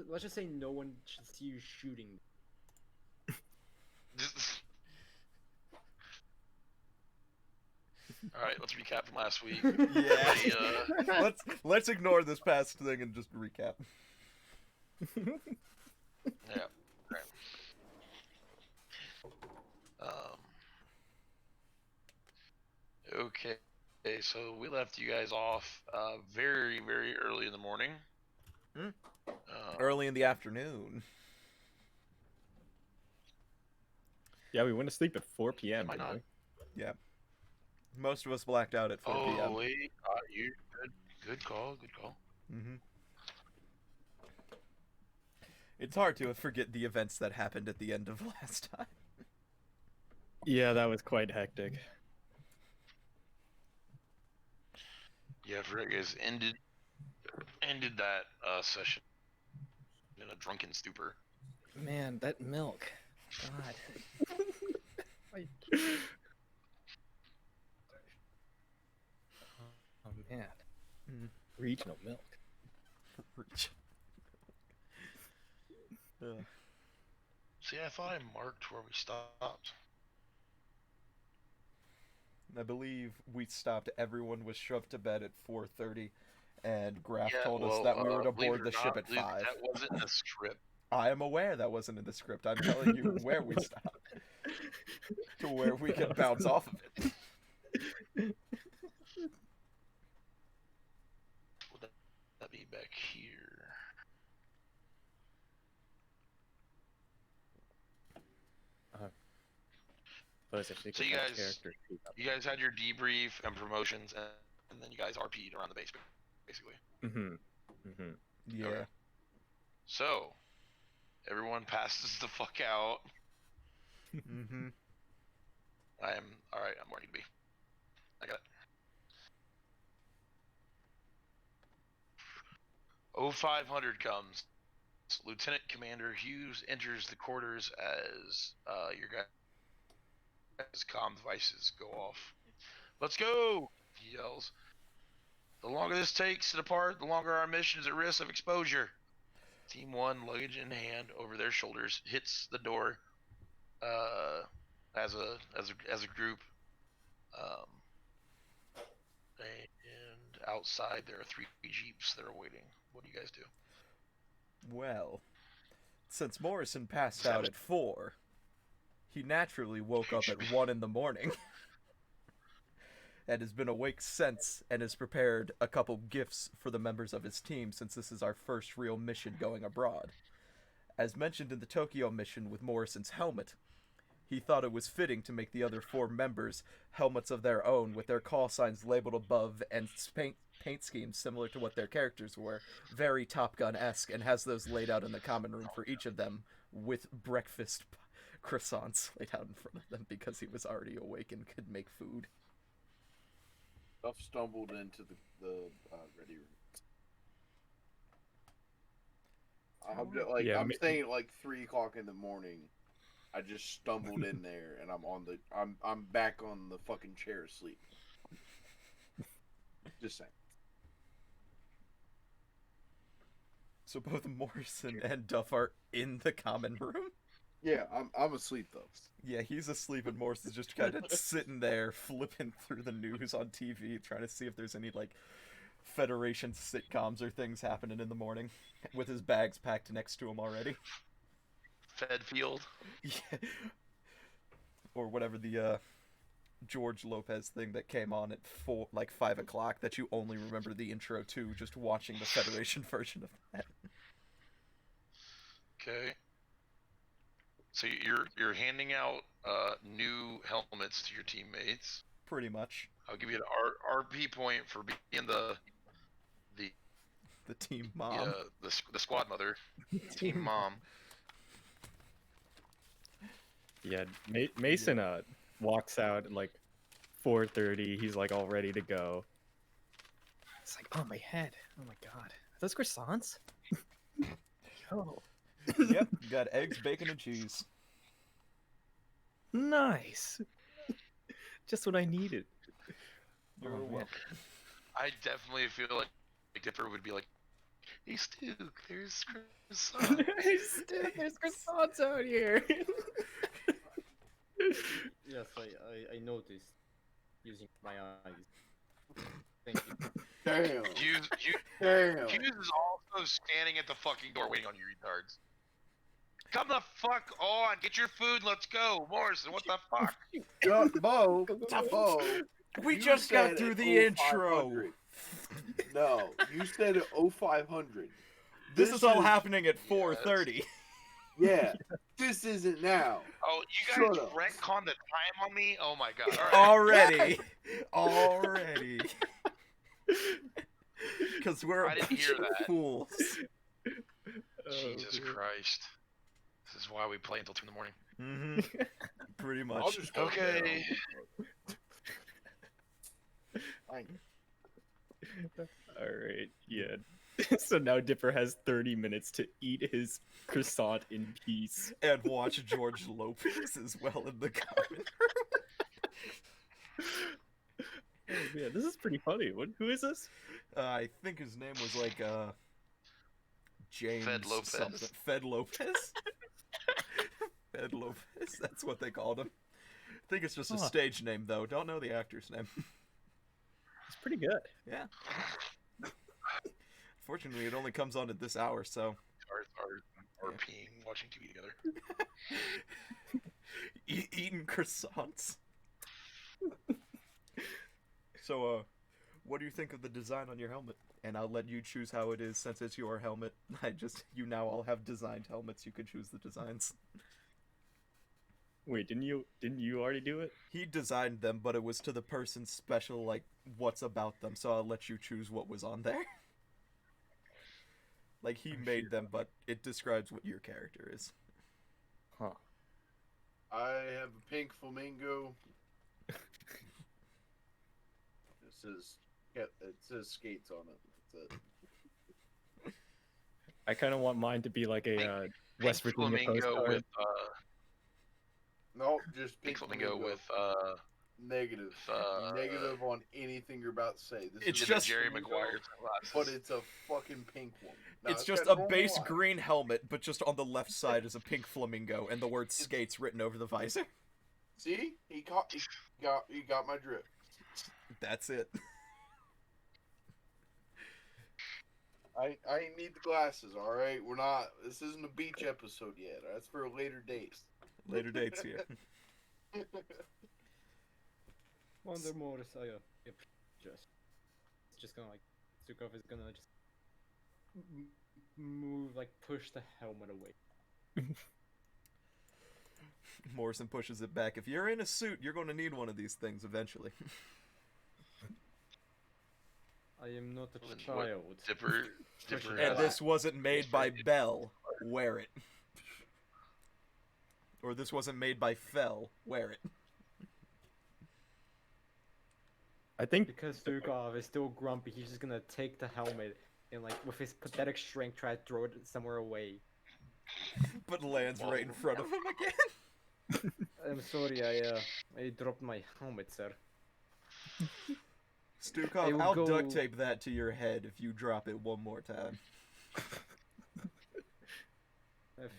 let's just say no one should see you shooting. All right, let's recap from last week. Yeah. Let's ignore this past thing and just recap. Yeah. Right. Okay. So we left you guys off very, very early in the morning. Early in the afternoon. Yeah, we went to sleep at 4 p.m. Why not? Yeah. Most of us blacked out at 4 p.m. Oh wait, you good call. Mm-hmm. It's hard to forget the events that happened at the end of last time. Yeah, that was quite hectic. Yeah, for you guys ended that session in a drunken stupor. Man, that milk. God. Oh man. Regional milk. See, I thought I marked where we stopped. I believe we stopped. Everyone was shoved to bed at 4:30, and Graf told us that we were to board the ship at 5. That wasn't in the script. I am aware that wasn't in the script. I'm telling you where we stopped, to where we can bounce off of it. Would that be back here? So you guys had your debrief and promotions, and then you guys RP'd around the base, basically. Yeah. Okay. So everyone passes the fuck out. I am alright. I'm where I need to be. I got it. 0500 comes. Lieutenant Commander Hughes enters the quarters as your guys' comm devices go off. Let's go! He yells. The longer this takes to depart, the longer our mission is at risk of exposure. Team 1, luggage in hand, over their shoulders, hits the door as a group. And outside there are 3 jeeps that are waiting. What do you guys do? Well, since Morrison passed out at 4, he naturally woke up at 1 in the morning. And has been awake since, and has prepared a couple gifts for the members of his team, since this is our first real mission going abroad. As mentioned in the Tokyo mission with Morrison's helmet, he thought it was fitting to make the other 4 members helmets of their own with their call signs labeled above and paint schemes similar to what their characters were. Very Top Gun-esque, and has those laid out in the common room for each of them with breakfast croissants laid out in front of them because he was already awake and could make food. Duff stumbled into the ready room. I'm staying at like 3 o'clock in the morning. I just stumbled in there, and I'm back on the fucking chair asleep. Just saying. So both Morrison and Duff are in the common room? Yeah, I'm asleep though. Yeah, he's asleep, and Morrison's just kind of sitting there, flipping through the news on TV, trying to see if there's any, like, Federation sitcoms or things happening in the morning, with his bags packed next to him already. Fed Field? Yeah. Or whatever the, George Lopez thing that came on at 5 o'clock that you only remember the intro to, just watching the Federation version of that. Okay. So you're handing out new helmets to your teammates. Pretty much. I'll give you an RP point for being the team mom. The squad mother. Team mom. Yeah, Mason walks out at like 4:30. He's like all ready to go. It's like, oh, my head. Oh my god. Are those croissants? Yo. Yep, got eggs, bacon, and cheese. Nice. Just what I needed. You're welcome. I definitely feel like Dipper would be like, Hey, Stu, there's croissant. There's croissants out here. Yes, I noticed using my eyes. Thank you. Damn. Hughes Damn. is also standing at the fucking door waiting on you retards. Come the fuck on, get your food, let's go. Morrison, what the fuck? Bo, We you just got said through at the intro. 0500. No, you said at 0500. This is all happening at 4:30. Yeah, this isn't now. Oh, you Shut guys up. retconned the time on me? Oh my god. Alright. Already. Already. Because we're a I didn't bunch hear of that. fools. Jesus Christ. This is why we play until 2 in the morning. Mm-hmm. Pretty much. I'll just go Okay. Alright, yeah. So now Dipper has 30 minutes to eat his croissant in peace. And watch George Lopez as well in the comment. Oh, man, this is pretty funny. Who is this? I think his name was like James Fed Lopez. something. Fed Lopez? Fed Lopez, that's what they called him. I think it's just a stage name though. Don't know the actor's name. It's pretty good. Yeah. Fortunately, it only comes on at this hour, so Or peeing, watching TV together. eating croissants. So, what do you think of the design on your helmet? And I'll let you choose how it is since it's your helmet. You now all have designed helmets. You can choose the designs. Wait, didn't you already do it? He designed them, but it was to the person's special, like, what's about them. So I'll let you choose what was on there. Like, he made them, but it describes what your character is. Huh. I have a pink flamingo. It says skates on it. That's it. I kind of want mine to be like a West Pink Virginia flamingo postcard. with No, just pink pink flamingo with negative. Negative on anything you're about to say. This It's is just- Jerry flamingo, Maguire glasses. but it's a fucking pink one. No, It's just got a normal base eyes. green helmet, but just on the left side is a pink flamingo and the word skates written over the visor. See, he got my drift. That's it. I ain't need the glasses. All right, we're not. This isn't a beach episode yet. That's for a later date. Later dates here. Wonder more, so yeah, it's just gonna like Sukov is gonna just move, like push the helmet away. Morrison pushes it back. If you're in a suit, you're going to need one of these things eventually. I am not a What- child. Dipper And has- this wasn't made by Bell. Wear it. Or this wasn't made by Fell. Wear it. I think Because Sukov is still grumpy, he's just gonna take the helmet and like with his pathetic strength try to throw it somewhere away. But lands right in front of him again. I'm sorry, I dropped my helmet, sir. I Stukov, will I'll go- duct tape that to your head if you drop it one more time.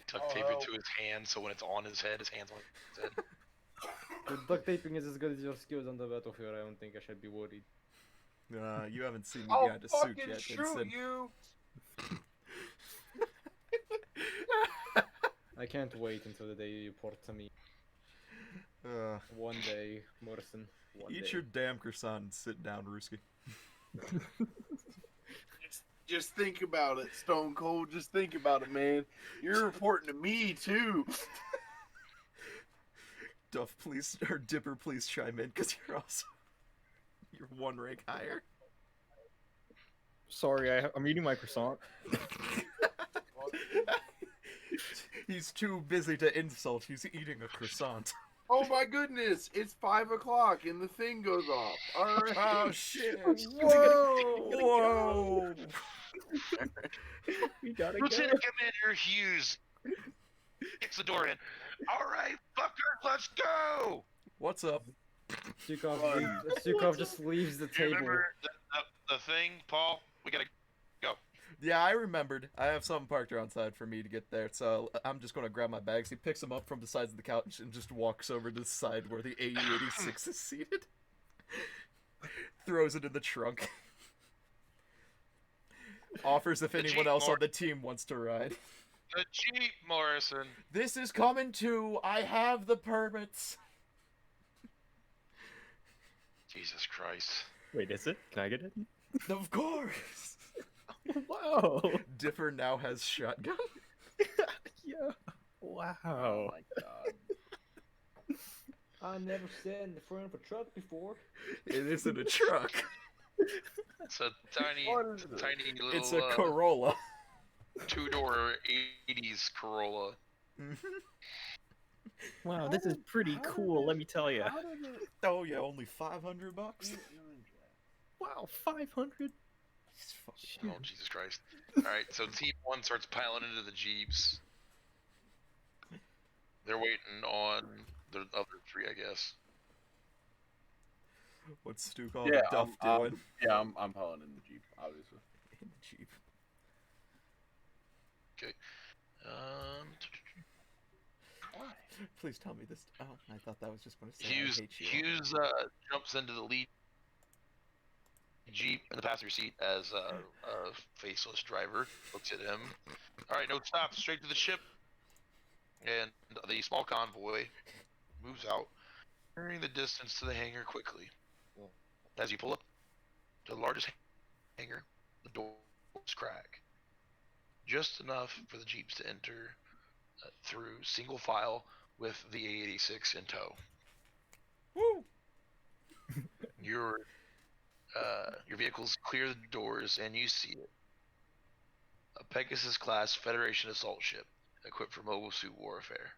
Tuck tape it to his hand, so when it's on his head, his hand's on his head. The duct taping is as good as your skills on the battlefield. I don't think I should be worried. You haven't seen me I'll behind a suit fucking yet, shoot Vincent. you. I can't wait until the day you report to me. One day, Morrison. One Eat day. your damn croissant and sit down, Ruski. Just think about it, Stone Cold. Just think about it, man. You're reporting to me too. Duff, please, or Dipper, please chime in, because you're one rank higher. sorry, I'm eating my croissant. He's too busy to insult. He's eating a croissant. Oh my goodness! It's 5 o'clock and the thing goes off. All right. Oh shit! Whoa! Whoa! We gotta go. Lieutenant Commander Hughes kicks the door in. All right, fuckers, let's go. What's up? Sukov just leaves the Do you table. remember the thing, Paul? We gotta go. Yeah, I remembered. I have something parked outside for me to get there, so I'm just gonna grab my bags. He picks them up from the sides of the couch and just walks over to the side where the AE-86 is seated. Throws it in the trunk. Offers if The anyone Jeep, else on the team wants to ride. The Jeep, Morrison. This is coming too. I have the permits. Jesus Christ. Wait, is it? Can I get it? Of course. Wow. Dipper now has shotgun. Yeah. Wow. Oh my god. I never sat in the front of a truck before. It isn't a truck. It's a tiny, What is it? tiny little It's a Corolla. two-door 80s Corolla. Wow, this is pretty cool, let me tell you. How did it Oh yeah, only $500. get Wow, 500? Oh, Jesus Christ. Alright, so Team 1 starts piling into the Jeeps. They're waiting on the other three, I guess. What's Stu called Yeah, Duff doing? Yeah, I'm piling in the Jeep, obviously. In the Jeep. Why? Please tell me this. Oh, I thought that was just going to say Hughes, I hate you. Hughes jumps into the lead Jeep in the passenger seat as a faceless driver looks at him. Alright, no stop, straight to the ship. And the small convoy moves out, carrying the distance to the hangar quickly. As you pull up to the largest hangar, the doors crack. Just enough for the Jeeps to enter through single file with the A86 in tow. Woo! Your vehicles clear the doors and you see it. A Pegasus-class Federation assault ship equipped for mobile suit warfare.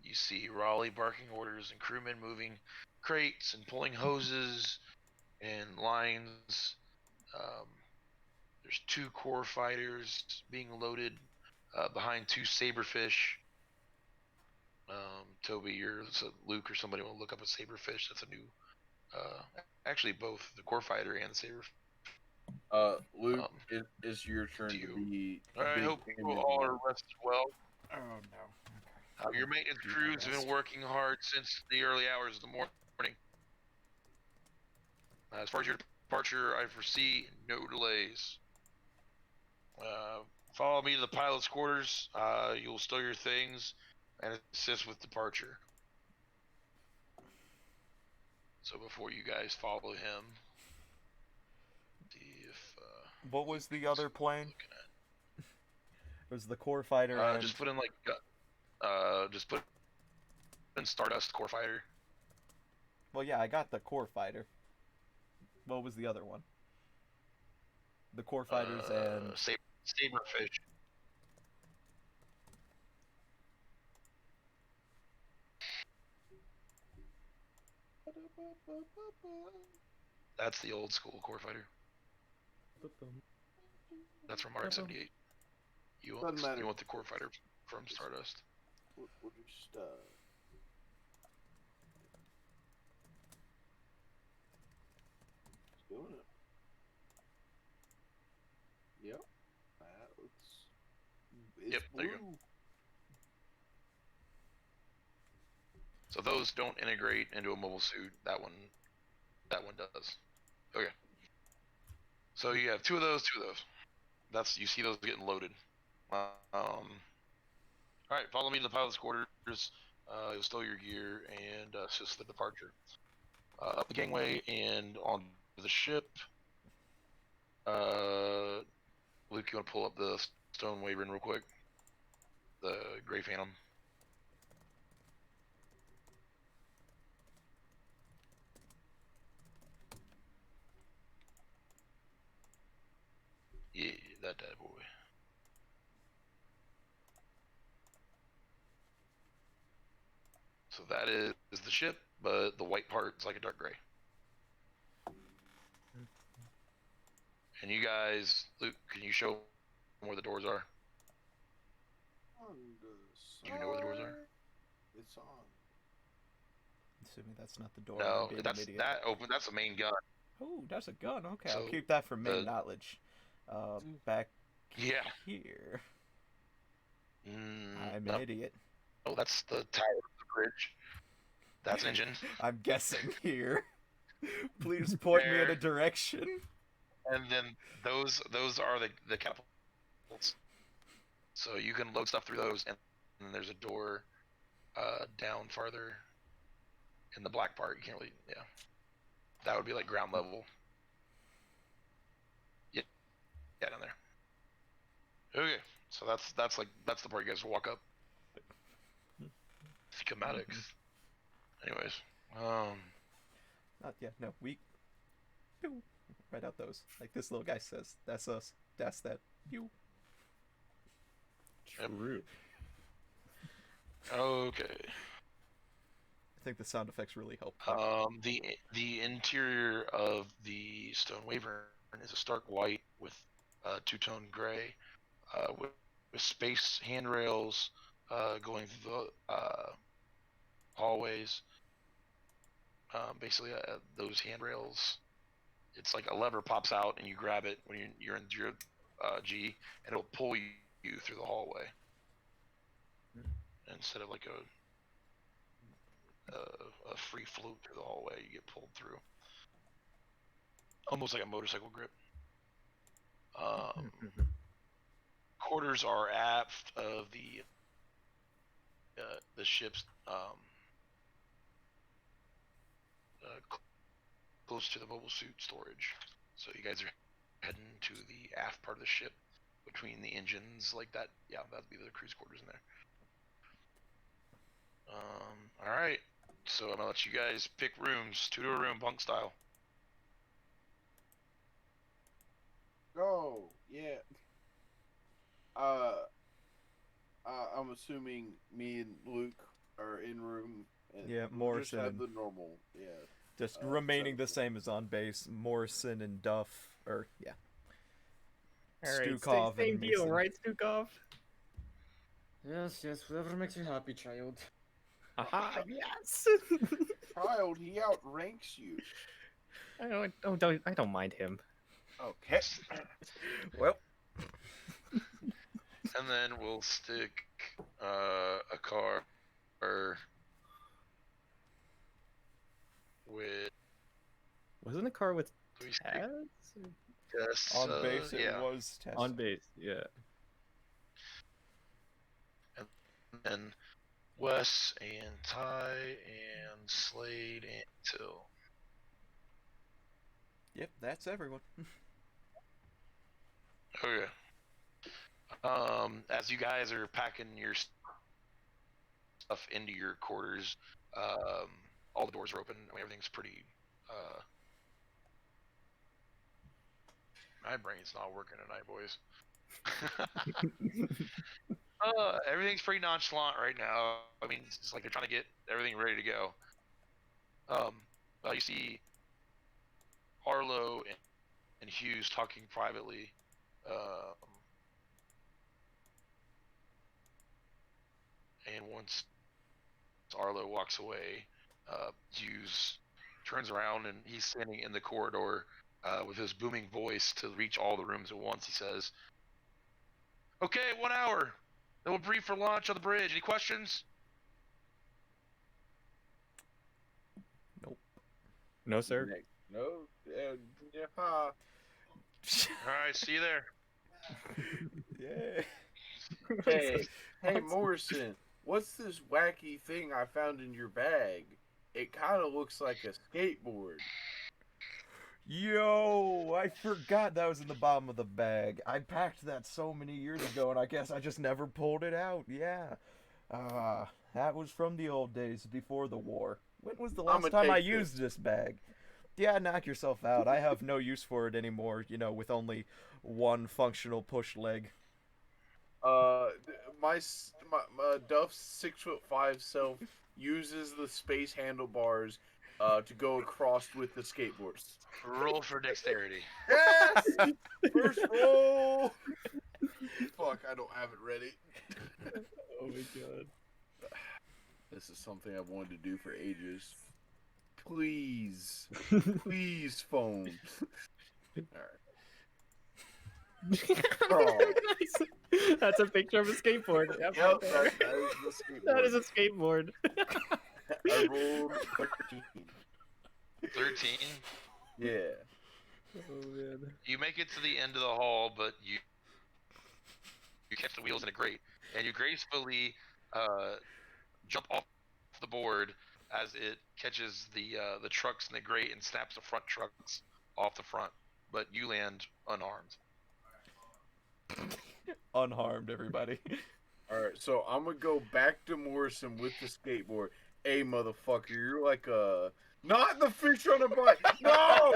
You see Raleigh barking orders and crewmen moving crates and pulling hoses and lines. There's 2 core fighters being loaded behind 2 saberfish. Toby or Luke or somebody will look up a saberfish. That's a new. Actually, both the core fighter and the saber. Luke, it's your turn to you. be. I big hope in you the all game. are rested well. Oh no. Your maintenance Do my crews have best. been working hard since the early hours of the morning. As far as your departure, I foresee no delays. Follow me to the pilot's quarters. You'll stow your things and assist with departure. So before you guys follow him, see if What was the other plane? looking at It was the core fighter and just put in like just put in Stardust core fighter. well, yeah, I got the core fighter. What was the other one? The core fighters and Saberfish. That's the old school core fighter. That's from RX-78. You want Doesn't matter. you want the core fighter from Stardust. We'll just it's doing it. Yep. That looks. It's Yep, there you go. blue. So those don't integrate into a mobile suit. That one does. Okay. So you have 2 of those, 2 of those. That's you see those getting loaded. All right, follow me to the pilot's quarters. You'll stow your gear and assist the departure. Up the gangway and onto the ship. Luke, you want to pull up the Stone Wyvern real quick? The Gray Phantom. Yeah, that boy. So that is the ship, but the white part is like a dark gray. And you guys, Luke, can you show where the doors are? On the Do you know where the doors are? side, It's on. assuming that's not the door. No, I'm being an that's idiot. that open. That's the main gun. Oh, that's a gun. Okay, I'll So, keep that for main the- knowledge. Back Yeah. here. Mm, I'm no, an idiot. no, that's the tower of the bridge. That's an engine. I'm guessing here. Please point me in a There. direction. And then those are the catapults. So you can load stuff through those, and then there's a door down farther in the black part. You can't really, yeah. That would be like ground level. Yeah, down there. Okay, so that's the part you guys walk up. Schematics. Anyways, Not yet. No, we. Pew. Right out those. Like this little guy says. That's us. That's that. You. True. okay. I think the sound effects really help. The interior of the Stone Wyvern is a stark white with two-tone gray, with space handrails going through the hallways. Basically, those handrails, it's like a lever pops out and you grab it when you're in zero G, and it'll pull you through the hallway instead of like a free float through the hallway. You get pulled through, almost like a motorcycle grip. Quarters are aft of the ship's close to the mobile suit storage. So you guys are heading to the aft part of the ship between the engines, like that. Yeah, that'd be the cruise quarters in there. All right. So I'm gonna let you guys pick rooms, 2 to a room, bunk style. Go, yeah. I'm assuming me and Luke are in room. And Yeah, we'll just Morrison have and- the normal. Yeah. Just remaining the so- same as on base. Morrison and Duff. Or, yeah. All right, Stukov same and deal, Mason. right, Stukov? Yes, whatever makes you happy, child. Aha, yes. Child, he outranks you. I don't mind him. Okay. Well, And then we'll stick a car with. Wasn't a car with Do we stick Taz? Tess, on base it yeah. was Tess. On base, yeah. And then Wes and Ty and Slade and Till. Yep, that's everyone. Okay. As you guys are packing your stuff into your quarters, all the doors are open. I mean, everything's pretty. My brain's not working tonight, boys. Everything's pretty nonchalant right now. I mean, it's like they're trying to get everything ready to go. You see Arlo and Hughes talking privately. And once Arlo walks away, Hughes turns around and he's standing in the corridor with his booming voice to reach all the rooms at once. He says, "Okay, 1 hour. Then we'll brief for launch on the bridge. Any questions?" No, sir. No. Yeah. All right, see you there. Yeah. Hey, Morrison. What's this wacky thing I found in your bag? It kind of looks like a skateboard. Yo, I forgot that was in the bottom of the bag. I packed that so many years ago, and I guess I just never pulled it out. Yeah. That was from the old days before the war. When was the last I'ma time I take used this bag? Yeah, knock yourself out. I have no use for it anymore, with only one functional push leg. My Duff's 6'5" self uses the space handlebars to go across with the skateboards. Roll for dexterity. Yes! First roll! Fuck, I don't have it ready. Oh my god. This is something I've wanted to do for ages. Please. Please, phone. Alright. Oh. Nice. That's a picture of a skateboard. Yep, Yep, right there. that is the skateboard. That is a skateboard. I rolled 13. 13. Yeah. Oh man. You make it to the end of the hall, but you catch the wheels in a grate, and you gracefully jump off the board as it catches the trucks in the grate and snaps the front trucks off the front. But you land unarmed. Unharmed, everybody. Alright, so I'm gonna go back to Morrison with the skateboard. Hey, motherfucker, you're like a... Not the fish on a bike! No!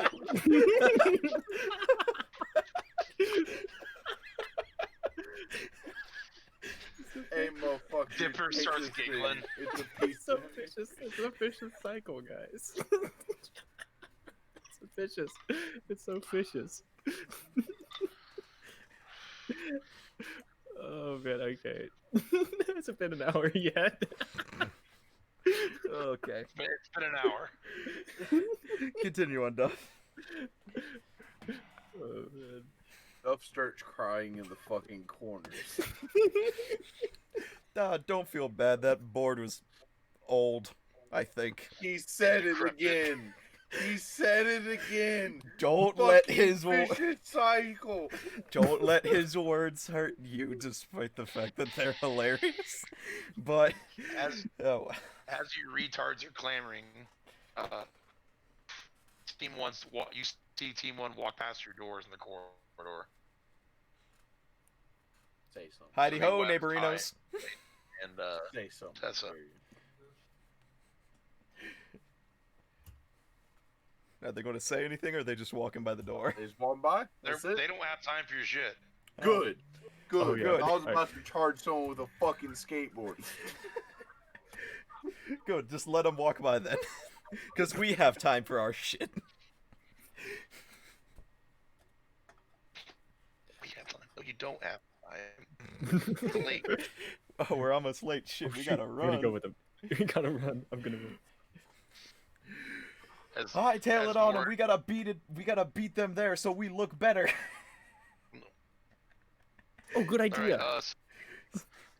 Hey, motherfucker. Dipper take starts this thing. giggling. It's a It's piece so of... vicious. It's a vicious cycle, guys. It's vicious. It's so vicious. Oh man, okay. Has it been an hour yet? Okay. But it's been an hour. Continue on, Duff. Oh man. Duff starts crying in the fucking corners. Don't feel bad. That board was old, I think. He said it again. He said it again. Don't let Fucking his vicious cycle. don't let his words hurt you, despite the fact that they're hilarious. But As oh, as you retards are clamoring, Team One's you see Team One walk past your doors in the corridor, Say something. heidi ho, Big web neighborinos. and Say something. Tessa. Are they going to say anything, or are they just walking by the door? There's one by. That's it. they don't have time for your shit. Good. Good. Oh, yeah. Good. I was about to charge someone with a fucking skateboard. Good, just let them walk by then, because we have time for our shit. We have time. No, you don't have time. It's late. Oh, we're almost late. Shit, we gotta I'm gonna run. go with him. We gotta run. I'm gonna run. As, Hightail as it on, more- and we gotta beat it. We gotta beat them there, so we look better. Oh, good all right, idea.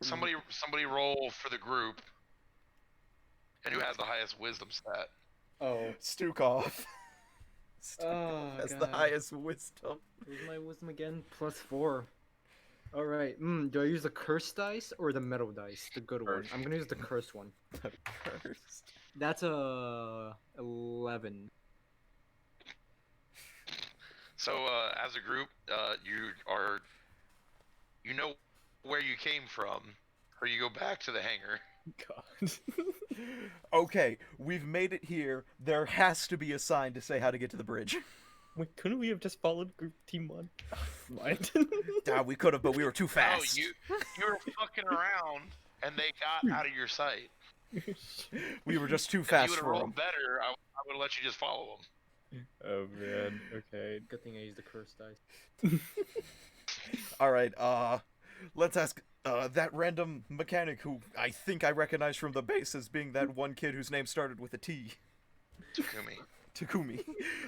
somebody roll for the group, and who has the highest wisdom stat? Oh. Stukov. Oh, That's the God. highest wisdom. Where's my wisdom again? +4. Alright, do I use the curse dice or the metal dice? The good one. Curse. I'm gonna use the curse one. Cursed. That's a 11. So as a group, you know where you came from, or you go back to the hangar. God. Okay, we've made it here. There has to be a sign to say how to get to the bridge. Wait, couldn't we have just followed group team one? Mind. We could have, but we were too fast. No, you were fucking around, and they got out of your sight. We were just too If you fast would have for rolled them. better, I would have let you just follow them. Oh man. Okay. Good thing I used the curse dice. All right, let's ask that random mechanic who I think I recognize from the base as being that one kid whose name started with a T. Takumi. Takumi.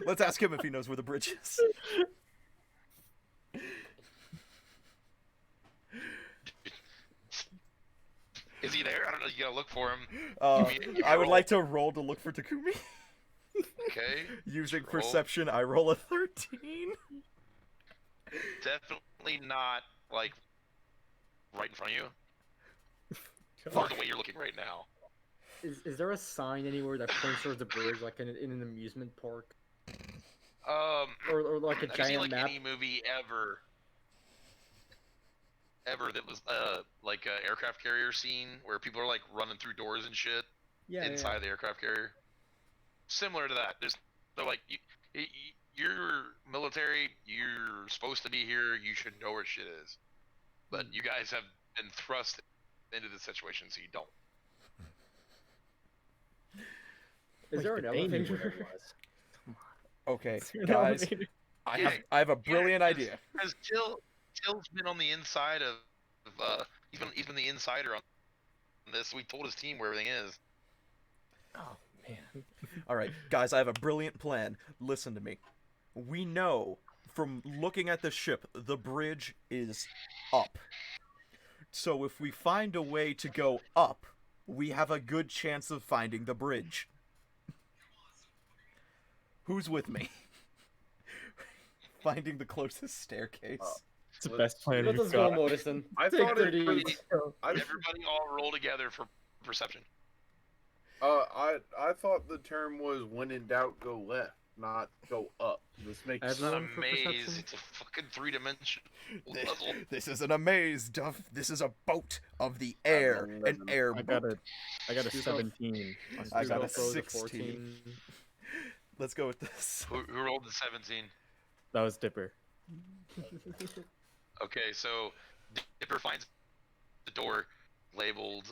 Let's ask him if he knows where the bridge is. Is he there? I don't know. You gotta look for him. You I would roll. like to roll to look for Takumi. Okay. Using Roll. perception, I roll a 13. Definitely not like right in front of you. Fuck. The way you're looking right now. Is there a sign anywhere that points towards the bridge, like in an amusement park? Or like a have you seen giant like map? any movie ever that was like a aircraft carrier scene where people are like running through doors and shit Yeah, inside the aircraft carrier? Similar to that. They're like you're military. You're supposed to be here. You should know where shit is. But you guys have been thrust into this situation, so you don't. Is there an Like, they knew what elevator? it was. Okay, Is there an guys, elevator? I have a brilliant Yeah, idea. Because Till's been on the inside of even the insider on this. We told his team where everything is. Oh man. All right, guys, I have a brilliant plan. Listen to me. We know from looking at the ship, the bridge is up. So if we find a way to go up, we have a good chance of finding the bridge. Who's with me? Finding the closest staircase. It's the best plan Let we've us go, got. Morrison. I Take thought it 30 was- each. Everybody all roll together for perception. I thought the term was when in doubt, go left, not go up. This makes It's not a Everyone for maze. perception? It's a fucking 3-dimensional puzzle. This isn't a maze, Duff. This is a boat of the air. An air I boat. got a Stuco- 17. I got a Stuco throws 16. Let's go with this. Who rolled the 17? That was Dipper. Okay, so Dipper finds the door labeled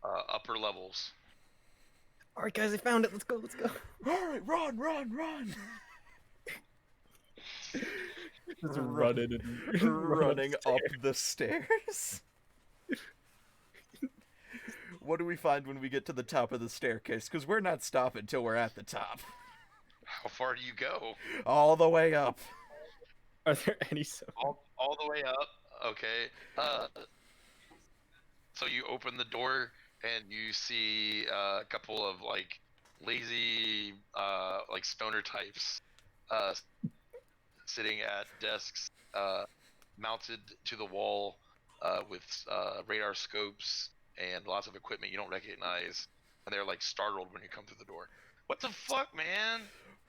upper levels. All right, guys, I found it. Let's go. Let's go. Alright, run! Just running and Running up the stairs. What do we find when we get to the top of the staircase? Because we're not stopping till we're at the top. How far do you go? All the way up. Are there any so? All the way up. Okay. So you open the door and you see a couple of like lazy like stoner types sitting at desks mounted to the wall with radar scopes and lots of equipment you don't recognize, and they're like startled when you come through the door. What the fuck, man?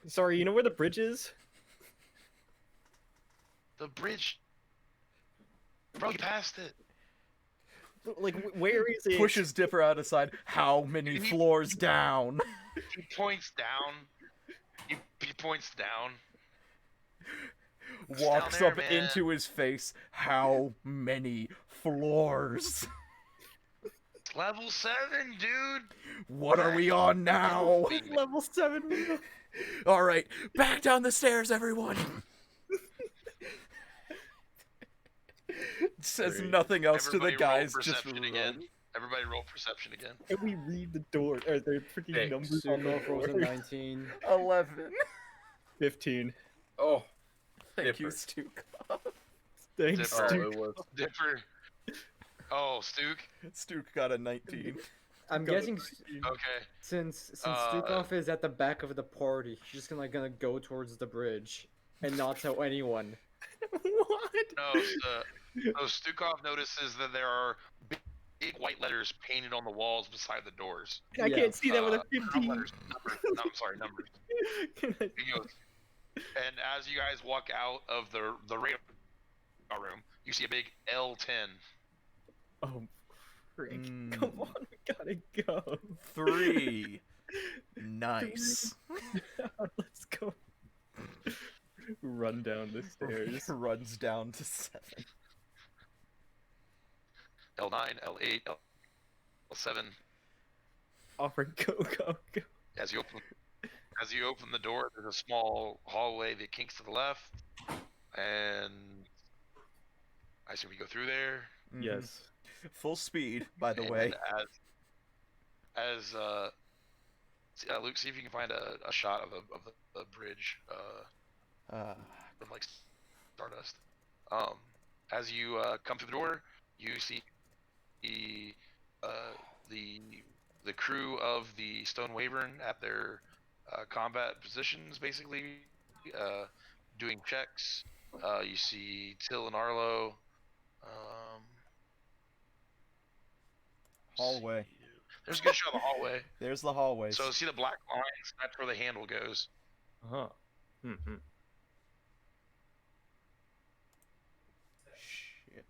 Sorry, you know where the bridge is? The bridge. Bro, you passed it. Like, where is it? Pushes Dipper out of side. How many floors down? He points down. He points down. Walks down there, up man. into his face. How many floors? Level 7, dude. What are we on now? Level 7. Alright, back down the stairs, everyone! Says Great. nothing else to Everybody the roll guys, just perception again. Everybody roll perception again. Can we read the door? Are there freaking Hey, numbers on the Stuco throws a door? 19. 11. 15. Oh, Thank you, Dipper. Stuke. Thanks, Dipper. dude. it was. Dipper. Oh, Stuke. Stuke got a 19. I'm Go. guessing Okay. since Uh, Stukov is at the back of the party, he's just gonna go towards the bridge and not tell anyone. What? No, Stukov notices that there are big white letters painted on the walls beside the doors. I Yeah. can't see that with a Not 15. letters, numbers. No, I'm sorry, numbers. Can I- He goes, and as you guys walk out of the radar room, you see a big L10. Oh, frick. Mm. Come on, we gotta go. 3. Nice. Let's go. Run down the stairs. Runs down to 7. L9, L8, L7. Offer, go. As you open the door, there's a small hallway that kinks to the left, and I assume we go through there. Mhm. Yes. Full speed, by the And way. as Luke, see if you can find a shot of the bridge from like Stardust. As you come through the door, you see the crew of the Stone Wyvern at their combat positions, basically doing checks. You see Till and Arlo. Hallway. There's a good shot of the hallway. There's the hallways. So see the black lines? That's where the handle goes. Uh-huh. Mm-hmm. Shit.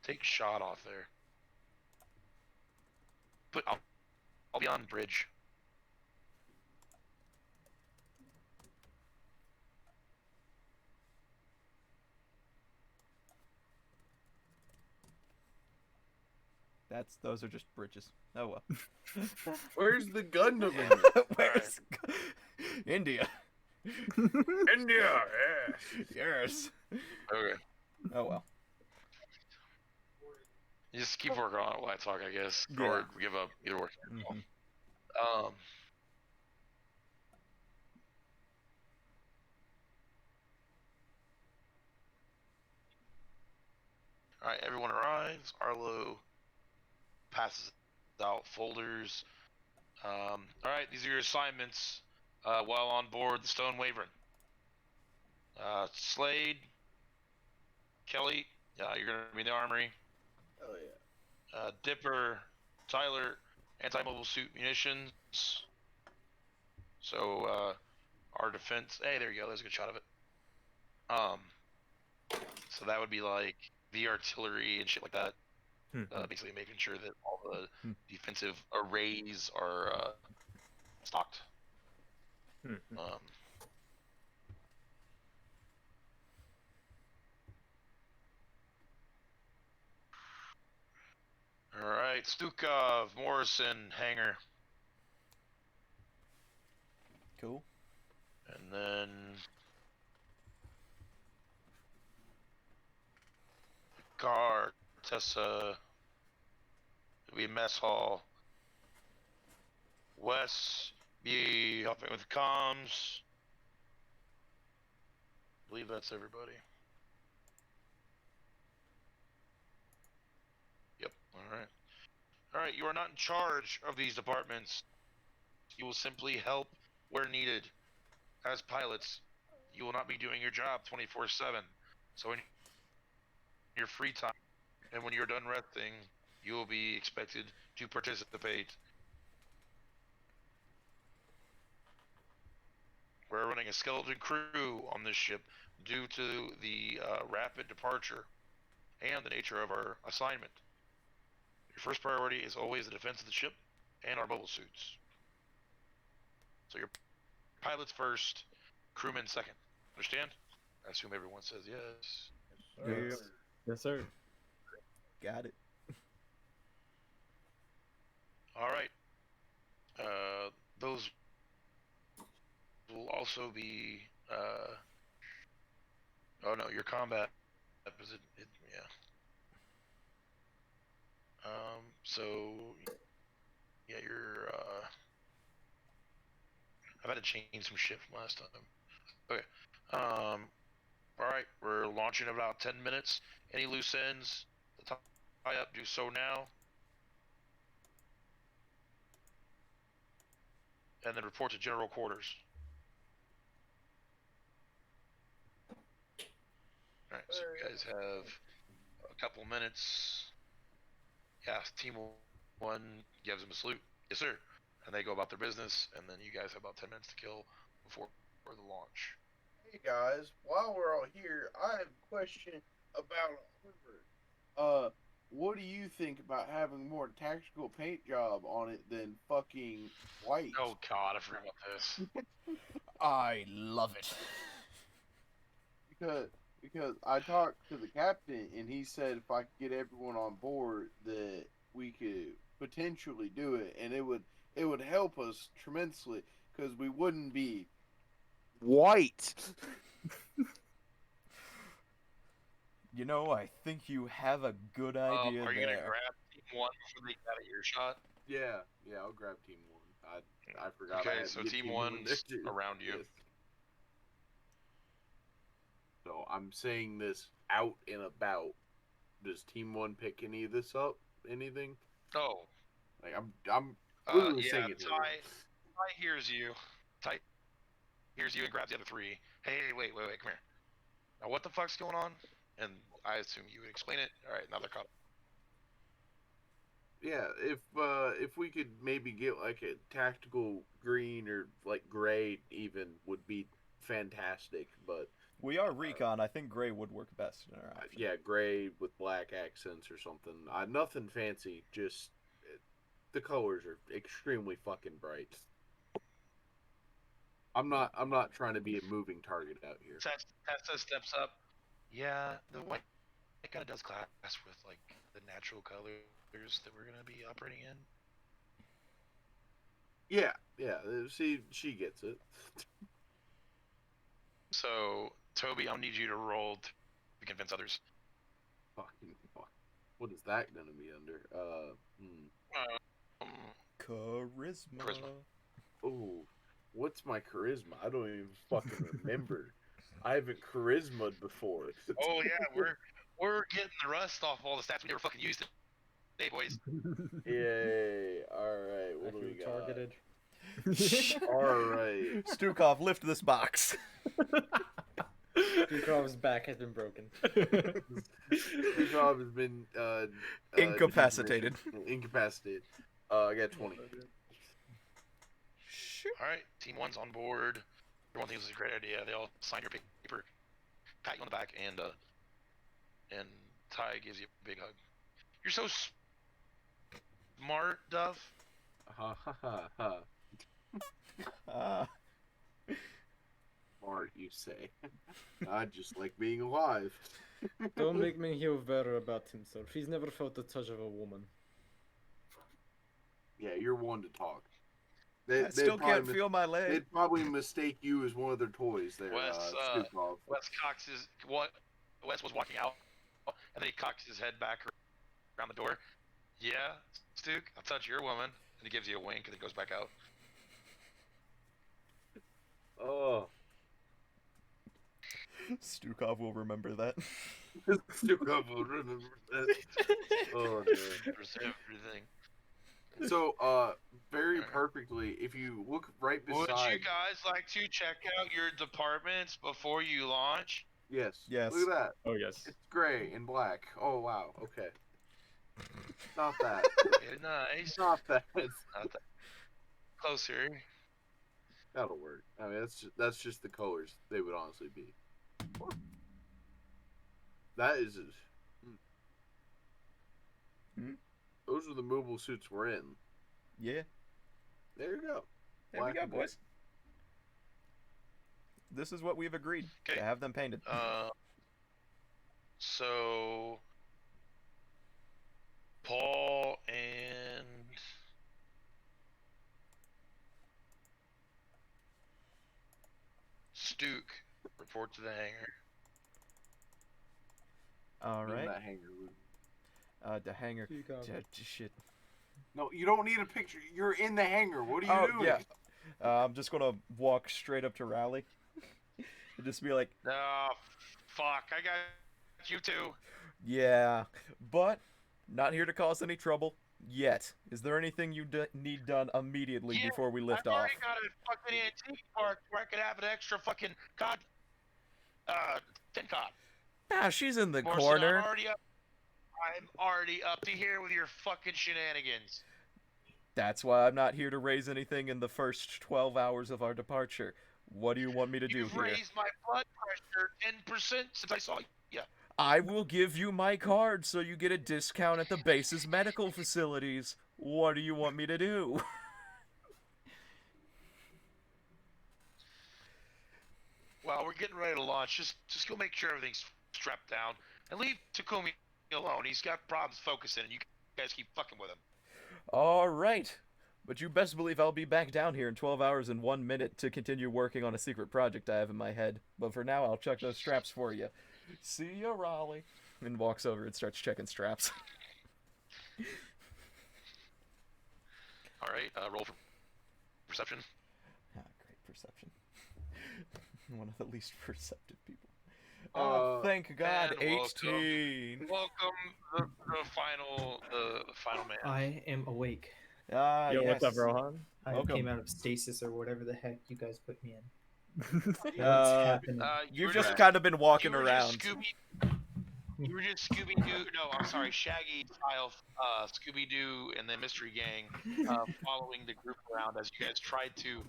Take shot off there. I'll be on bridge. Those are just bridges. Oh well. Where's the Gundam in it? Where's India? India, yeah. Yes. Okay. Oh well. You just keep working on it while I talk, I guess. Yeah. Or give up. Either work. Mhm. Alright, everyone arrives. Arlo passes out folders. Alright, these are your assignments while on board the Stone Wyvern. Slade, Kelly, you're going to be in the armory. Oh yeah. Dipper, Tyler, anti-mobile suit munitions. So, our defense. Hey, there you go. There's a good shot of it. So that would be like the artillery and shit like that. Basically making sure that all the defensive arrays are stocked. All right, Stukov, Morrison, Hanger, Cool. and then Gar, Tessa, it'll be mess hall. Wes, be helping with comms. I believe that's everybody. Yep, alright. Alright, you are not in charge of these departments. You will simply help where needed. As pilots, you will not be doing your job 24/7. So in your free time, and when you're done resting, you will be expected to participate. We're running a skeleton crew on this ship due to the rapid departure and the nature of our assignment. Your first priority is always the defense of the ship and our mobile suits. So your pilots first, crewmen second. Understand? I assume everyone says yes. Yes. Yes, sir. Got it. All right. Those will also be. Oh no, your combat. Is it? Yeah. So. Yeah, you're. I've had to change some shit from last time. Okay. All right, we're launching in about 10 minutes. Any loose ends, the tie up, do so now. And then report to general quarters. All right, so you guys have a couple minutes. Yeah, team 1 gives them a salute. Yes, sir. And they go about their business, and then you guys have about 10 minutes to kill before the launch. Hey guys, while we're all here, I have a question about armor. What do you think about having more tactical paint job on it than fucking white? Oh god, I forgot about this. I love it. Because I talked to the captain and he said if I could get everyone on board that we could potentially do it, and it would help us tremendously because we wouldn't be white. You know, I think you have a good idea Are you there. gonna grab team 1 before they get out of earshot? Yeah, I'll grab team 1. I forgot. I Okay, had so to get team one 1's there, too. around you. Yes. So I'm saying this out and about. Does team 1 pick any of this up? Anything? Oh. Like I'm literally Yeah, saying it. Ty hears you. Ty hears you and grabs the other 3. Hey, wait, come here. Now what the fuck's going on? And I assume you would explain it. All right, now they're caught up. Yeah, if we could maybe get like a tactical green or like gray even would be fantastic. But We are recon. I think gray would work best in our outfit. yeah, gray with black accents or something. Nothing fancy. Just the colors are extremely fucking bright. I'm not trying to be a moving target out here. Tessa steps up. Yeah, the white kind of does clash with like the natural colors that we're gonna be operating in. Yeah. She gets it. So Toby, I'll need you to roll to convince others. Fucking fuck. What is that gonna be under? Charisma. Oh, what's my charisma? I don't even fucking remember. I haven't charisma'd before. Oh yeah, We're getting the rust off all the stats we never fucking used today, boys. Yay! All right, I what do we feel got? targeted. All right. Stukov, lift this box. Dukov's back has been broken. Stukov has been Incapacitated. Incapacitated. I got 20. All right, Team 1's on board. Everyone thinks it's a great idea. They all sign your paper, pat you on the back, and Ty gives you a big hug. You're so smart, Duff. Ha ha ha ha. Smart, you say. I just like being alive. Don't make me feel better about himself. He's never felt the touch of a woman. Yeah, you're one to talk. I still can't feel my leg. They'd probably mistake you as one of their toys there, Stukov. Wes was walking out, and then he cocks his head back around the door. Yeah, Stuk, I'll touch your woman. And he gives you a wink, and he goes back out. Oh. Stukov will remember that. Stukov will remember that. Oh, no. Preserve everything. So, very perfectly, if you look right beside... Would you guys like to check out your departments before you launch? Yes. Yes. Look at that. Oh yes. It's gray and black. Oh, wow. Okay. Not that. Nice. Not that. Not that. Closer. That'll work. I mean, that's just the colors they would honestly be. That is... Those are the mobile suits we're in. Yeah. There you go. There we Black go, and boys. This is what we've agreed to have them painted. So Paul and Stuk report to the hangar. All In right. that hangar room. The hangar. Stukov. Shit. No, you don't need a picture. You're in the hangar. What are you doing? Yeah. I'm just gonna walk straight up to Raleigh. And just be like, Oh, fuck! I got you too. yeah, but not here to cause any trouble yet. Is there anything you need done immediately Yeah, before we lift I've off? already got a fucking antique park where I could have an extra fucking cod, tin cod. Ah, she's in the Morrison, corner. I'm already up to here with your fucking shenanigans. That's why I'm not here to raise anything in the first 12 hours of our departure. What do you want me to do You've here? raised my blood pressure 10% since I saw you. I will give you my card so you get a discount at the base's medical facilities. What do you want me to do? Well, we're getting ready to launch. Just go make sure everything's strapped down. And leave Takumi alone. He's got problems focusing, and you guys keep fucking with him. All right. But you best believe I'll be back down here in 12 hours and 1 minute to continue working on a secret project I have in my head. But for now, I'll check those straps for you. See ya, Raleigh. And walks over and starts checking straps. All right, roll for perception. Ah, great perception. One of the least perceptive people. Oh, thank God, and 18. Welcome the final man. I am awake. Ah, Yo, yes. what's up, Rohan? I Welcome. came out of stasis or whatever the heck you guys put me in. What's Uh, happening? You've were just kind of been walking you were around. You were just Scooby-Doo. No, I'm sorry, Shaggy style Scooby-Doo and the Mystery Gang following the group around as you guys tried to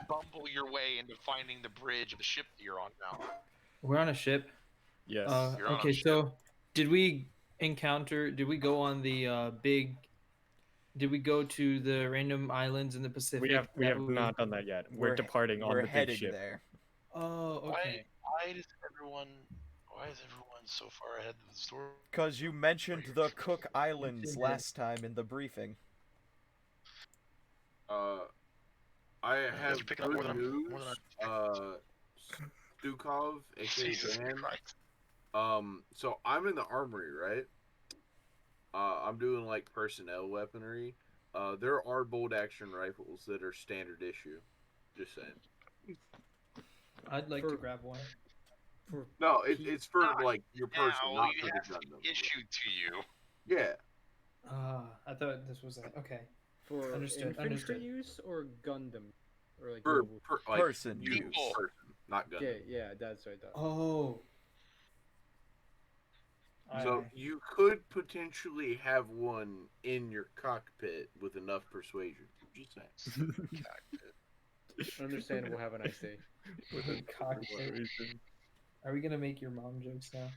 bumble your way into finding the bridge of the ship that you're on now. We're on a ship. Yes. You're on a Okay, ship. so did we go on the did we go to the random islands in the Pacific? we have that not done that yet. We're departing on We're the big headed ship. there. Oh, okay. Why is everyone so far ahead of the story? Because you mentioned the Cook Islands last time in the briefing. I have You're picking up more good than news. more than Stukov, aka Jesus Dan. Christ. So I'm in the armory, right? I'm doing like personnel weaponry. There are bolt action rifles that are standard issue. Just saying. I'd like to grab one. For No, P- it's for Not like your person, now not you for the have to Gundam. be issued to you. Yeah, I thought this was okay. for Understood, infantry understood. use or Gundam, or like for mobile. like Person you, People. person, not Gundam. Okay, yeah, that's what I thought. Oh. So Aye. you could potentially have one in your cockpit with enough persuasion. Just saying. Cockpit. Understandable. Have a nice day. With a Cockpit. persuasion. Are we gonna make your mom jokes now?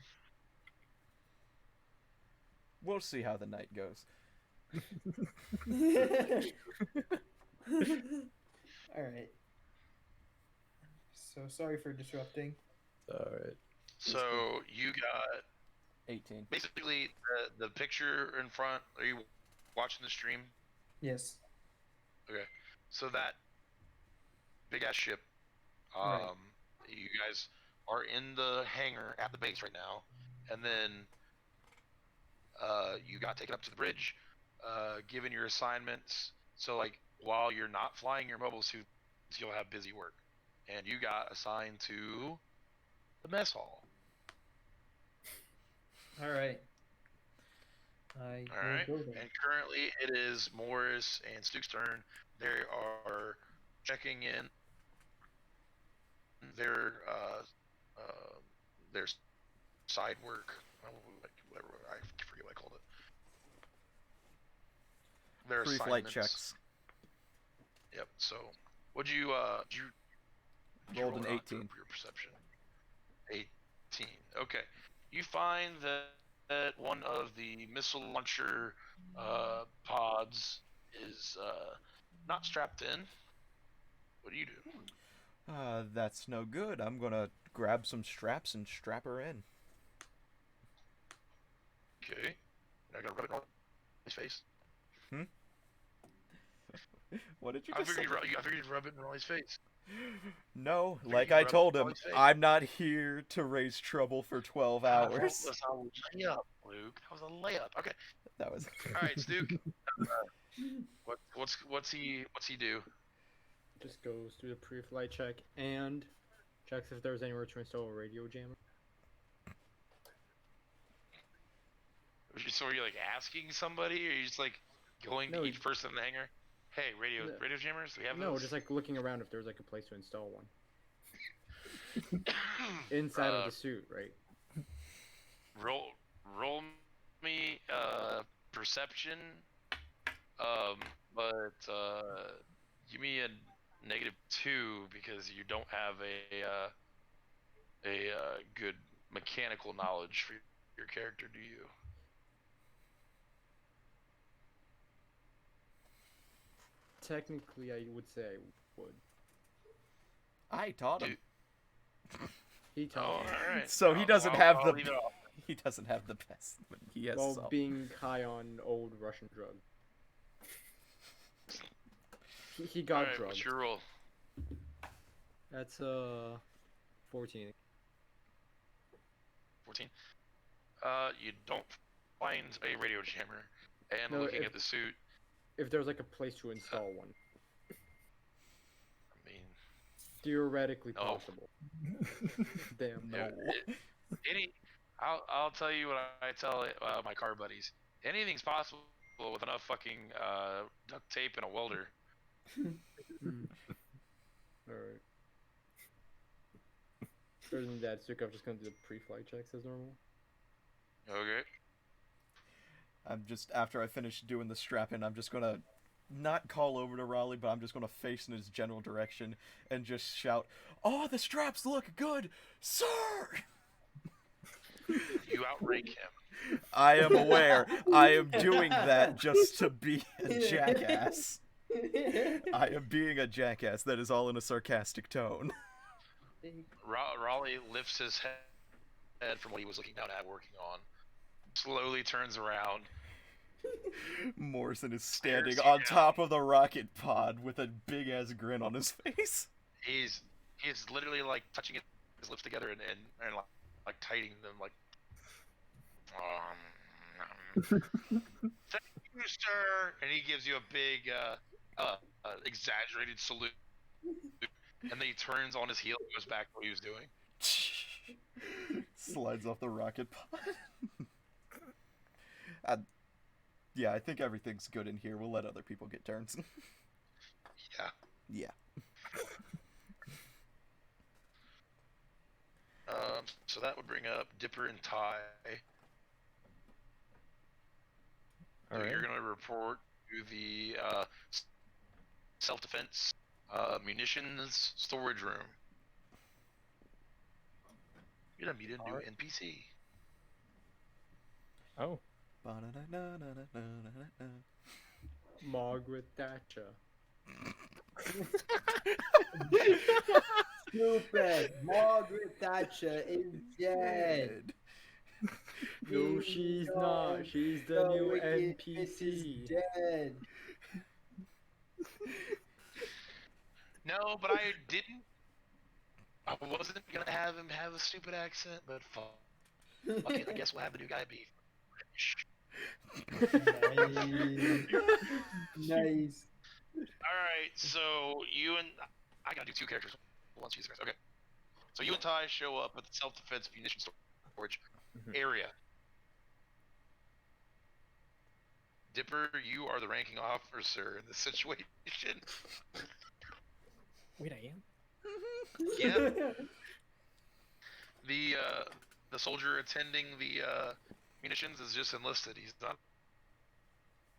We'll see how the night goes. All right. So sorry for disrupting. Alright. So you got 18. basically the picture in front. Are you watching the stream? Yes. Okay. So that big ass ship. Right. You guys are in the hangar at the base right now, and then you got taken up to the bridge, given your assignments. So like while you're not flying your mobile suits, you'll have busy work, and you got assigned to the mess hall. All right. I All will right. go there. And currently it is Morris and Stuke's turn. They are checking in their side work. Whatever, I forget what I called it. Their Pre-flight assignments. checks. Yep. So, what'd you Rolled roll an or not 18. for your perception? 18. Okay. You find that one of the missile launcher pods is not strapped in. What do you do? That's no good. I'm gonna grab some straps and strap her in. Okay. I gotta rub it on his face. What did you I just say? figured you'd rub it in Rolly's face. No, Figured like you'd I rub it told on him, his face. I'm not here to raise trouble for 12 hours. That was a layup, Luke. That was a layup. Okay. That was. All right, Stuke. What's he do? Just goes through the pre-flight check and checks if there's anywhere to install a radio jammer. So are you like asking somebody, or are you just like going No, to each person in the hangar? Hey, radio jammers, do we have No, those? just like looking around if there's like a place to install one inside of the suit, right? roll me perception, but give me a -2 because you don't have a good mechanical knowledge for your character, do you? Technically, I would say I would. I taught him. He taught me. Alright. So he doesn't have I'll the. leave it off. He doesn't have the best. But he has While some. being high on old Russian drug. He got Alright, drugged. what's your roll? That's 14. 14. You don't find a radio jammer, and No, looking if- at the suit, If there's like a place to install one, I mean, theoretically No. possible. Damn. No. I'll tell you what I tell my car buddies. Anything's possible with enough fucking duct tape and a welder. Alright. Other than that, Sukov just gonna do the pre-flight checks as normal. Okay. I'm just after I finish doing the strap in, I'm just gonna not call over to Raleigh, but I'm just gonna face in his general direction and just shout, "Oh, the straps look good, sir!" You outrank him. I am aware. I am doing that just to be a jackass. I am being a jackass. That is all in a sarcastic tone. Raleigh lifts his head from what he was looking down at, working on. Slowly turns around. Morrison is standing Stares you on down. top of the rocket pod with a big ass grin on his face. He's literally like touching his lips together and like tightening them like. Thank you, sir. And he gives you a big, exaggerated salute. And then he turns on his heel and goes back to what he was doing. Slides off the rocket pod. uh, yeah, I think everything's good in here. We'll let other people get turns. Yeah. Yeah. So that would bring up Dipper and Ty. All So right. you're gonna report to the self-defense munitions storage room. You're gonna meet a new Alright. NPC. Oh. Margaret Thatcher. Stupid! Margaret Thatcher is dead. No, she's not. She's the new NPC. Dead. No, but I didn't. I wasn't gonna have him have a stupid accent, but fuck it. I guess we'll have the new guy be British. Nice. All right, so you and I gotta do two characters once. Jesus Christ. Okay. So you and Ty show up at the self-defense munition storage area. Dipper, you are the ranking officer in this situation. Wait, I am. Yeah. The soldier attending the munitions is just enlisted. He's not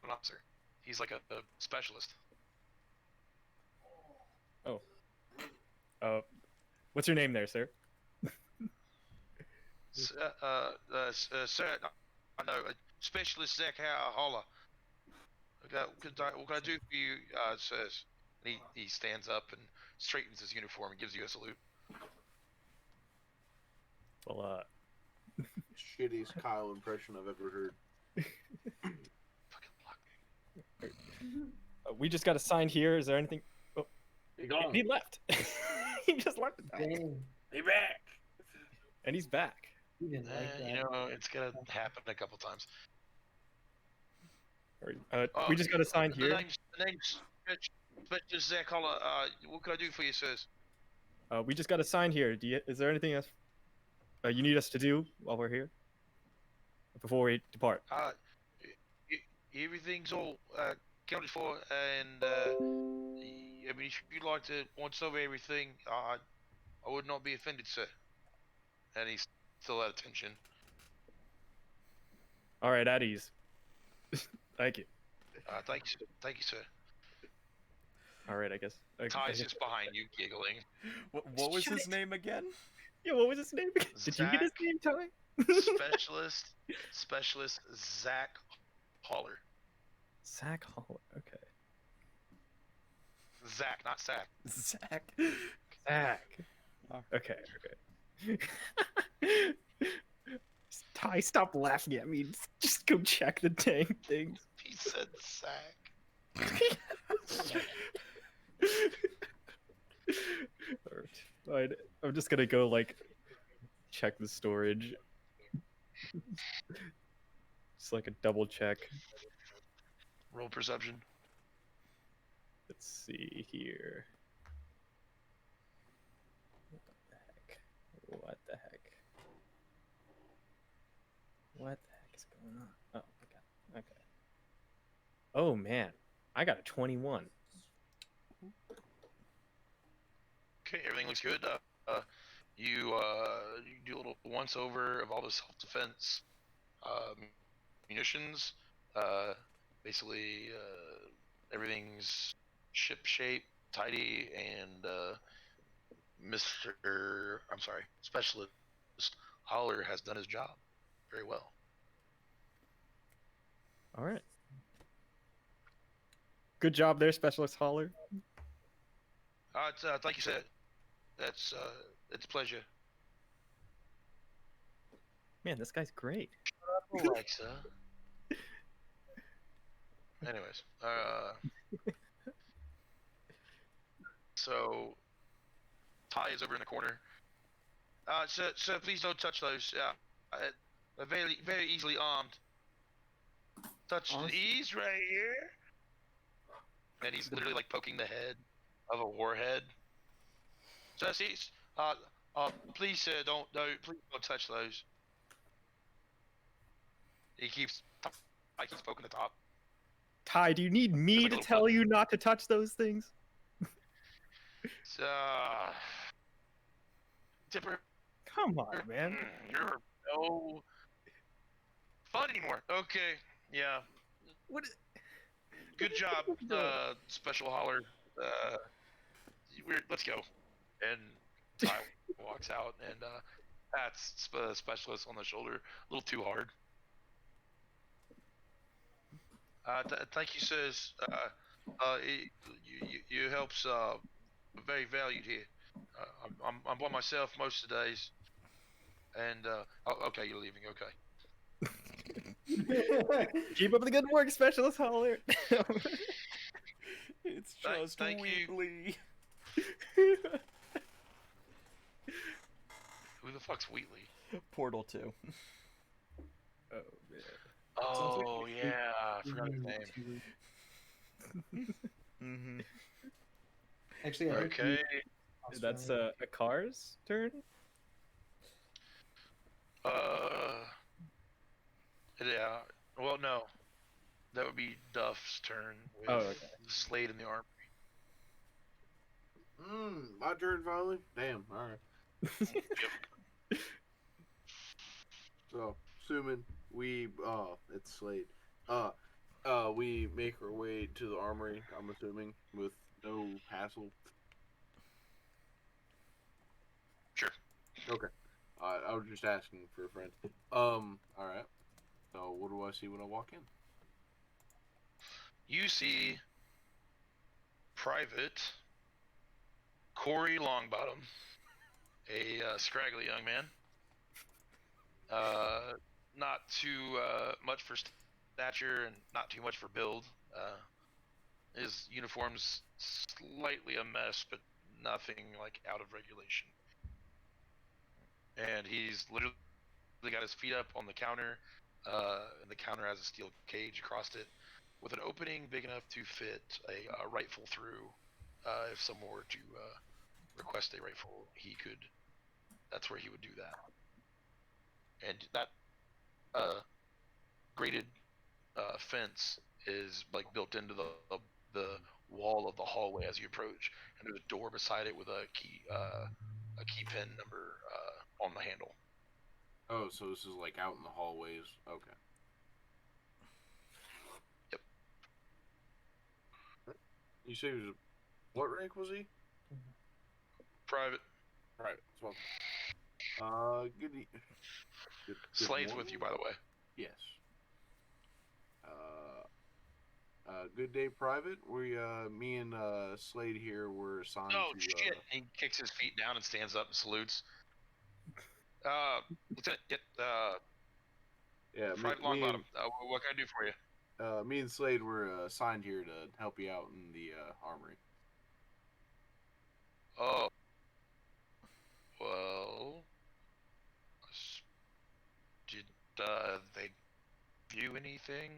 an officer. He's like a specialist. What's your name there, sir? Sir, I know, Specialist Zach Holler. What can I do for you, sirs? And he stands up and straightens his uniform and gives you a salute. Well, Shittiest Kyle impression I've ever heard. Fucking block. we just got assigned here. Is there anything? Oh, He gone. he left. He just left. Dang. He back. And he's back. He didn't like that. You know, it's gonna happen a couple times. We just got assigned The here. name's Specialist Zach Holler. What can I do for you, sirs? We just got assigned here. Is there anything else you need us to do while we're here? Before we depart? Everything's all accounted for, and I mean, if you'd like to once over everything, I would not be offended, sir. And he's still at attention. All right, at ease. Thank you. Thank you, sir. All right, I guess. Ty's just behind you, giggling. What was his name again? Yeah, what was his name again? Did you get his Zach. name, Ty? Specialist Zach Holler. Zach Holler. Okay. Zach, not Sack. Zach. Zach. Okay. Ty, stop laughing at me. Just go check the dang things. He said Sack. Alright, I'm just gonna go check the storage. Just like a double check. Roll perception. Let's see here. What the heck? What the heck is going on? Oh my god. Okay. Oh man, I got a 21. Okay, everything looks good. You do a little once over of all the self-defense munitions. Basically, everything's ship shape, tidy, and Specialist Holler has done his job very well. All right. Good job there, Specialist Holler. Thank you, sir. It's a pleasure. Man, this guy's great. Alexa. Anyways, so Ty is over in the corner. Sir, please don't touch those. They're very, very easily armed. Touch these right here. And he's literally like poking the head of a warhead. So see, Please, sir, please don't touch those. He keeps, I keep poking the top. Ty, do you need me There's like to a little tell button. you not to touch those things? So, Dipper, Come on, man. you're no fun anymore. Okay, yeah. What? Good job, Special Holler. Let's go. And Ty walks out and pats Specialist on the shoulder a little too hard. Thank you, sirs. You helps very valued here. I'm by myself most of the days. And okay, you're leaving. Okay. Keep up the good work, Specialist Holler. It's Thank- just thank you. Wheatley. Who the fuck's Wheatley? Portal 2. Oh man. Oh yeah, I forgot his name. Mm-hmm. Actually, I think Okay. That's a car's turn. Yeah. Well, no. That would be Duff's turn with Oh, okay. Slade in the arm. My turn finally. Damn. All right. So, assuming we, it's Slade. We make our way to the armory. I'm assuming with no hassle. Sure. Okay. I was just asking for a friend. All right. So, what do I see when I walk in? You see Private Corey Longbottom, a scraggly young man. Not too much for stature and not too much for build. His uniform's slightly a mess, but nothing like out of regulation. And he's literally got his feet up on the counter, and the counter has a steel cage across it, with an opening big enough to fit a rifle through. If someone were to request a rifle, he could. That's where he would do that. And that graded fence is like built into the wall of the hallway as you approach, and there's a door beside it with a key pin number on the handle. Oh, so this is like out in the hallways. Okay. Yep. You say he was. What rank was he? Private. Private. Well. Good. Good Slade's morning. with you, by the way. Yes. Good day, Private. Me and Slade here were assigned Oh to. shit! He kicks his feet down and stands up and salutes. Lieutenant, Yeah, Private Longbottom. What can I do for you? me and Slade were assigned here to help you out in the armory. Oh, well, did they do anything?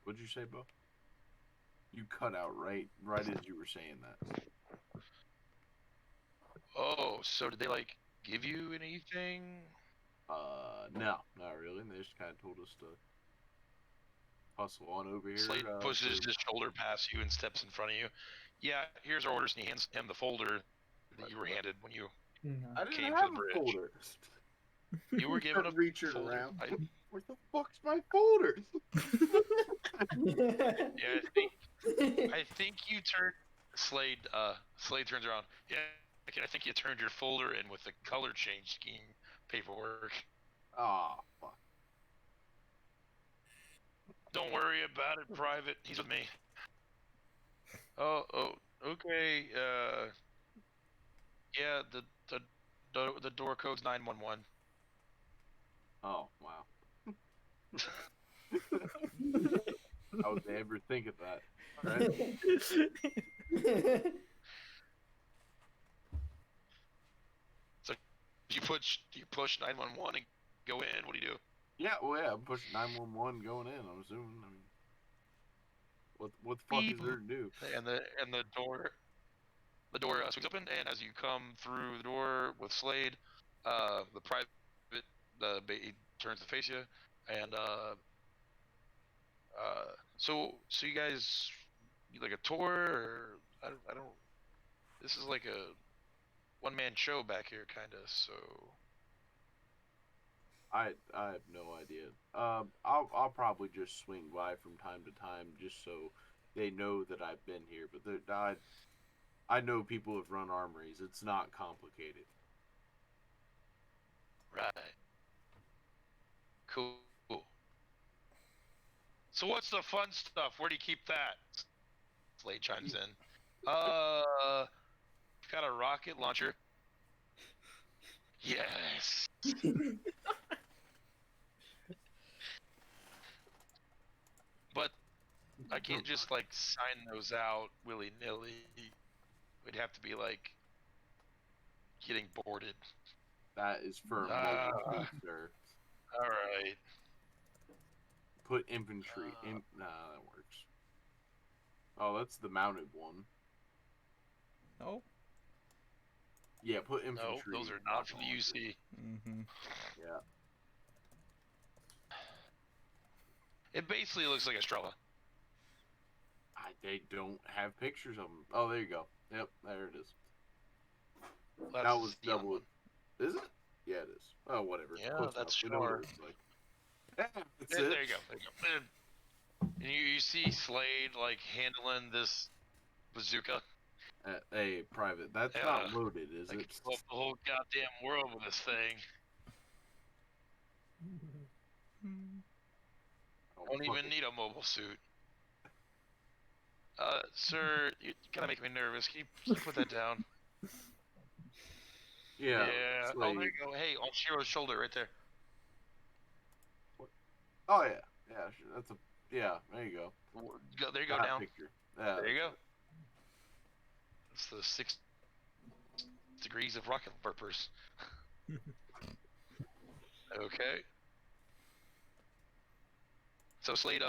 What'd you say, Bo? You cut out right as you were saying that. Oh, so did they like give you anything? No, not really. They just kind of told us to hustle on over here. Slade pushes his shoulder past you and steps in front of you. Yeah, here's our orders, and he hands him the folder that you were handed when you I didn't came have to the bridge. a folder. You were given a reaching folder. around. Where the fuck's my folder? Yeah, I think you turned Slade. Slade turns around. Yeah, I think you turned your folder in with the color change scheme paperwork. Ah, fuck. Don't worry about it, Private. He's with me. Oh, okay. Yeah, the door code's 911. Oh, wow. I would never think of that. Right? So you push 911 and go in. What do you do? Yeah, well, yeah, I'm pushing 911 going in, I'm assuming. I mean, what the fuck is there to do? And the door. the door swings open, and as you come through the door with Slade, the private, he turns to face you, and so you guys, you like a tour, or I don't. This is like a one-man show back here, kind of. So I have no idea. I'll probably just swing by from time to time just so they know that I've been here. But I know people have run armories. It's not complicated. right, cool. So what's the fun stuff? Where do you keep that? Slade chimes in. Got a rocket launcher. Yes. But I can't just like sign those out willy nilly. We'd have to be like getting boarded. That is firm, sir. All right. Put infantry. Nah, that works. Oh, that's the mounted one. No. Yeah, put No, infantry. those are not for the UC. Mm-hmm. Yeah. It basically looks like Estrella. They don't have pictures of them. Oh, there you go. Yep, there it is. That's That was the double. one. Is it? Yeah, it is. Oh, whatever. Yeah, Close that's enough. We know what sure. it looks like. Yeah, that's There, it. there you go. There you go. And you see Slade like handling this bazooka. Hey, private. That's Yeah. not loaded, is I it? could blow up the whole goddamn world with this thing. Oh, Don't fuck even it. need a mobile suit. Sir, you kind of make me nervous. Can you put that down? Yeah. Oh, Slade. there you go. Hey, on Shiro's shoulder right there. Oh, yeah. Yeah, sure. That's a. Yeah, there you go. There you go That down. picture. Yeah, There you go. that's It's the 6 degrees of rocket purpose. Okay. So Slade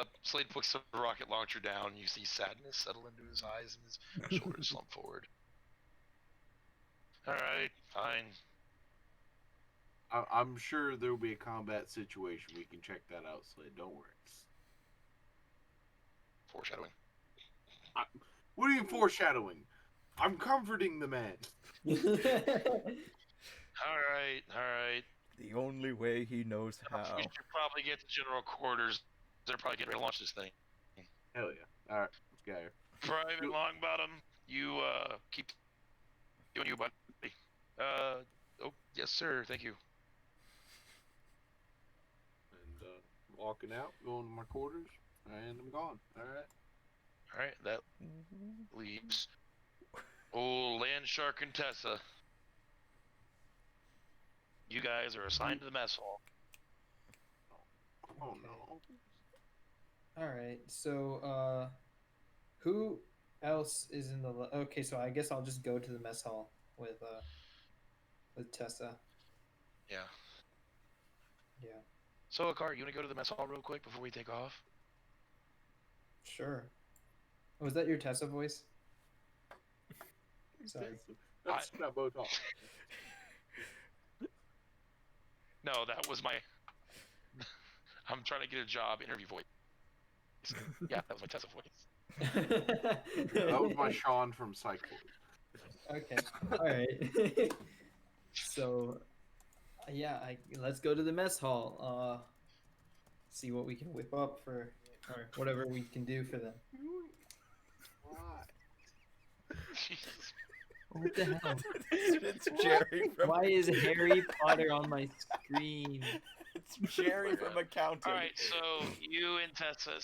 puts the rocket launcher down. You see sadness settle into his eyes and his shoulders slump forward. All right, fine. I'm sure there will be a combat situation. We can check that out, Slade. Don't worry. Foreshadowing. What are you foreshadowing? I'm comforting the man. All right. The only way he knows how. We should probably get to general quarters. They're probably getting ready to launch this thing. Hell yeah. All right, let's go here. Private Longbottom, you keep doing you, buddy. Oh yes, sir. Thank you. And walking out, going to my quarters, and I'm gone. All right. All right, that leaves old Land Shark and Tessa. You guys are assigned to the mess hall. Oh no. All right. So, who else is in the? Okay, so I guess I'll just go to the mess hall with Tessa. Yeah. Yeah. So, Akar, you want to go to the mess hall real quick before we take off? Sure. Was that your Tessa voice? Sorry. That's not Botox. No, that was my. I'm trying to get a job interview voice. Yeah, that was my Tessa voice. That was my Sean from Cycle. Okay. All right. So, yeah, let's go to the mess hall. See what we can whip up or whatever we can do for them. Jesus. What the hell? It's Jerry from. Why is Harry Potter on my screen? It's Jerry from accounting. All right, so you and Tessa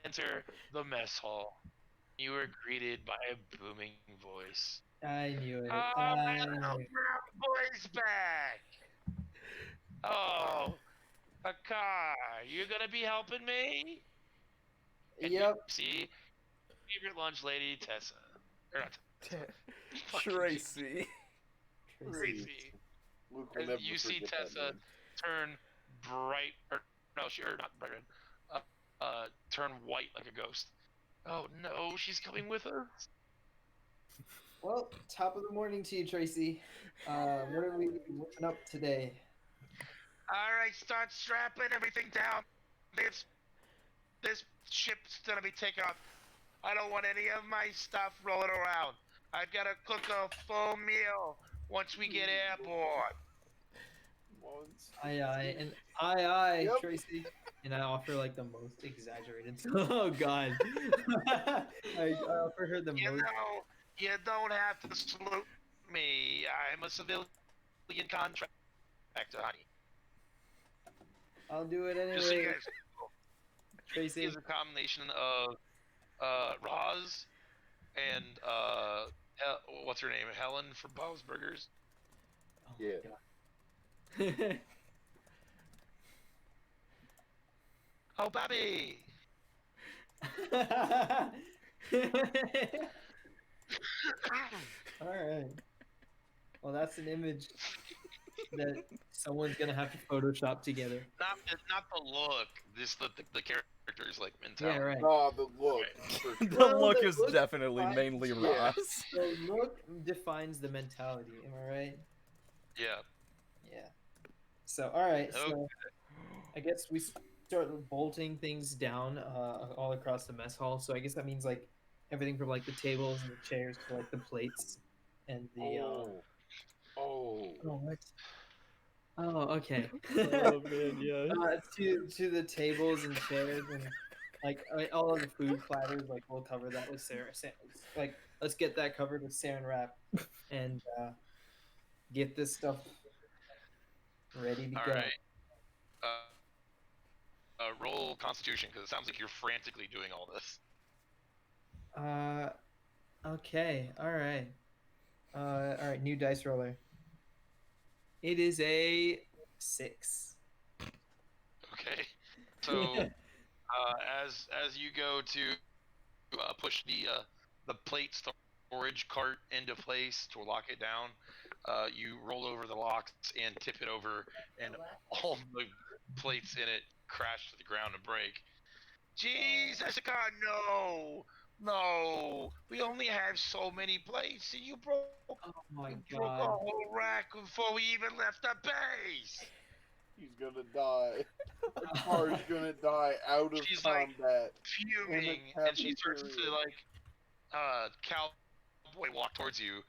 enter the mess hall. You are greeted by a booming voice. I knew it. Oh, I my knew little it. boy's back. Oh, Akar, you gonna be helping me? And Yep. You see, favorite lunch lady, Tessa. Or not Fucking Tracy. Tracy. Luke will And never you see forget that Tessa man. turn bright, not bright red, turn white like a ghost. Oh no, she's coming with us. Well, top of the morning to you, Tracy. What are we whipping up today? All right, start strapping everything down. This ship's gonna be taken off. I don't want any of my stuff rolling around. I've got to cook a full meal once we get airborne. Aye, and aye, Yep. Tracy. And I offer like the most exaggerated. Oh God. I offer her the You most. know, you don't have to salute me. I'm a civilian contractor, honey. I'll do it Just so you anyway, guys know, Tracy. is a combination of Roz and what's her name? Helen from Bob's Burgers. Oh Yeah. my God. Oh, Bobby! All right. Well, that's an image that someone's gonna have to Photoshop together. not the look. This the character's like Yeah, mentality. right. Oh, the look. For The sure. Well, look the is look definitely defines- mainly Yeah. Ross. The look defines the mentality. Am I right? Yeah. Yeah. So, all right. Okay. So, I guess we start bolting things down all across the mess hall. So I guess that means like everything from like the tables and the chairs to like the plates and the. Oh. Oh, what? Oh, okay. Oh man, yeah. To the tables and chairs and like all of the food platters. Like we'll cover that with like let's get that covered with saran wrap and get this stuff ready to All go. right. Roll Constitution because it sounds like you're frantically doing all this. Okay. All right. All right. New dice roller. It is a 6. Okay. So as you go to push the plate storage cart into place to lock it down, you roll over the locks and tip it over, and all the plates in it crash to the ground and break. Jeez, Jessica, no, we only have so many plates, and you broke Oh my a God. whole rack before we even left the base. He's gonna die. The car's gonna die out of She's like, combat. Fuming, and she starts to like cowboy walk towards you,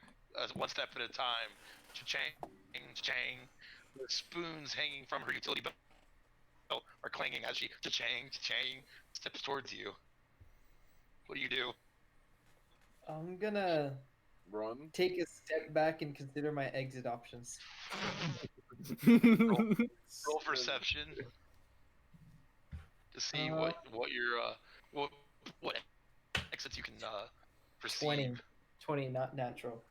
one step at a time. Cha-chang, cha-chang. The spoons hanging from her utility belt are clanging as she cha-chang, cha-chang steps towards you. What do you do? I'm gonna Run. take a step back and consider my exit options. Roll perception to see what your what exits you can perceive. 20, not natural.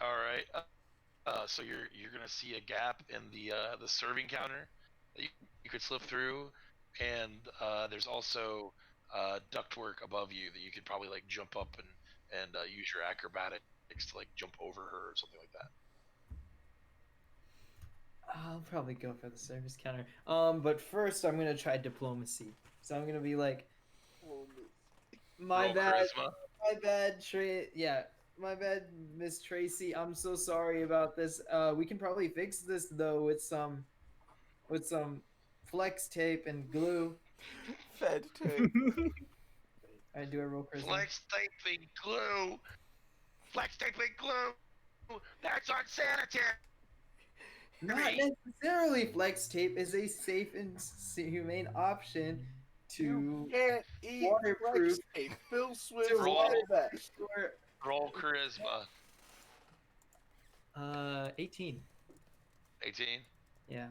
All right. So you're gonna see a gap in the serving counter that you could slip through, and there's also ductwork above you that you could probably like jump up and use your acrobatics to like jump over her or something like that. I'll probably go for the service counter. But first I'm gonna try diplomacy. So I'm gonna be like, my Roll bad, charisma. my bad, my bad, Miss Tracy. I'm so sorry about this. We can probably fix this though with some flex tape and glue. Fed tape. I do a roll charisma. Flex tape and glue. Flex tape and glue. That's unsanitary. Not necessarily. Flex tape is a safe and humane option to You can't eat waterproof. flex tape. Phil Swift Roll. said that. Roll charisma. 18. 18. Yeah.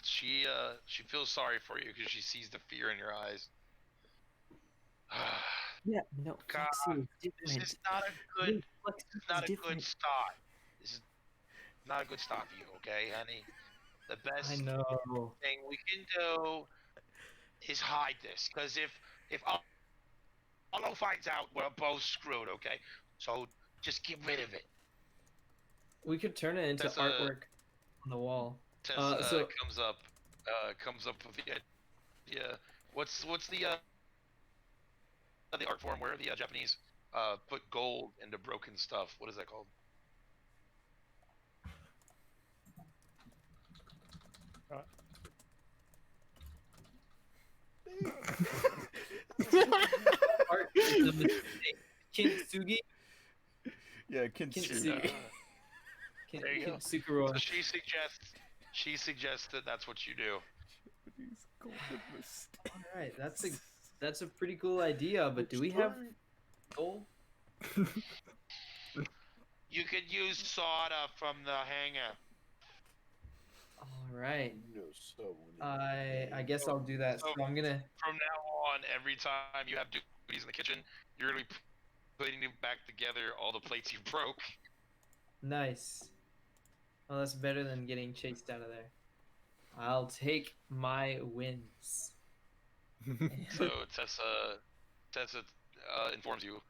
She feels sorry for you because she sees the fear in your eyes. Yeah. No. God, Flexi is This different. is not a good. Flex This is tape not is a different. good start. This is not a good start for you, okay, honey? The best I know. thing we can do is hide this, because if Olo finds out, we're both screwed, okay? So just get rid of it. We could turn it into That's artwork on the wall. Tessa So- comes up with the idea. What's the the art form where the Japanese put gold into broken stuff. What is that called? Art is a mistake. Kintsugi. Yeah, Kintsugi. There you go. Kintsukuro. So she suggests that that's what you do. Japanese golden mistake. All right, that's a pretty cool idea. But do we have gold? You could use soda from the hangar. All right. You know, someone in I guess I'll do that. So I'm gonna. From now on, every time you have duties in the kitchen, you're gonna be putting back together all the plates you broke. Nice. Well, that's better than getting chased out of there. I'll take my wins. So Tessa informs you,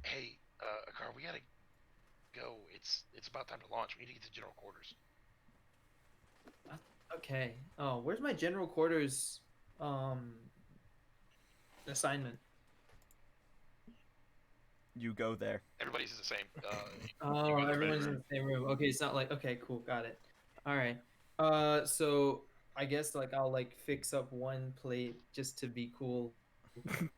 hey, Akar, we gotta go. It's about time to launch. We need to get to general quarters. Okay. Oh, where's my general quarters assignment? You go there. Everybody's the same. Oh, go to the everyone's in bedroom. the same room. Okay, it's not like okay, cool, got it. All right. So I guess like I'll like fix up one plate just to be cool,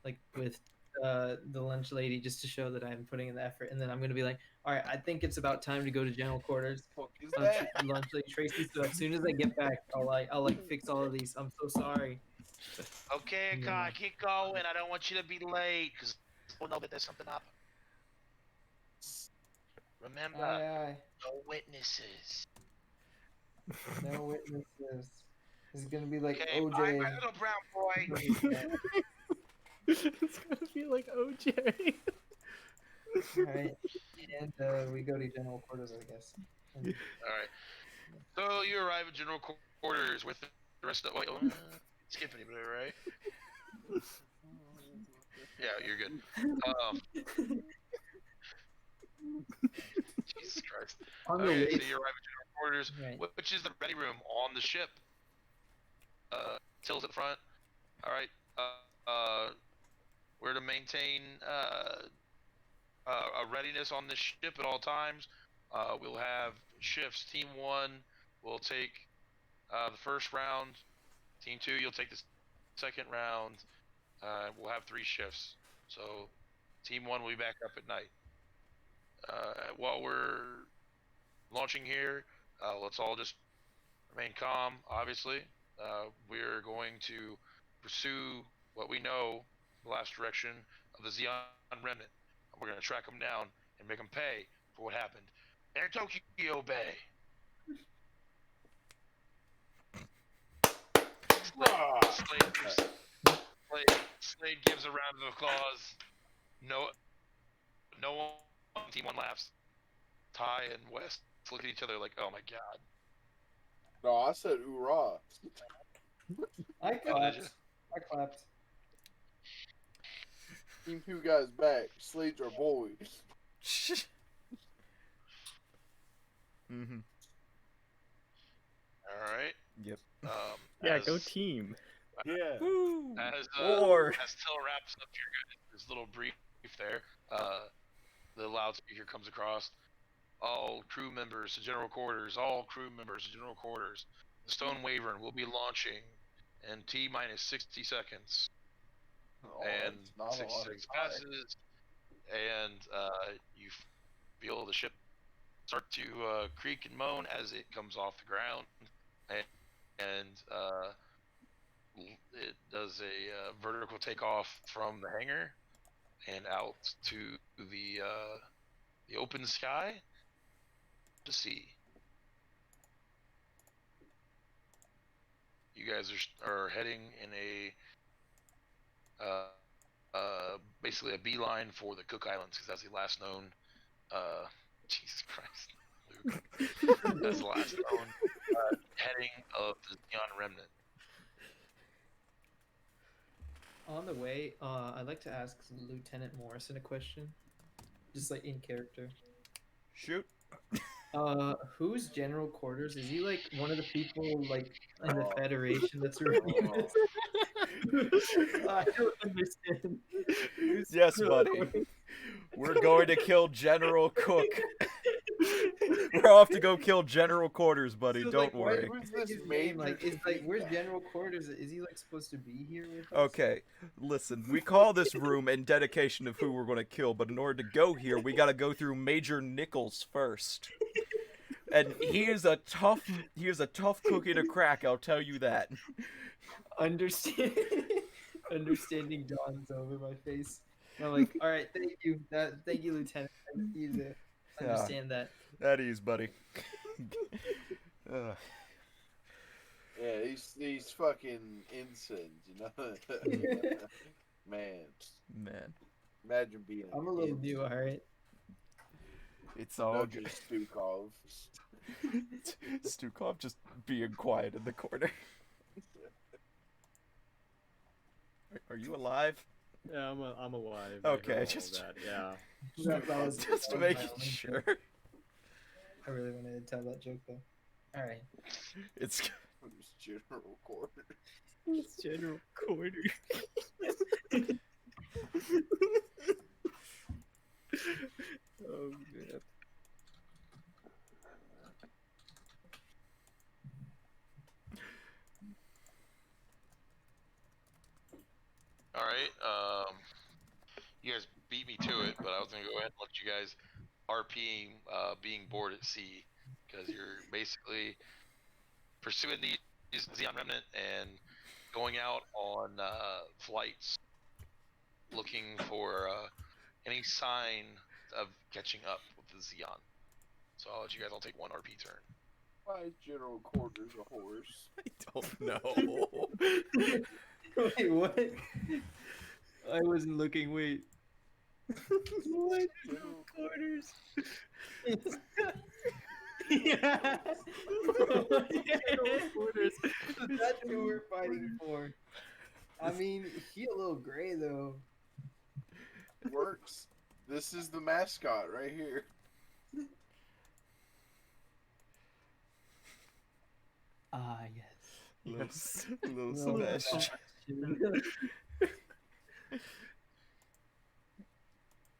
like with the lunch lady, just to show that I'm putting in the effort, and then I'm gonna be like, all right, I think it's about time to go to general quarters. fuck is that? Lunch lady Tracy. So as soon as I get back, I'll like fix all of these. I'm so sorry. Okay, Akar, keep going. I don't want you to be late because we'll know that there's something up. Remember, Aye, no witnesses. aye. No witnesses. This is gonna be like Okay, OJ. bye, my little brown boy. It's gonna be like OJ. Alright. And we go to general quarters, I guess. All right. So you arrive at general quarters with the rest of the. Wait, skip anybody, right? Yeah, you're good. Jesus Christ. On the Okay, way. so you arrive at general quarters, Right. which is the ready room on the ship. Tills at the front. All right. We're to maintain a readiness on this ship at all times. We'll have shifts. Team 1 will take the first round. Team 2, you'll take the second round. We'll have 3 shifts. So Team 1 will be back up at night. While we're launching here, let's all just remain calm, obviously. We're going to pursue what we know, the last direction of the Zeon remnant. We're going to track them down and make them pay for what happened in Tokyo Bay. Slade gives a round of applause. No one on Team 1 laughs. Ty and West look at each other like, oh my god. No, I said hoorah. I clapped. I clapped. Team 2 guys back. Slade's our boy. Mm-hmm. Alright. Yep. Yeah, go team. Yeah. Woo! As War. Till wraps up this little brief there, the loudspeaker comes across. All crew members to general quarters. All crew members to general quarters. The Stone Wyvern will be launching in T-minus 60 seconds. Oh, And it's not a 60 lot of seconds time. passes, and you feel the ship start to creak and moan as it comes off the ground, and it does a vertical takeoff from the hangar and out to the open sky to sea. You guys are heading in a basically a beeline for the Cook Islands because that's the last known. Jesus Christ, Luke. That's the last known heading of the Zeon remnant. On the way, I'd like to ask Lieutenant Morrison a question, just like in character. Shoot. Who's general quarters? Is he like one of the people like in the Federation that's running this? I don't understand. Yes, buddy. We're going to kill General Cook. We're off to go kill General Quarters, buddy. So, Don't like, why- worry. Who's what's this his name? major Like, is like, where's feedback? General Quarters? Is he like supposed to be here with us? Okay, listen. We call this room in dedication of who we're going to kill, but in order to go here, we got to go through Major Nichols first. And he is a tough cookie to crack. I'll tell you that. Understanding dawns over my face. And I'm like, all right, thank you, Lieutenant. I need you to understand that. At ease, buddy. Yeah, he's fucking insane, you know. Man, imagine being. I'm a little new, all right. It's all No, good. just Stukov. Stukov just being quiet in the corner. Are you alive? Yeah, I'm alive. Okay, I heard all just- that. Yeah. That was Just that was my making only sure. joke. I really wanted to tell that joke though. All right. It's Who's General Quarter? It's General Quarter. Oh man. All right. You guys beat me to it, but I was gonna go ahead and let you guys RP being bored at sea, because you're basically pursuing these Zeon Remnant and going out on flights, looking for any sign of catching up with the Zeon. So I'll let you guys all take one RP turn. Why is General Quarters a horse? I don't know. Wait, what? I wasn't looking. Wait. What? General Quarters. Yeah. Quarters. That's who we're fighting for. I mean, he a little gray though. Works. This is the mascot right here. Ah, yes. Little Little Sebastian.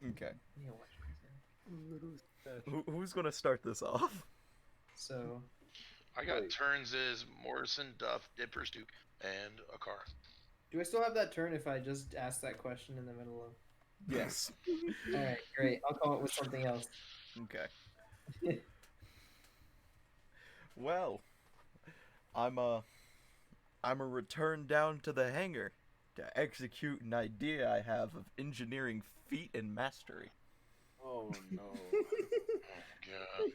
Okay. Yeah, watch Who's gonna start this off? So, I got Wait. turns as Morrison, Duff, Dippers, Duke, and a car. do I still have that turn if I just ask that question in the middle of? Yes. All right, great. I'll come up with something else. Okay. Well, I'm a return down to the hangar to execute an idea I have of engineering feat and mastery. Oh no. God.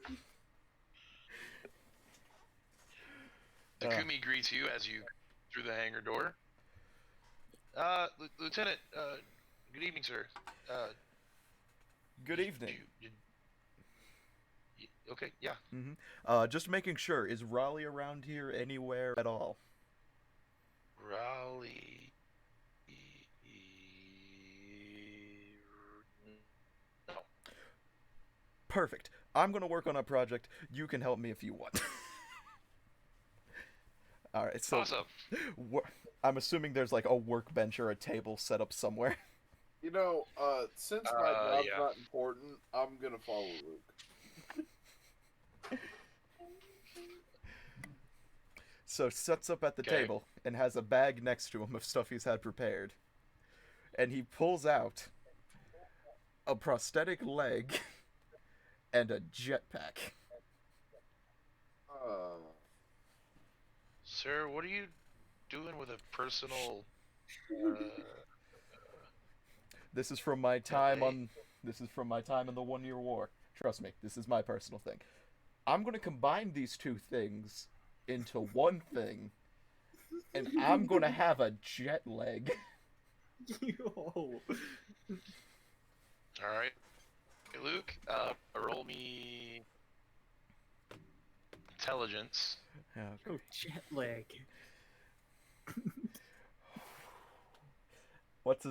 Takumi greets you as you through the hangar door. Lieutenant, good evening, sir. Good evening. Okay, yeah. Just making sure, is Raleigh around here anywhere at all? Raleigh. No. Perfect. I'm gonna work on a project. You can help me if you want. All right. So Awesome. I'm assuming there's like a workbench or a table set up somewhere. You know, since my job's yeah. not important, I'm gonna follow Luke. So sets up at the Okay. table and has a bag next to him of stuff he's had prepared. And he pulls out a prosthetic leg and a jetpack. Sir, what are you doing with a personal This is from my time Okay. this is from my time in the 1-year war. Trust me, this is my personal thing. I'm going to combine these two things into one thing, and I'm going to have a jet leg. Yo. Alright. Hey, Luke, roll me intelligence. Oh, jet lag. What's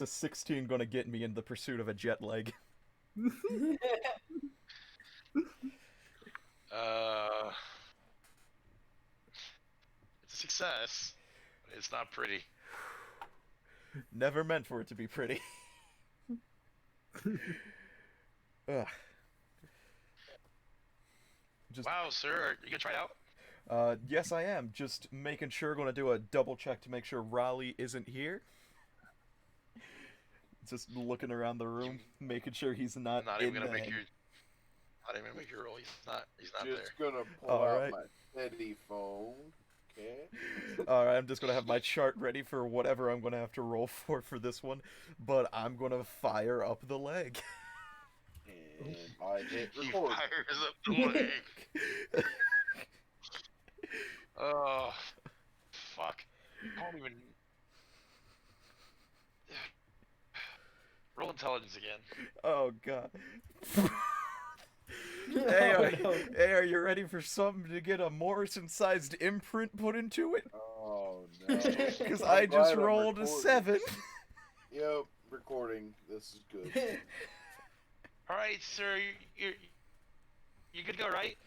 a 16 going to get me in the pursuit of a jet leg? It's a success. It's not pretty. Never meant for it to be pretty. Ugh. Just, Wow, sir, you gonna try it out? yes, I am. Just making sure. Going to do a double check to make sure Raleigh isn't here. Just looking around the room, making sure he's I'm not not in even gonna the make hang. your. Not even gonna make your roll. He's not Just there. gonna pull All out right. my steady phone. Okay. All right, I'm just gonna have my chart ready for whatever I'm gonna have to roll for this one, but I'm gonna fire up the leg. And I hit He record. fires up the leg. Oh, fuck. I don't even. Roll intelligence again. Oh god. Oh, no. Hey, are you ready for something to get a Morrison-sized imprint put into it? Oh no. Because I'm I just glad I'm rolled a recording. 7. Yep, recording. This is good. All right, sir. You good to go, right?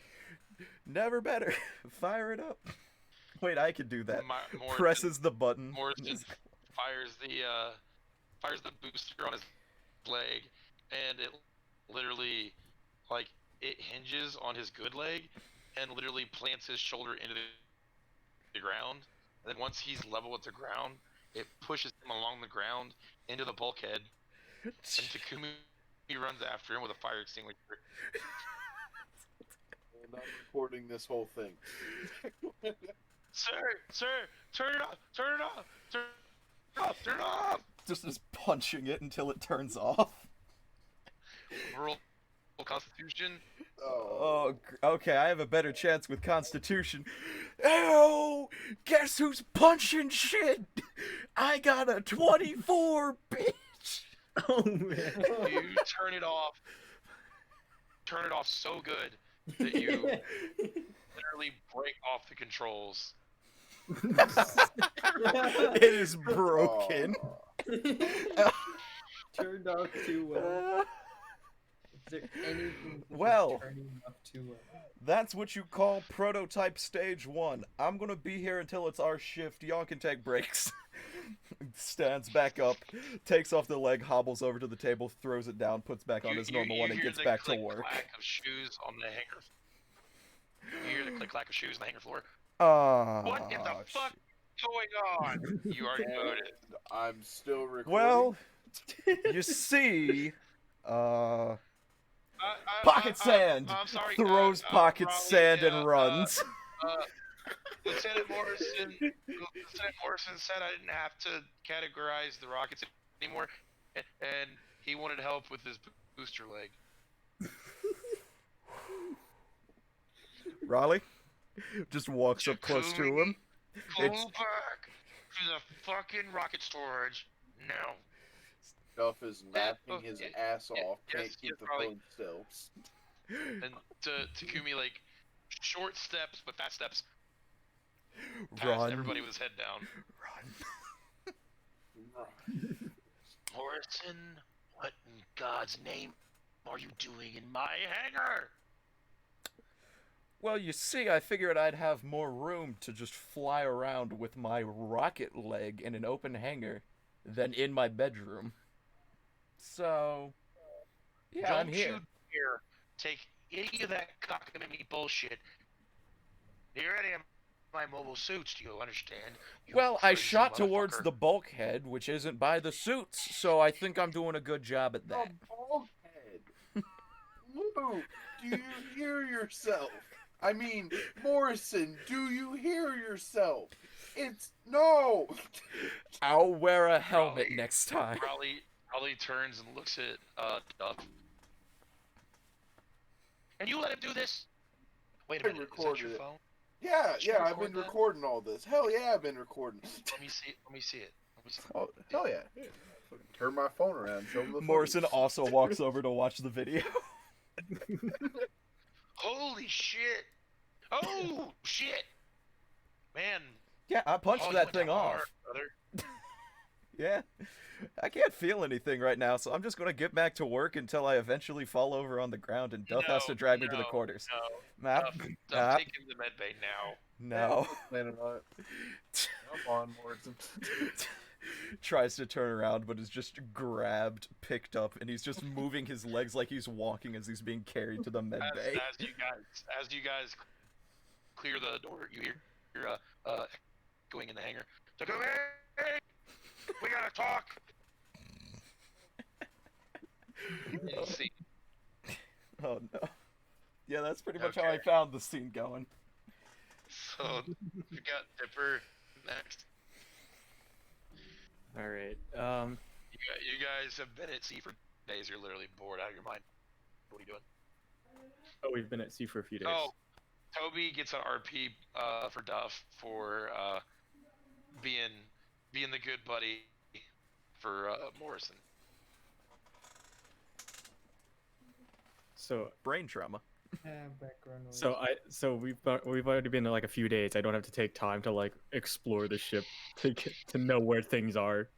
Never better. Fire it up. Wait, I can do that. Morrison- Presses the button. Morrison fires the booster on his leg, and it literally, like, it hinges on his good leg, and literally plants his shoulder into the ground. And then once he's level with the ground, it pushes him along the ground into the bulkhead, and Takumi runs after him with a fire extinguisher. And I'm recording this whole thing. Sir, turn it off, turn it off, turn it off, turn it off. Just punching it until it turns off. Roll Constitution. Oh, okay, I have a better chance with Constitution. Ew! Guess who's punching shit? I got a 24, bitch! Oh man. You turn it off so good that you literally break off the controls. It is broken. Turned off too well. Is there anything that Well. is turning off too well? That's what you call prototype stage 1. I'm gonna be here until it's our shift. Y'all can take breaks. Stands back up, takes off the leg, hobbles over to the table, throws it down, puts back on his normal one, and hear gets the back to click work. clack of shoes on the hanger. You hear the click clack of shoes on the hanger floor. Ah. What in the fuck is going on? You already voted. And I'm still recording. Well, you see, Pocket Sand I'm sorry, throws Pocket Raleigh, Sand and runs. Lieutenant Morrison said I didn't have to categorize the rockets anymore, and he wanted help with his booster leg. Raleigh just walks up close to him. Go It's- back to the fucking rocket storage now. Duff is laughing oh, his yeah, ass off. yes, Can't keep yes, the Raleigh. phone still. And Takumi, like, short steps but fast steps past Run. everybody with his head down. Run. Morrison, what in God's name are you doing in my hangar? Well, you see, I figured I'd have more room to just fly around with my rocket leg in an open hangar than in my bedroom. So, yeah, Don't I'm here. you dare take any of that cockamamie bullshit near any of my mobile suits, do you understand? You Well, I crazy shot towards motherfucker. the bulkhead, which isn't by the suits, so I think I'm doing a good job at that. A bulkhead. Luke, do you hear yourself? I mean, Morrison, do you hear yourself? It's no. I'll wear a helmet Raleigh. next time. Raleigh turns and looks at Duff. And you let him do this? Wait a I minute, is that recorded your it. phone? Yeah, Did you yeah, I've record been that? recording all this. Hell yeah, I've been recording. Let me see it. Let me see it. Oh, hell yeah. Turn my phone around. Show them the Morrison footage. also walks over to watch the video. Holy shit! Oh shit! Man, Yeah, I punched oh, you that went thing to off. hard, brother. Yeah. I can't feel anything right now, so I'm just gonna get back to work until I eventually fall over on the ground and Duff has to drag me to the no, quarters. No, Nah, Duff, nah, take him to medbay now. no. Planning on it. Come on, Morrison. tries to turn around, but is just grabbed, picked up, and he's just moving his legs like he's walking as he's being carried to the med bay. As you guys clear the door, you hear going in the hangar. So come here, we gotta talk. You see, Oh no. Yeah, that's pretty much how I found the scene going. so we got Dipper next. All right. You guys have been at sea for days. You're literally bored out of your mind. What are you doing? Oh, we've been at sea for a few days. Oh, Toby gets an RP for Duff for being the good buddy for Morrison. So Brain trauma. Background noise. so we've already been there like a few days. I don't have to take time to like explore the ship to know where things are.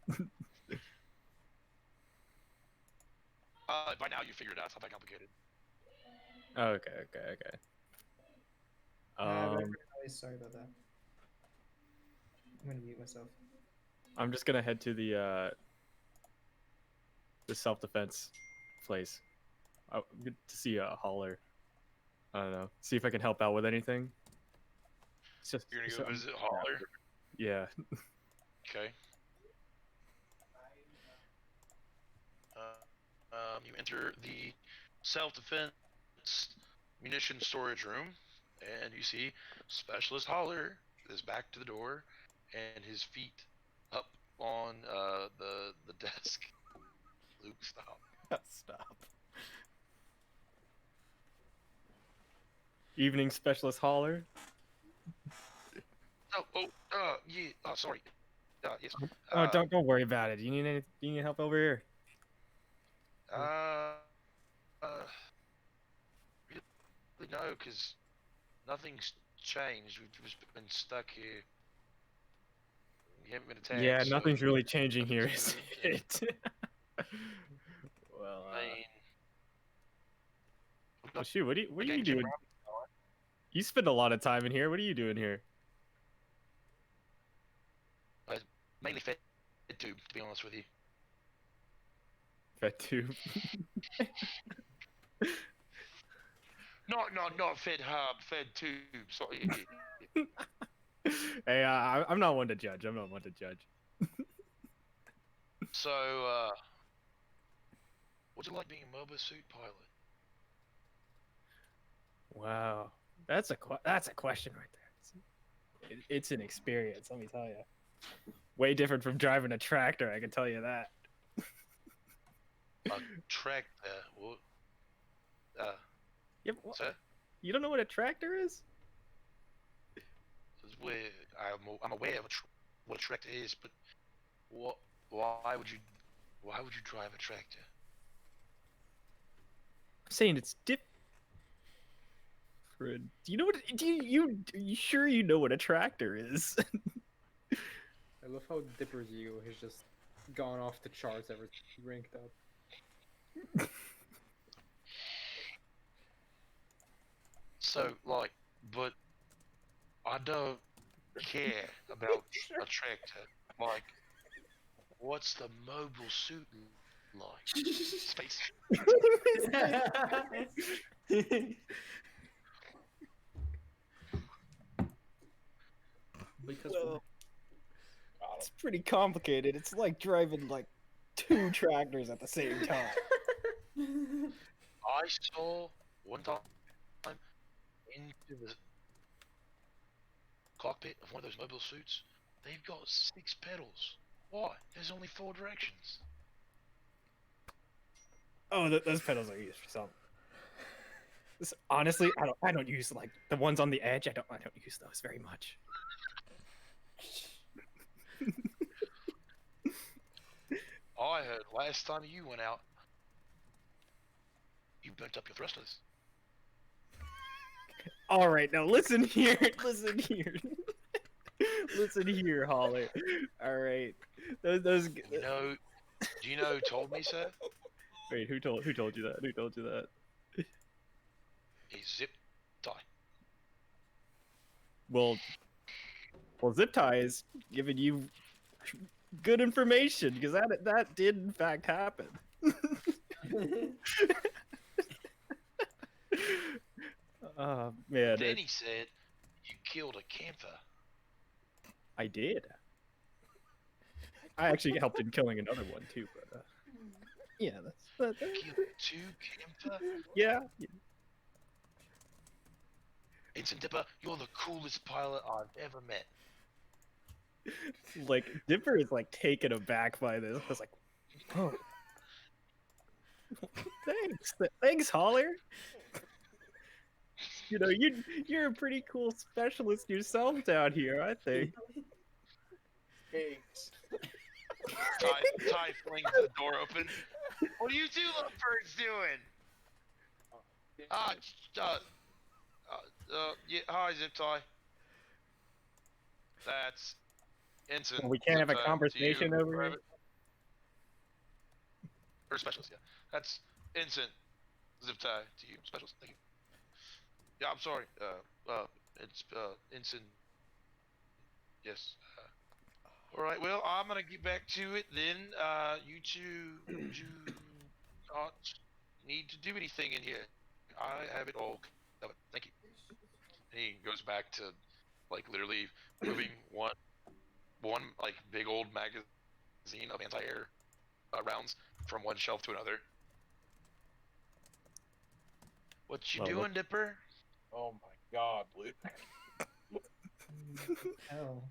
By now you figured it out. It's not that complicated. Okay. Background noise, sorry about that. I'm gonna mute myself. I'm just gonna head to the self-defense place. Good to see a hauler. I don't know. See if I can help out with anything. It's just, You're gonna go visit Holler. Yeah. Okay. You enter the self-defense munition storage room, and you see Specialist Holler is back to the door, and his feet up on the desk. Luke, stop. Stop. Evening specialist hauler. Yeah. Sorry. Yes. Oh, don't worry about it. You need help over here? Really no, because nothing's changed. We've just been stuck here. We haven't been attacked. Yeah, so nothing's really changing here, is it? Well, I mean, well, shoot, what are you getting doing? around. You spend a lot of time in here. What are you doing here? Mainly fed tube, to be honest with you. Fed tube. Not fed hub, fed tube. Sorry. Hey, I'm not one to judge. So, what's it like being a mobile suit pilot? Wow, that's a question right there. It's an experience, let me tell you. Way different from driving a tractor, I can tell you that. A tractor? What? Yeah, Sir? you don't know what a tractor is? I'm aware of what a tractor is, but why would you drive a tractor? I'm saying it's different. Do you know what? Are you sure you know what a tractor is? I love how Dipper's ego has just gone off the charts ever since he ranked up. So, like, but I don't care about a tractor. Like, what's the mobile suit like? Space. Because It's pretty complicated. It's like driving like 2 tractors at the same time. I saw one time into the cockpit of one of those mobile suits. They've got 6 pedals. Why? There's only 4 directions. Oh, those pedals are used for something. Honestly, I don't use like the ones on the edge. I don't use those very much. I heard last time you went out, you burnt up your thrusters. All right, now listen here. Listen here. Listen here, Holler. All right. Those. You know, do you know who told me, sir? Wait, who told you that? Who told you that? A zip tie. Well, Zip Tie is giving you good information because that did in fact happen. Oh man, Then he said, "You killed a Cantha." I did. I actually helped in killing another one too, but yeah, that's You killed 2 Cantha. yeah. Ensign Dipper, you're the coolest pilot I've ever met. Like Dipper is like taken aback by this. I was like, oh, thanks, Holler. You know, you're a pretty cool specialist yourself down here, I think. Pigs. Ty flings the door open. What do you do, lovebirds doing? Yeah, hi, Zip Ty. That's Ensign. Well, we can't have a Zip Tie to conversation you, over here. private. Or specialist, yeah. That's Ensign. Zip Tie to you, specialist. Thank you. Yeah, I'm sorry. It's Ensign. Yes. All right. Well, I'm gonna get back to it then. You two do not need to do anything in here. I have it all covered. Thank you. And he goes back to, like, literally moving one like big old magazine of anti-air rounds from one shelf to another. What you Well, doing, Dipper? Oh my God, Luke. Hell.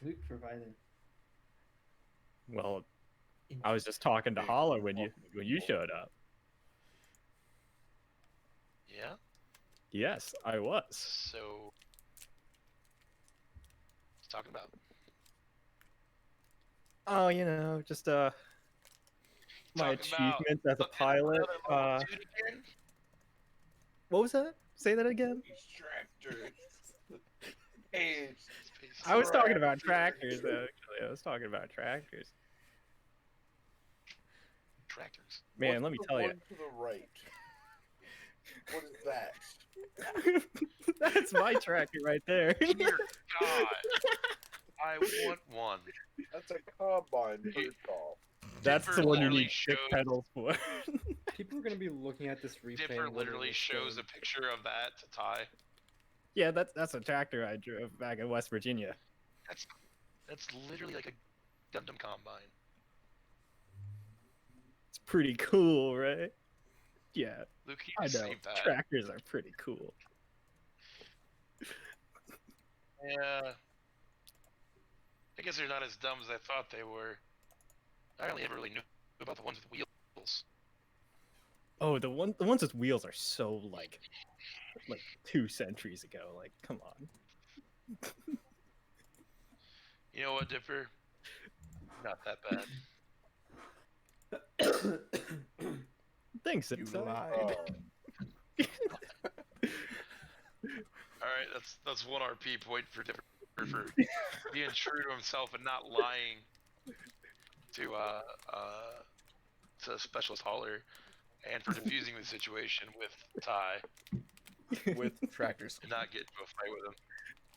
Luke provided. Well, I was just talking to Holler when you showed up. Yeah. Yes, I was. So, what's talking about? Oh, you know, just my Talking about achievements as a pilot. another dude again? What was that? Say that again. These tractors. Hey, I was talking about tractors, actually. I was talking about tractors. Tractors. Man, what's let me the tell you. one to the right. What is that? That's my tractor right there. Dear God. I want one. That's a combine, first off. That's Dipper the one you literally need stick shows- pedals for. People are gonna be looking at this replay. Dipper and literally shows a picture of that to Ty. Yeah, that's a tractor I drove back in West Virginia. That's literally like a Gundam combine. It's pretty cool, right? Yeah, Luke, you I can know. save that. Tractors are pretty cool. Yeah. I guess they're not as dumb as I thought they were. I only ever really knew about the ones with wheels. Oh, the ones with wheels are so like 2 centuries ago. Like, come on. You know what, Dipper? Not that bad. Thanks, You it's lied. Alright, that's 1 RP point for Dipper for being true to himself and not lying to Specialist Holler, and for diffusing the situation with Ty With tractors. and not get into a fight with him.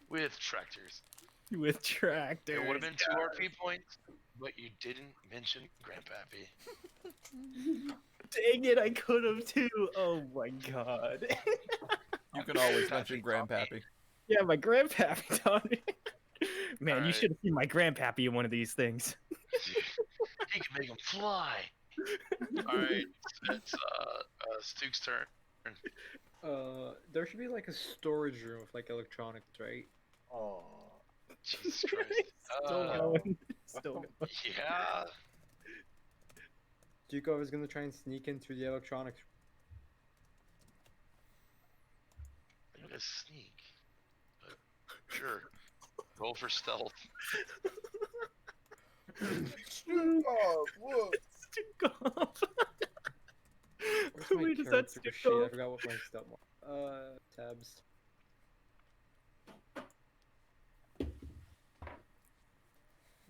With tractors. with tractors. It would have been 2 RP points, but you didn't mention Grandpappy. Dang it, I could have too. Oh my god. You can always mention Grandpappy. Yeah, my grandpappy taught me. Man, you Alright. should have seen my grandpappy in one of these things. He can make them fly. Alright, it's Stuke's turn. There should be like a storage room with like electronics, right? Oh. Jesus Christ. Still going. Still going. Yeah. Duco is gonna try and sneak in through the electronics. I'm gonna sneak. But sure. Roll for stealth. Oh, look. Stick off. Where's my Wait, is that character stick sheet? I off? forgot what my stuff was. Tabs.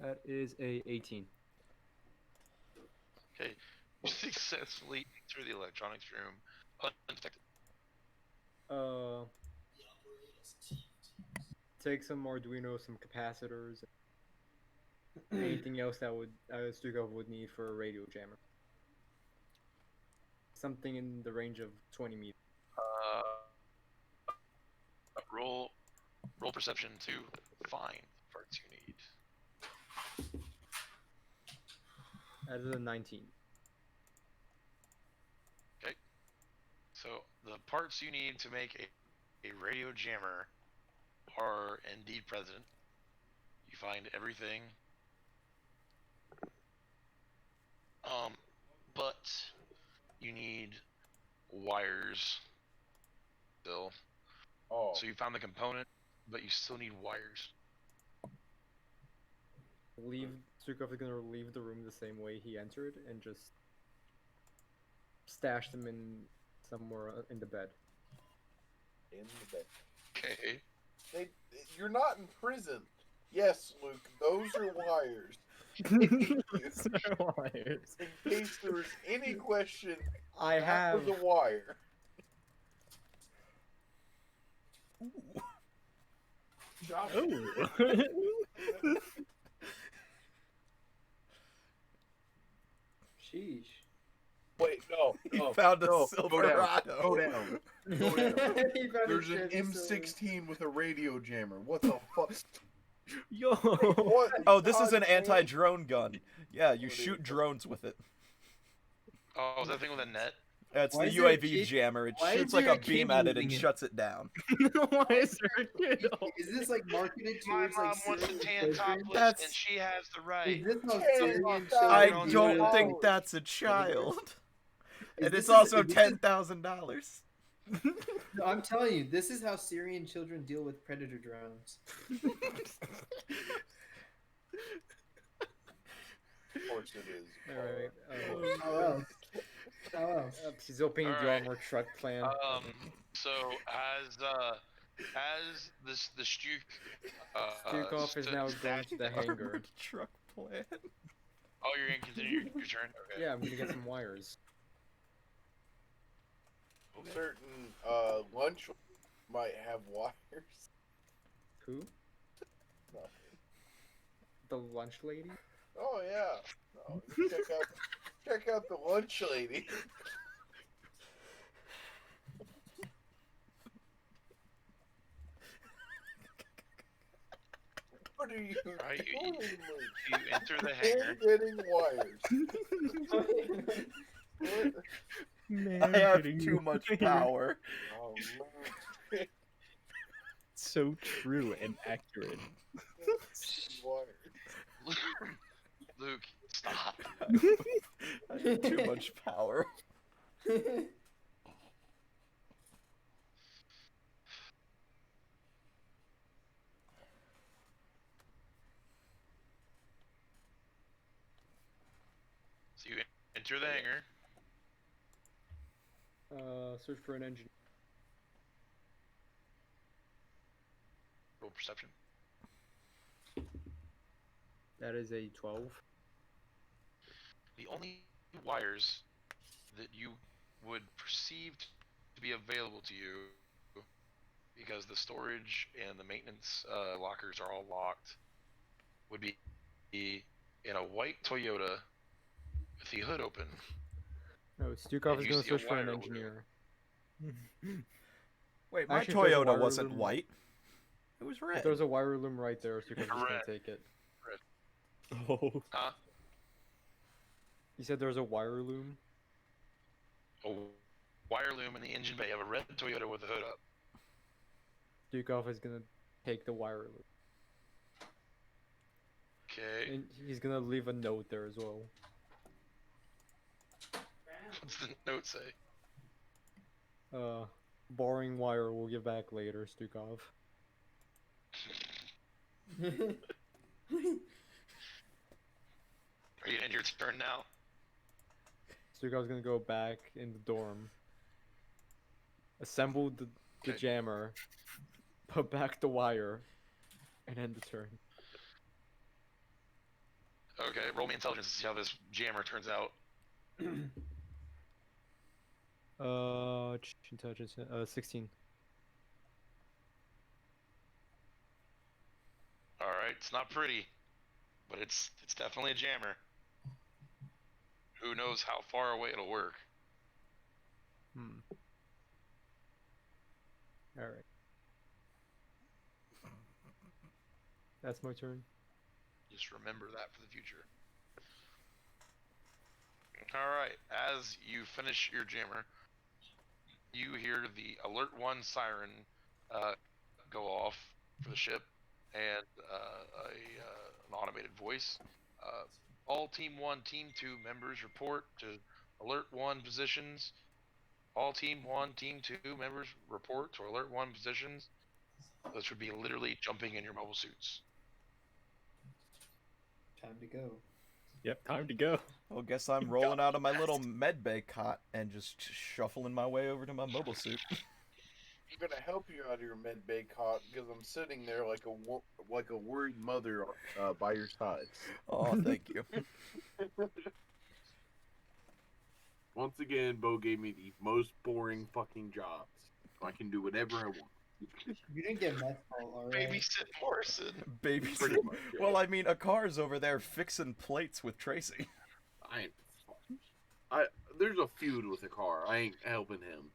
That is a 18. Okay. You successfully enter the electronics room undetected. Take some Arduino, some capacitors. Anything else that would Stukov would need for a radio jammer? Something in the range of 20 meters. Roll perception to find the parts you need. That is a 19. So the parts you need to make a radio jammer are indeed present. You find everything. But you need wires still. Oh, So you found the component, but you still need wires. Stukov is gonna leave the room the same way he entered and just stash them in somewhere in the bed. in the bed. Okay. You're not in prison. Yes, Luke, those are wires. Wires. In case there was any question, I that have. was a wire. Josh, Oh. Sheesh. wait, no. He no, found a no, Go Silverado. down. Go down. He found a There's an Chevy Silverado. M16 with a radio jammer. What the fuck? Yo. What? Oh, this is an God, anti-drone gun. Yeah, you What is shoot it? drones with it. Oh, is that thing with a net? It's Why the is there a UAV kid- jammer. It why is shoots like there a a beam kid at it and using it? shuts it down. Why is there a kid? Is this like marketed My towards like mom wants to Syrian tan children? topless, That's- and she has the Is right. this how Ten Syrian thousand I children dollars. deal don't with- think that's a child. Is And this it's is- also this is- $10,000. No, I'm telling you, this is how Syrian children deal with predator drones. Of course it is. Alright. How else? How else? He's opening a drawer Alright. more truck plan. So as the Stuk Stukov is now going to the hangar. Armored truck plan. Oh, you're gonna continue your turn? Okay. Yeah, I'm gonna get some wires. Okay. Certain lunch might have wires. Who? Nothing. The lunch lady? Oh yeah. Oh, check out the lunch lady. What are you Right, doing? Luke? You enter the You're hangar. getting wires. What? Man, I have getting too much wires. power. Oh, Luke. So true and accurate. Wires. Luke, stop. I have too much power. So you enter the hangar. Search for an engineer. Roll perception. That is a 12. The only wires that you would perceive to be available to you, because the storage and the maintenance lockers are all locked, would be in a white Toyota with the hood open. No, Stukov And is you gonna see a search for an wire wheel. engineer. Wait, my Actually, there's a Toyota wire wasn't loom. white. It was red. There's a wire loom right there, Stukov is gonna Red. take it. Oh. Huh? You said there's a wire loom? A wire loom in the engine bay of a red Toyota with the hood up. Stukov is gonna take the wire loom. Okay. And he's gonna leave a note there as well. What's the note say? Borrowing wire we'll give back later, Stukov. Are you in your turn now? Stukov's gonna go back in the dorm, assemble the Okay. jammer, put back the wire, and end the turn. Okay, roll me intelligence to see how this jammer turns out. Intelligence, 16. Alright, it's not pretty, but it's definitely a jammer. Who knows how far away it'll work? Hmm. All right. That's my turn. Just remember that for the future. Alright, as you finish your jammer, you hear the Alert 1 siren go off for the ship, and an automated voice. All Team 1, Team 2 members report to Alert 1 positions. All Team 1, Team 2 members report to Alert 1 positions. This would be literally jumping in your mobile suits. Time to go. Yep, time to go. Well, guess I'm rolling out of my little med bay cot and just shuffling my way over to my mobile suit. I'm gonna help you out of your med bay cot because I'm sitting there like a worried mother by your side. Oh, thank you. Once again, Bo gave me the most boring fucking jobs. I can do whatever I want. You didn't get meth hall, alright? Babysit Morrison. Baby. Pretty much. Yeah. Well, I mean, a car's over there fixing plates with Tracy. There's a feud with the car. I ain't helping him.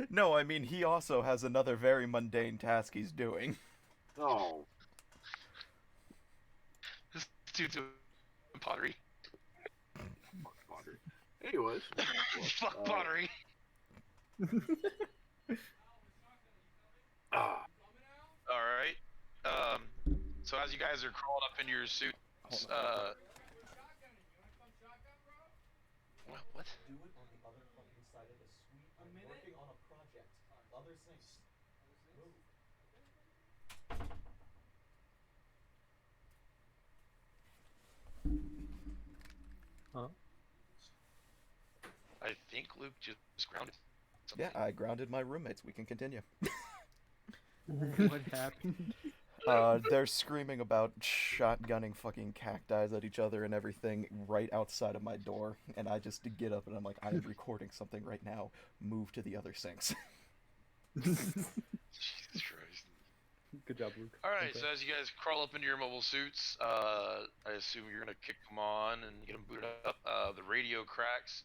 No, I mean, he also has another very mundane task he's doing. Oh, This dude's doing pottery. fuck pottery. Anyways, Fuck pottery. Alright. So as you guys are crawling up into your suits, what? Do it on the other fucking side of the suite. I'm working on a project. Other things. Move. Huh? I think Luke just grounded. Yeah, I grounded my roommates. We can continue. What happened? They're screaming about shotgunning fucking cacti at each other and everything right outside of my door, and I just get up and I'm like, I am recording something right now. Move to the other sinks. Jesus Christ. Good job, Luke. Alright, Okay. so as you guys crawl up into your mobile suits, I assume you're gonna kick them on and get them booted up. The radio cracks,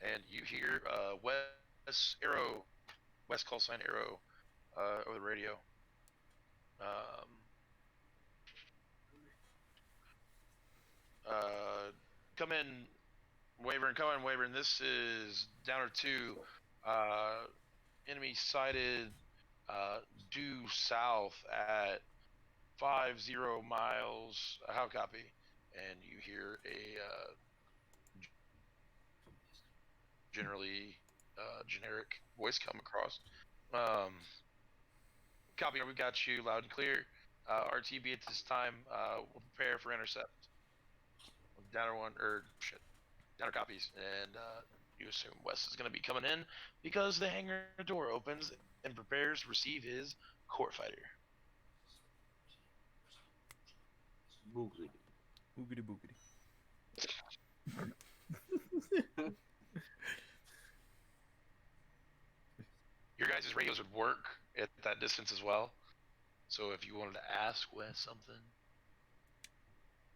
and you hear West call sign Arrow, over the radio. Come in, Wyvern. Come in, Wyvern. This is Downer 2. Enemy sighted due south at 50 miles. How copy? And you hear a generally generic voice come across. Copy. We got you loud and clear. RTB at this time. We'll prepare for intercept. Downer copies, and you assume Wes is going to be coming in because the hangar door opens and prepares to receive his core fighter. boogity. Boogity boogity. Your guys' radios would work at that distance as well. So if you wanted to ask Wes something.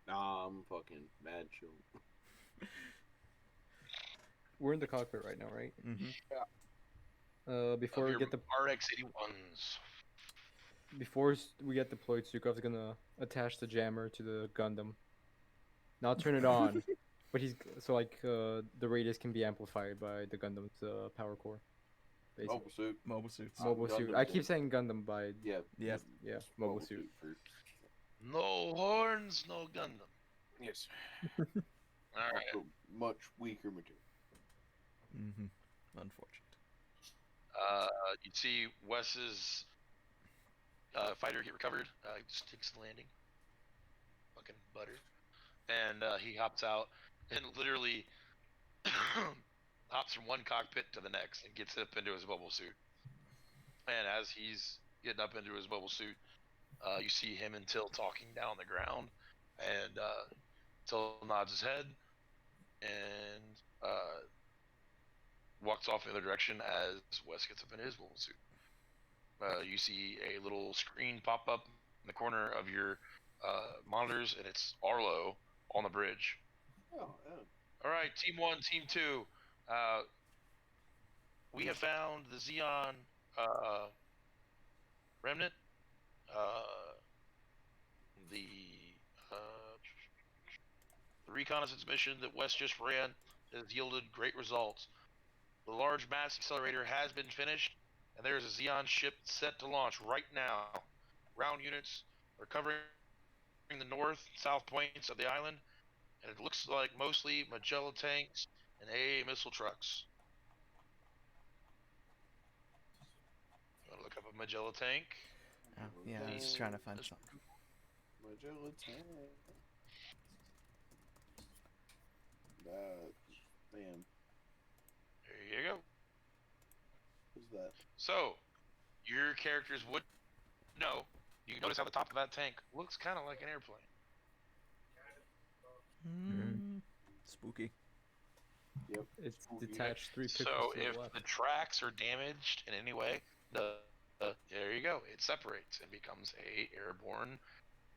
Nah, I'm fucking mad chill. We're in the cockpit right now, right? Mm-hmm. Before we get RX-81s. we get deployed, Sukov's gonna attach the jammer to the Gundam. Not turn it on, but the radius can be amplified by the Gundam's power core. Basically. Mobile suit. Mobile suits. Mobile suit. Gundam I suit. keep saying Gundam by Yeah. Yeah. mobile suit. first. No horns, no Gundam. Yes. Alright. Also much weaker material. Mm-hmm. Unfortunate. You'd see Wes's fighter get recovered. He just takes the landing. Fucking butter. And he hops out and literally hops from one cockpit to the next and gets up into his mobile suit. And as he's getting up into his mobile suit, you see him and Till talking down on the ground. And Till nods his head and walks off in the other direction as Wes gets up in his mobile suit. You see a little screen pop up in the corner of your monitors, and it's Arlo on the bridge. Oh, All right, Team 1, Team 2. We have found the Zeon remnant. The the reconnaissance mission that West just ran has yielded great results. The large mass accelerator has been finished, and there is a Zeon ship set to launch right now. Ground units are covering the north and south points of the island, and it looks like mostly Magella tanks and AA missile trucks. You want to look up a Magella tank? Oh, yeah, I was trying to find something. Magella tank. That man. There you go. Who's that? So, your characters would know. You notice how the top of that tank looks kind of like an airplane. Spooky. Yep. It's Spooky. detached 3 pixels So to the if left. the tracks are damaged in any way, there you go. It separates and becomes a airborne.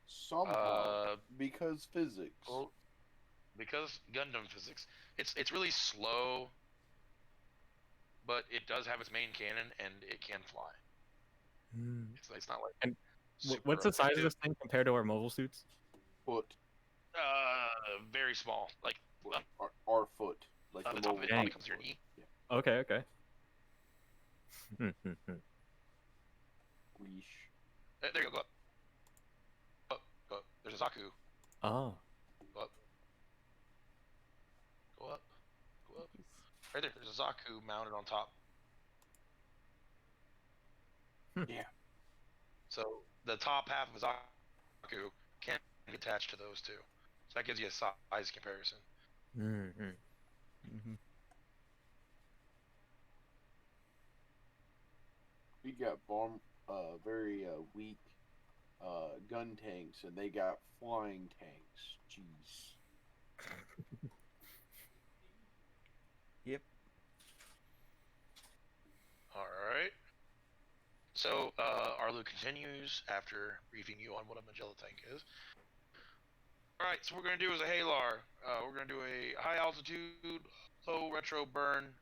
Somehow, because physics. Well, because Gundam physics, it's really slow, but it does have its main cannon and it can fly. It's not like. And super what's the size of effective. this thing compared to our mobile suits? Foot. Very small. Like Our foot. Like the the top of mobile it probably foot. comes to your knee. Yeah. Okay, okay. Weesh. There you go. Go up. Go up. Go up. There's a Zaku. Oh. Go up. Go up. Go up. Right there. There's a Zaku mounted on top. Yeah. So the top half of a Zaku can be attached to those two. So that gives you a size comparison. We got very weak gun tanks, and they got flying tanks. Jeez. Yep. Alright. So, Arlu continues after briefing you on what a Magella tank is. Alright, so what we're going to do is a Halar. We're going to do a high altitude, low retro burn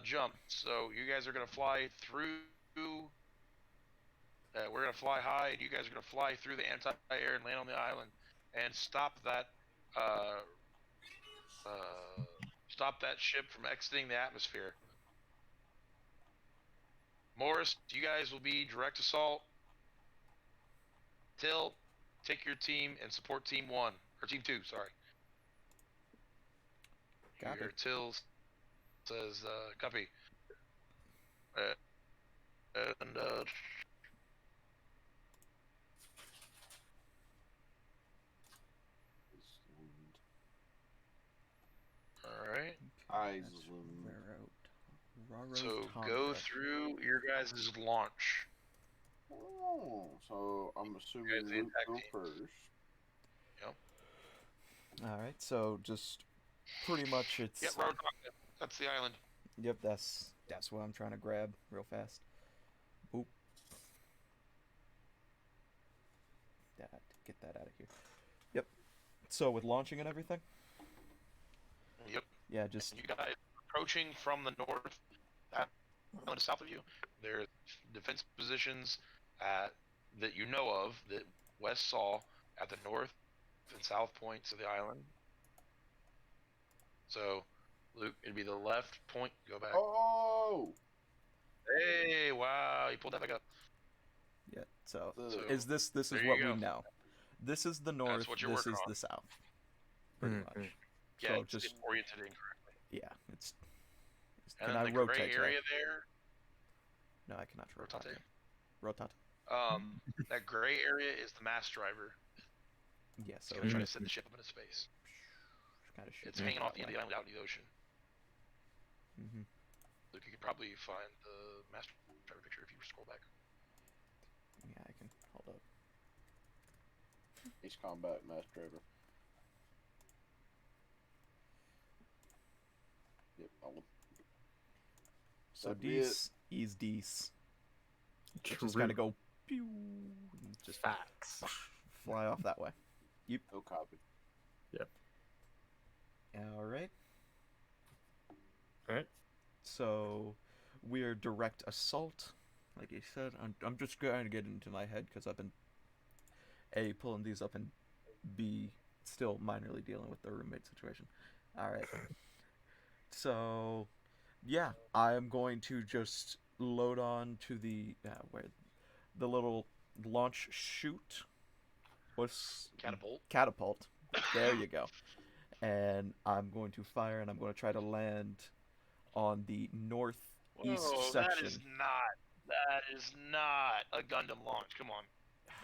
jump. So, you guys are going to fly through. We're going to fly high, and you guys are going to fly through the anti-air and land on the island. And stop that ship from exiting the atmosphere. Morris, you guys will be direct assault. Till, take your team and support Team 1 or Team 2. Sorry. Copy. Your Till says copy. And all right. Iceland. So go through your guys' launch. Oh, so I'm assuming the Luke attack go team. first. Yep. Alright, so just pretty much it's... Yep, Road Rocket. That's the island. Yep, that's what I'm trying to grab real fast. Boop. Get that out of here. Yep. So with launching and everything? Yep. Yeah, just... You guys approaching from the north, to south of you. There's defense positions that you know of that West saw at the north and south points of the island. So, Luke, it'd be the left point. Go back. Oh! Hey, wow, you pulled that back up. Yeah, so... So Is this is there what you we go. know. This is the north, what you're this working is on. the south. Pretty much. Yeah, So it's just... oriented incorrectly. Yeah, it's... And Can then I the rotate gray that? area there. No, I cannot rotate. Rotate. Rotate. That gray area is the mass driver. Yeah, so... It's trying to send the ship up into space. Kind of It's hanging off the end of the island out in the ocean. Mm-hmm. Luke, you can probably find the master driver picture if you scroll back. Yeah, I can. Hold up. Ace Combat Mass Driver. Yep, that one. So That'd be these is these. Just kind of go. pew, just Facts. fly off that way. No copy. All right. All right. So we are direct assault. Like I said, I'm just going to get into my head because I've been A, pulling these up, and B, still minorly dealing with the roommate situation. All right. So, yeah, I'm going to just load on to the where the little launch chute. What's Catapult. There you go. And I'm going to fire, and I'm going to try to land on the northeast Whoa, section. that is not a Gundam launch. Come on, man.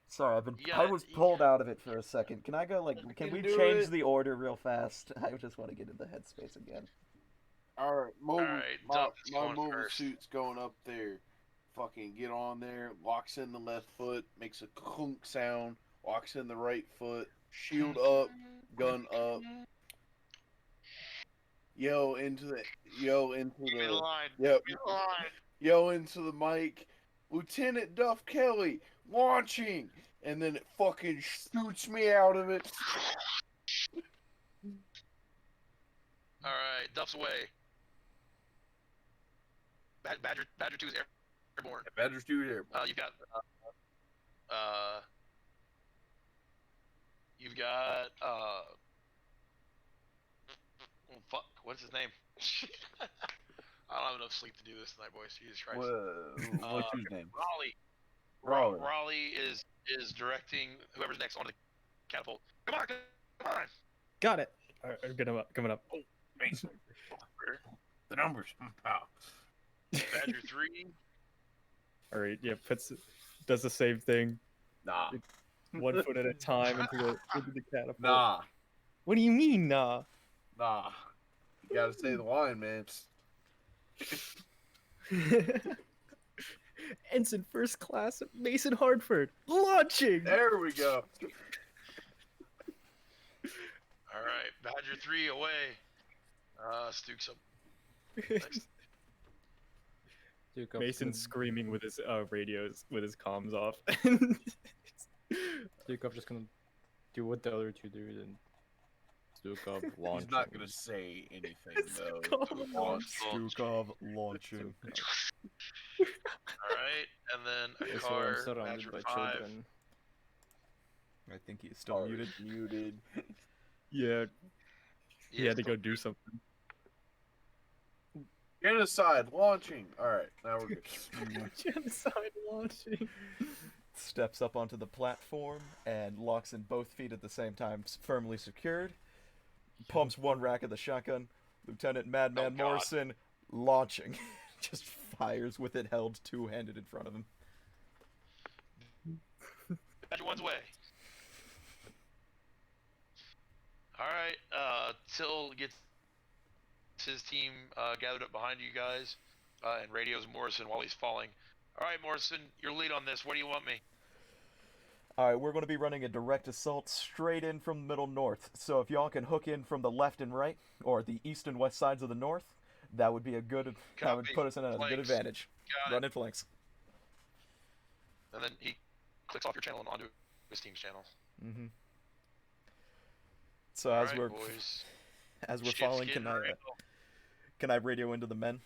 Sorry, I was pulled out of it for a second. Can I go can we do change it. the order real fast? I just want to get in the headspace again. All right, mobile. Alright, my Dustin's my going mobile first. suit's going up there. Fucking get on there. Locks in the left foot. Makes a clunk sound. Locks in the right foot. Shield up. Gun up. Yell into the. Give me the line. Yep. Give me the line. Yell into the mic. Lieutenant Duff Kelly launching, and then it fucking shoots me out of it. Alright, Duff's away. Badger 2 is airborne. Badger's dude here. You've got oh, fuck, what's his name? I don't have enough sleep to do this tonight, boys. Jesus Christ. What's his name? Raleigh. Raleigh. Raleigh is directing whoever's next onto the catapult. Come on. Got it. All right, coming up. The numbers. Wow. Badger 3. All right, yeah, does the same thing, Nah. 1 foot at a time into the catapult. Nah. What do you mean, nah? Nah. You gotta say the line, man. Ensign First Class Mason Hartford launching. There we go. Alright, Badger 3 away. Stukes up. Next. Duke up Mason to- screaming with his radios with his comms off. Duke just gonna do what the other two do, then Stukov launch. He's not gonna say anything though. Stukov launch. Stukov launching. Alright, and then a I'm car, surrounded Badger by 5. children. I think he's still muted. Muted. Yeah, he had to go do something. Genocide launching. All right, now we're good. Genocide launching. Steps up onto the platform and locks in both feet at the same time, firmly secured. Pumps one rack of the shotgun. Lieutenant Madman Oh, God. Morrison launching. Just fires with it held two-handed in front of him. Badger 1's away. Alright, Till gets his team gathered up behind you guys and radios Morrison while he's falling. Alright, Morrison, your lead on this. Where do you want me? Alright, we're going to be running a direct assault straight in from the middle north. So if y'all can hook in from the left and right, or the east and west sides of the north, that would be that would Copy. put us in a good Flanks. advantage. Got it. Run in flanks. And then he clicks off your channel and onto his team's channel. Mm-hmm. So as Alright, we're boys. as we're Shit's falling, getting real. can I radio into the men?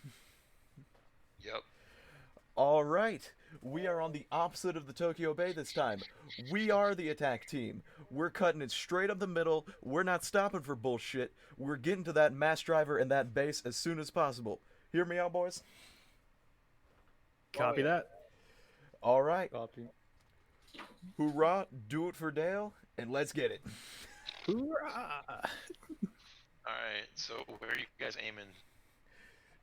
Yep. All right, we are on the opposite of the Tokyo Bay this time. We are the attack team. We're cutting it straight up the middle. We're not stopping for bullshit. We're getting to that mass driver and that base as soon as possible. Hear me out, boys? Copy that. All right, Copy. hoorah, do it for Dale, and let's get it. Hoorah! Alright, so where are you guys aiming?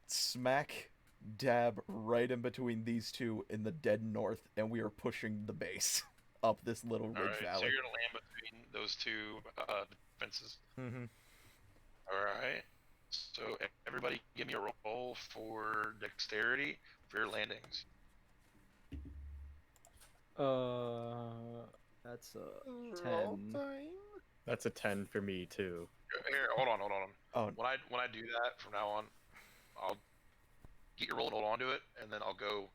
Smack dab right in between these two in the dead north, and we are pushing the base up this little ridge Alright, so valley. you're gonna land between those two defenses. Mm-hmm. Alright. So everybody give me a roll for dexterity for your landings. That's a 10. That's a 10 for me too. Here, hold on. Oh. When I do that from now on, I'll get your roll and hold on to it, and then I'll go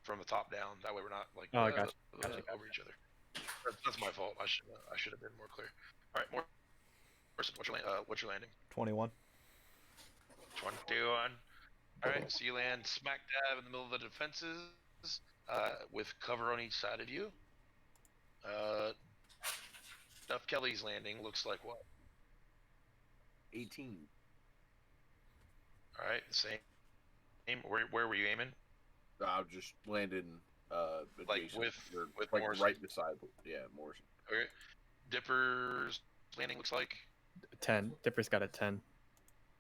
from the top down. That way we're not like Oh, gotcha. over each other. That's my fault. I should have been more clear. All right, Morrison, what's your landing? 21. 21. All right, so you land smack dab in the middle of the defenses, with cover on each side of you. Duff Kelly's landing looks like what? 18. All right, the same. Where were you aiming? I just landed Like adjacent, with like Morrison. right beside. Yeah, Morrison. Okay. Dipper's landing looks like. 10. Dipper's got a 10.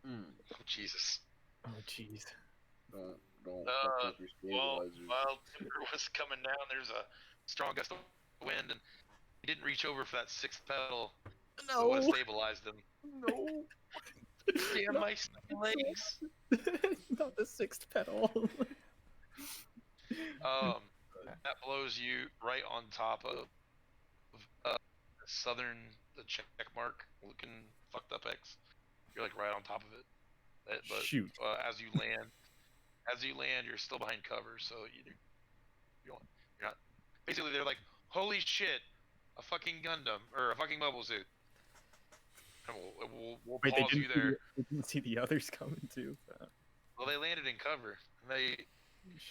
Mm. Oh, Jesus. Oh, jeez. Don't fuck with your Well, stabilizers. while Dipper was coming down, there's a strong gust of wind, and he didn't reach over for that sixth pedal. So it would have stabilized him. No. Damn my legs. Not the 6th pedal. That blows you right on top of the check mark looking fucked up X. You're like right on top of it. But Shoot. as you land, you're still behind cover, so you're not. Basically, they're like, "Holy shit, a fucking Gundam or a fucking mobile suit." And we'll Wait, pause you there. They didn't see the others coming too. Well, they landed in cover. They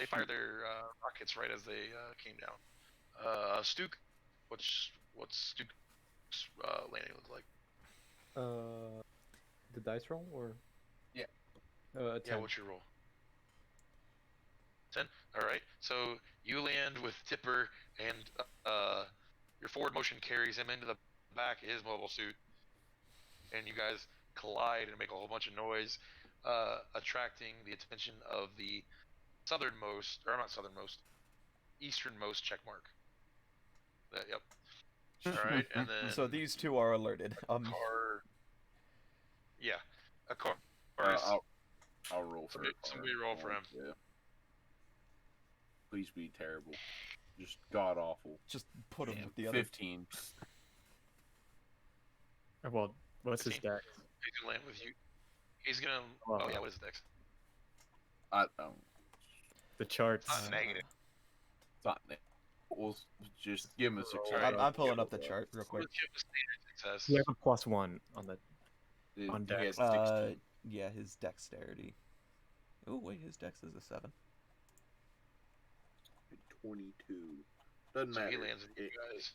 fired their rockets right as they came down. Stuke, what's Stuke's landing look like? The dice roll or? Yeah. 10. Yeah, what's your roll? 10. All right. So you land with Tipper, and your forward motion carries him into the back of his mobile suit, and you guys collide and make a whole bunch of noise, attracting the attention of the easternmost check mark. Yep. All right, and then So these two are alerted. a car. Yeah, a car. is- I'll roll for it. somebody roll for him. Yeah. Please be terrible. Just god awful. Just put them with the other. 15. Well, what's his dex? He's gonna land with you. He's gonna. Well, Oh yeah, what is his dex? I don't. The charts. Not negative. It's not. We'll just give him a success. Alright. I'm pulling up the chart real quick. Let's give him a standard success. You have a +1 on the. on He dex. had 16. Yeah, his dexterity. Oh wait, his dex is a 7. 22. Doesn't So matter. he lands with you guys.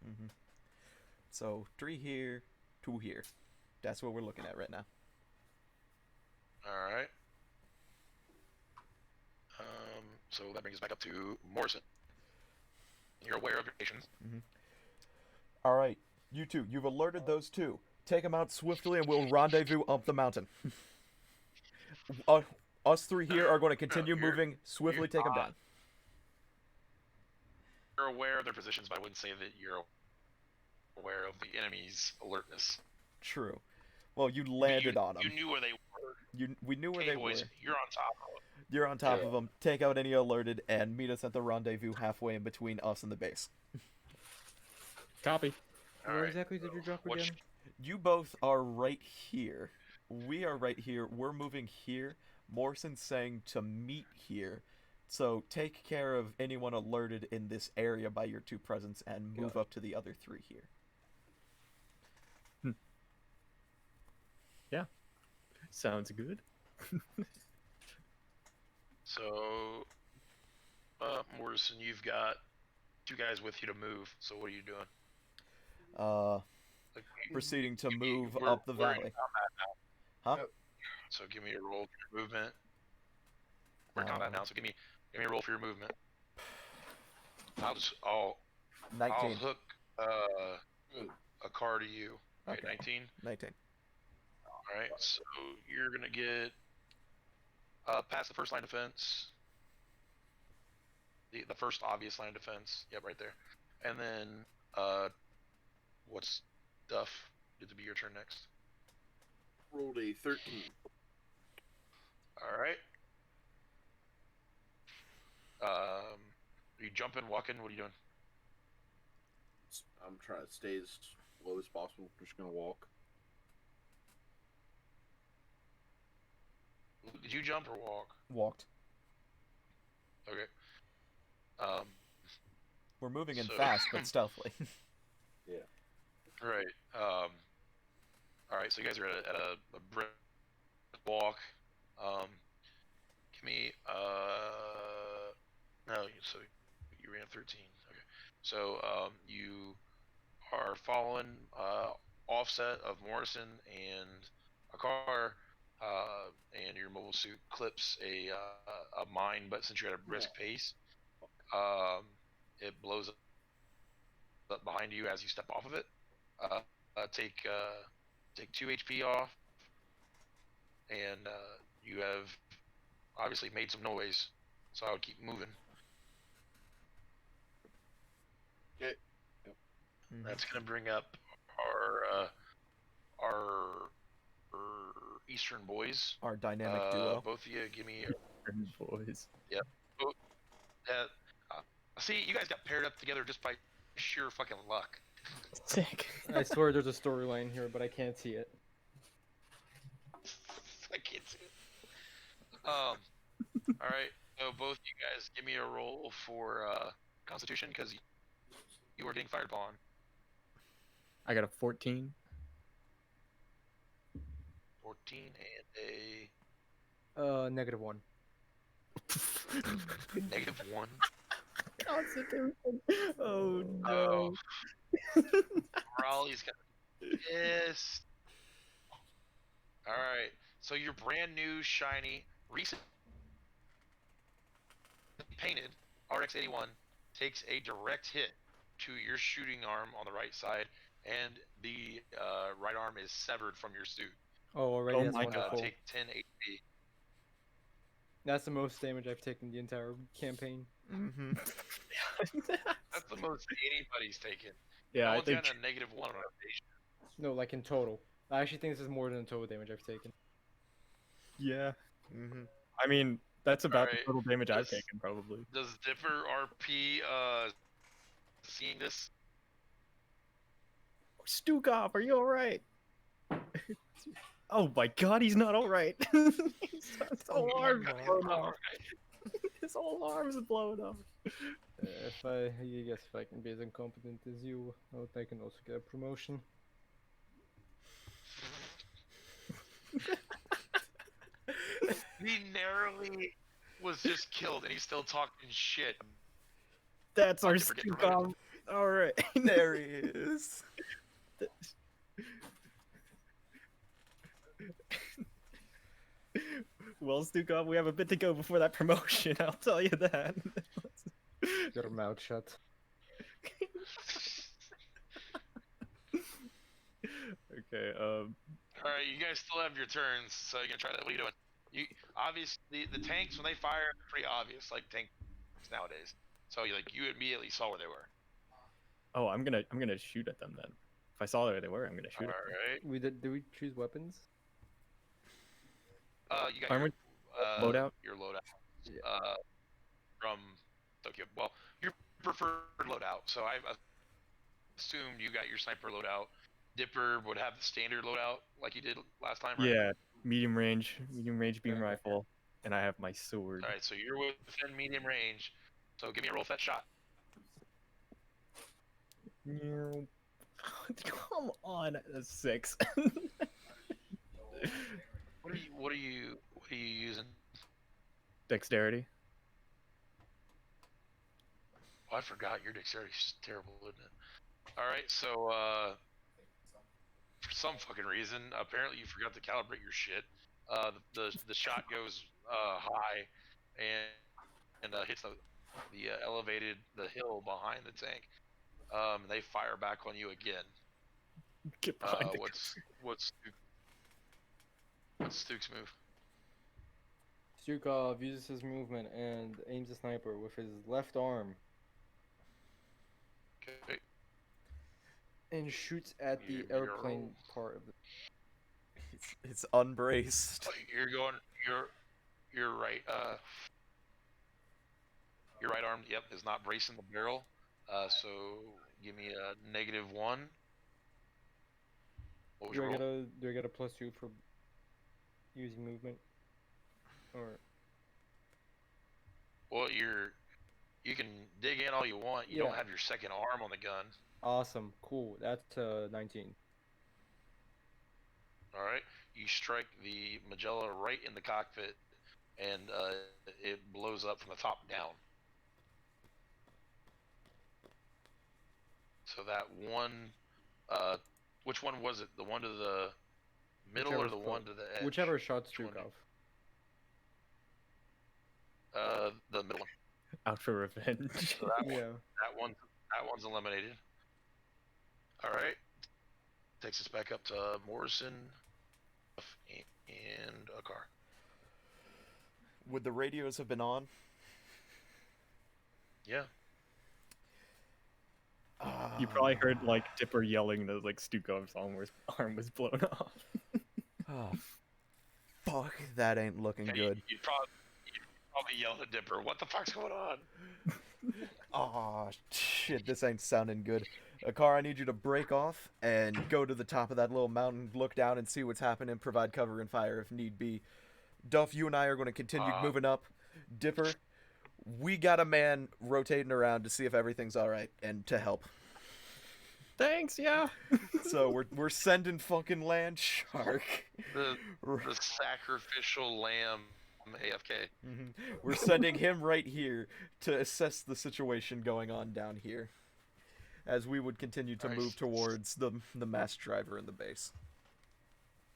Mm-hmm. So 3 here, 2 here. That's what we're looking at right now. All right. So that brings us back up to Morrison. You're aware of your actions. All right, you two, you've alerted those two. Take them out swiftly, and we'll rendezvous up the mountain. Us 3 here are going to continue You're- moving swiftly. Take them down. You're aware of their positions, but I wouldn't say that you're aware of the enemy's alertness. True. Well, you landed on them. You knew where they were. We knew where Hey, they boys, were. you're on top of them. You're on top of them. Take out any alerted, and meet us at the rendezvous halfway in between us and the base. Copy. All Where right, exactly did you drop what again? You both are right here. We are right here. We're moving here. Morrison's saying to meet here. So take care of anyone alerted in this area by your 2 presence and move up to the other 3 here. Sounds good. So, Morrison, you've got 2 guys with you to move. So what are you doing? Like, Proceeding to move we're- up the we're in valley. combat now. Huh? So give me a roll for your movement. We're in combat now, so give me a roll for your movement. I'll 19. hook a car to you. Right, Okay. 19. 19. All right, so you're gonna get past the first line of defense. The first obvious line of defense. Yep, right there. And then what's Duff? Get to be your turn next. Rolled a 13. All right. Are you jumping, walking? What are you doing? I'm trying to stay as low as possible. Just gonna walk. Did you jump or walk? Walked. Okay. Um, We're moving in So- fast but stealthily. right. All right. So you guys are at a brisk walk. Give me no. So you ran 13. Okay. So you are following offset of Morrison and a car, and your mobile suit clips a mine. But since you're at a brisk pace, it blows up behind you as you step off of it. Uh, take 2 HP off, and you have obviously made some noise, so I would keep moving. Okay. That's gonna bring up our Eastern boys. Our dynamic duo. Both of you, give me. Boys. Oh, see, you guys got paired up together just by sheer fucking luck. Sick. I swear there's a storyline here, but I can't see it. I can't see it. All right. So both you guys, give me a roll for Constitution because you were getting fired upon. I got a 14. 14 and -1. a -1. Constitution. Oh Oh, no. Raleigh's got pissed. All right. So your brand new, shiny, recent painted RX-81 takes a direct hit to your shooting arm on the right side, and the right arm is severed from your suit. Oh, already Oh that's my wonderful. Take 10 HP. That's the most damage I've taken the entire campaign. Mm-hmm. That's the most anybody's taken. Yeah, No I one's think. gotten a -1 on a patient. No, like in total. I actually think this is more than the total damage I've taken. Yeah. Mm-hmm. I mean, that's about the Alright, total damage I've this- taken, probably. Does Dipper RP seeing this? Stukov, are you alright? Oh my god, he's not alright. His whole Oh my arm's God, he's blown not off. alright. His whole arm's blown off. I guess if I can be as incompetent as you, I can also get a promotion. He narrowly was just killed, and he's still talking shit. That's our Dipper getting Stukov. Alright. There he is. Well, Stukov, we have a bit to go before that promotion, I'll tell you that. Your mouth shut. Okay, All right, you guys still have your turns, so you're gonna try that. What are you doing? You obviously the tanks when they fire, are pretty obvious, like tanks nowadays. So you immediately saw where they were. oh, I'm gonna shoot at them then. If I saw where they were, I'm gonna shoot All at them. right. Did we choose weapons? You got Armor your loadout? Your loadout. Yeah. From Tokyo. Well, your preferred loadout. So I assumed you got your sniper loadout. Dipper would have the standard loadout like you did last time, right? Yeah, medium range beam Okay. rifle, and I have my sword. All right, so you're within medium range. So give me a roll for that shot. Come on, a 6. What are you using? Dexterity. Oh, I forgot your dexterity is terrible, isn't it? All right, so for some fucking reason, apparently you forgot to calibrate your shit. The shot goes high and hits the hill behind the tank. They fire back on you again. Get behind the What's Stuke's move? Stukov uses his movement and aims a sniper with his left arm Okay. and shoots at the You airplane roll. part of the. It's unbraced. You're going. You're right. Your right arm, yep, is not bracing the barrel. So give me a -1. What was Do your I roll? get a +2 for using movement? Or Well, you can dig in all you want. You don't Yeah. have your second arm on the gun. Awesome. Cool. That's 19. All right. You strike the Magella right in the cockpit, and it blows up from the top down. So that one, which one was it? The one to the middle or Whichever's the one to the edge? Whichever shot Which one? Stukov. The middle one. Out for revenge. So that Yeah. that one's eliminated. All right. Takes us back up to Morrison and a car. Would the radios have been on? Yeah. You probably heard like Dipper yelling that like Stukov's arm was blown off. Oh, fuck, that ain't looking Yeah, good. You'd probably yell at Dipper, "What the fuck's going on?" Oh, shit, this ain't sounding good. Car, I need you to break off and go to the top of that little mountain, look down and see what's happening, provide cover and fire if need be. Duff, you and I are going to continue moving up. Dipper, we got a man rotating around to see if everything's alright and to help. Thanks, yeah. So we're sending fucking Land Shark. The sacrificial lamb AFK. We're sending him right here to assess the situation going on down here, as we would continue to Nice. move towards the mass driver in the base.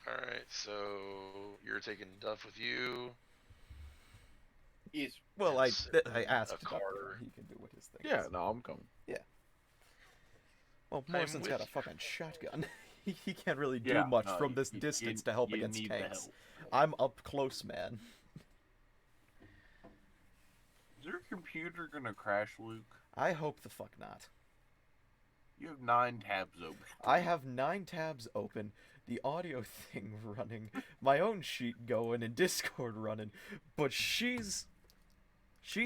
All right, so you're taking Duff with you. Yes. Well, I asked A Duff, car. he can do what his thing Yeah, is. no, I'm coming. Well, I'm Morrison's got a with fucking shotgun. he can't really do Yeah, much no, from this you- distance you- to help you against need the tanks. help. I'm up close, man. Is your computer gonna crash, Luke? I hope the fuck not. You have 9 tabs open. I have 9 tabs open, the audio thing running, my own sheet going, and Discord running, but she's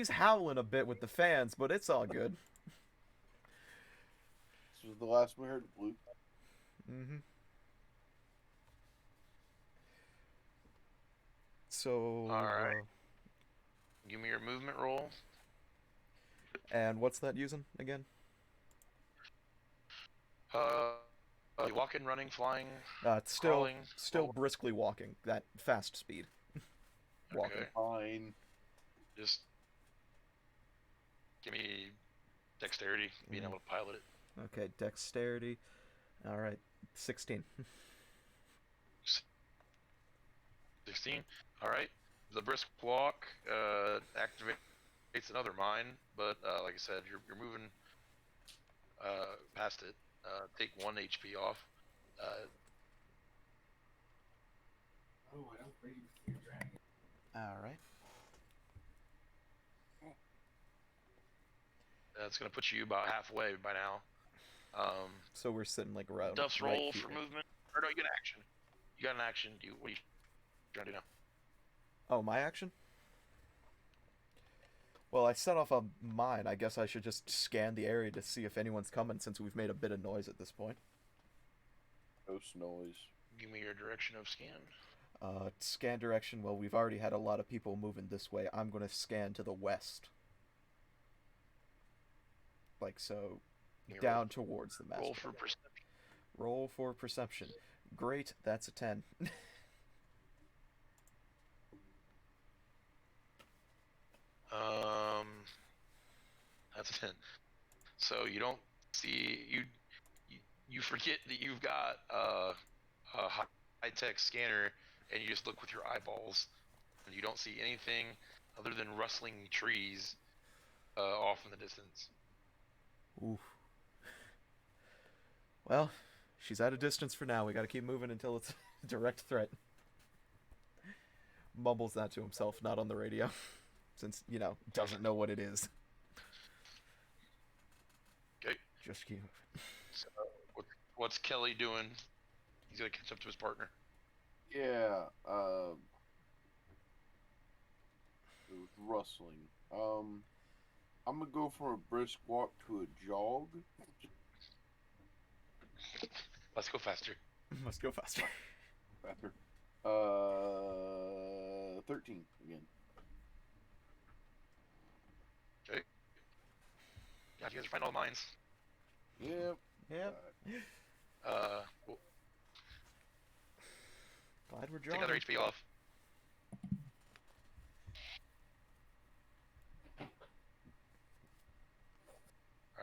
howling a bit with the fans, but it's all good. This was the last we heard of Luke. Mm-hmm. So, All right. Give me your movement roll. And what's that using again? You walking, running, flying, It's still crawling. still briskly walking, that fast speed. Walking. Okay. Fine. Just give me dexterity, being able to pilot it. Okay, dexterity. All right, 16. 16. All right. The brisk walk activates another mine, but like I said, you're moving past it. Take 1 HP off. All right. That's gonna put you about halfway by now. So we're sitting like around. Duff's right roll here. for movement. Or no, you got an action. You got an action. What are you trying to do now? Oh, my action? Well, I set off a mine. I guess I should just scan the area to see if anyone's coming, since we've made a bit of noise at this point. Ghost noise. Give me your direction of scan. Scan direction. Well, we've already had a lot of people moving this way. I'm going to scan to the west. Like so, Here, down towards the master. Roll for perception. Roll for perception. Great, that's a 10. That's a 10. So you don't see you forget that you've got a high-tech scanner, and you just look with your eyeballs, and you don't see anything other than rustling trees off in the distance. Oof. Well, she's at a distance for now. We gotta keep moving until it's a direct threat. Mumbles that to himself, not on the radio, since, doesn't know what it is. Okay. Just keep moving. So what's Kelly doing? He's gonna catch up to his partner. Yeah. It was rustling. I'm gonna go from a brisk walk to a jog. Let's go faster. Must go faster. Faster. 13 again. God, you guys are finding all the mines. Yep. Yep. We'll Glad we're take drawing. another HP off. All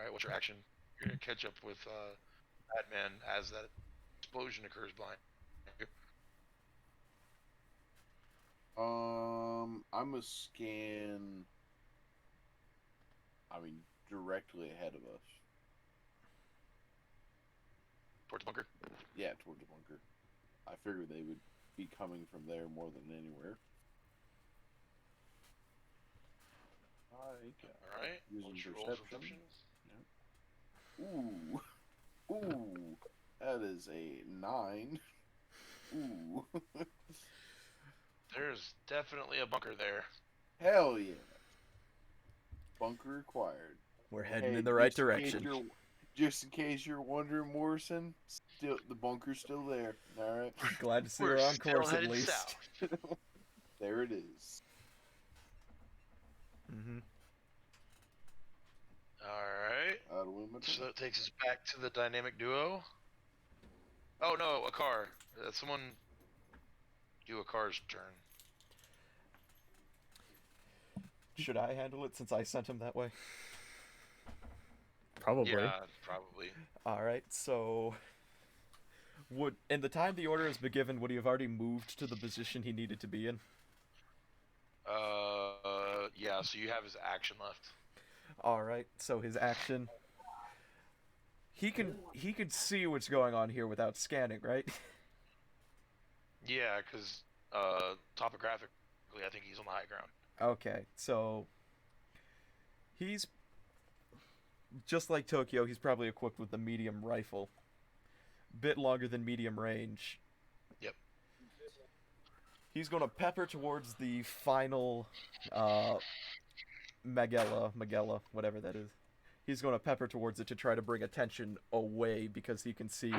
right, what's your action? You're gonna catch up with Batman as that explosion occurs behind you. I'm gonna scan. I mean, directly ahead of us. Towards the bunker. Yeah, towards the bunker. I figured they would be coming from there more than anywhere. All right. Using What's your roll for perception. Ooh, that is a 9. Ooh, There's definitely a bunker there. hell yeah! Bunker acquired. We're heading Hey, in the right just in case direction. just in case you're wondering, Morrison, still the bunker's still there. All right, Glad to see We're we're on still course at headed least. south. there it is. Mm-hmm. All right. Unlimited. So that takes us back to the dynamic duo. Oh no, a car. Someone do a car's turn. Should I handle it since I sent him that way? Probably. Yeah, probably. All right. So, would in the time the order has been given, would he have already moved to the position he needed to be in? Yeah. So you have his action left. All right. So his action. He can see what's going on here without scanning, right? Yeah, because topographically, I think he's on the high ground. Okay. So he's just like Tokyo. He's probably equipped with the medium rifle. Bit longer than medium range. Yep. He's gonna pepper towards the final Magella, whatever that is. He's gonna pepper towards it to try to bring attention away because he can see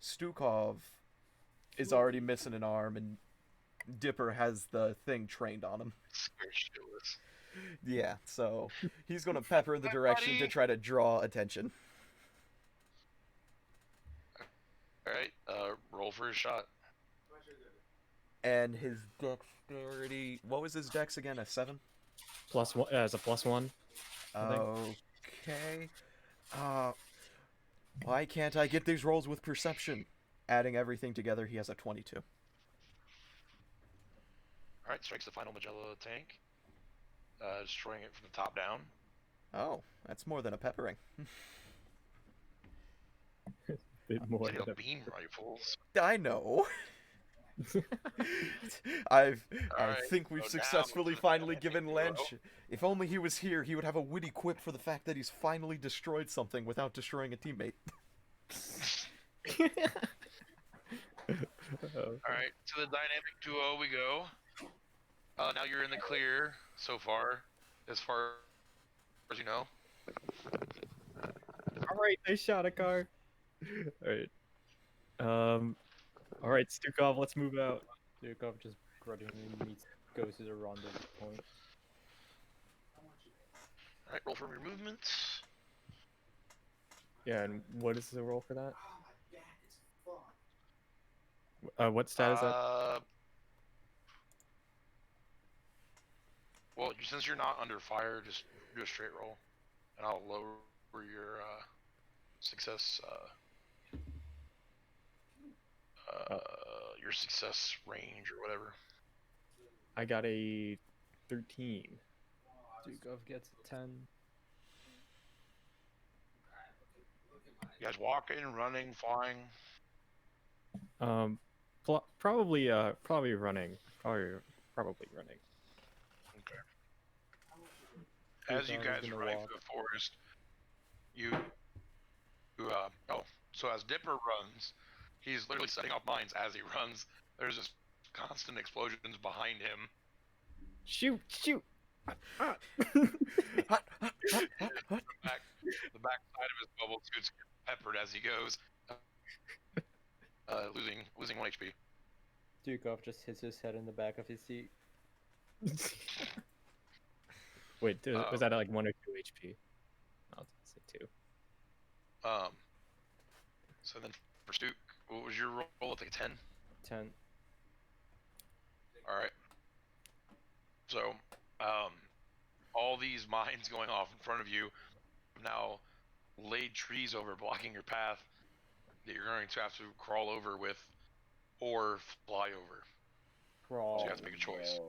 Stukov is already missing an arm and Dipper has the thing trained on him. Square shitless. Yeah, so he's gonna pepper in the Hi, direction to buddy. try to draw attention. All right. Roll for a shot. And his dexterity, what was his dex again? A 7? +1 as a +1. I think. Okay. Why can't I get these rolls with perception? Adding everything together, he has a 22. All right. Strikes the final Magella tank, destroying it from the top down. Oh, that's more than a peppering. Bit more. Take than a- beam rifles. I know. I Alright, think we've so now successfully it's a finally dynamic given duo. Lench. If only he was here, he would have a witty quip for the fact that he's finally destroyed something without destroying a teammate. All right, to the dynamic duo we go. Now you're in the clear so far as you know. All right, they shot a car. All right. All right, Stukov, let's move out. Zukov just grudgingly goes to the rendezvous point. All right, roll for your movement. Yeah, and what is the roll for that? What stat is that? Well, since you're not under fire, just do a straight roll, and I'll lower your success. Your success range or whatever. I got a 13. Zukov gets a 10. You guys walking, running, flying. Probably running. Probably running. Okay. As you Zukov is guys gonna are running walk. through the forest, so as Dipper runs, he's literally setting off mines as he runs. There's just constant explosions behind him. Shoot! Hot. The back side of his bubble suit's peppered as he goes, losing 1 HP. Zukov just hits his head in the back of his seat. Wait, was that like 1 or 2 HP? I'll see. So then for Stuke, what was your roll? Like a 10? 10. All right. So, all these mines going off in front of you have now laid trees over, blocking your path that you're going to have to crawl over with or fly over. Crawl. So you have to make a choice.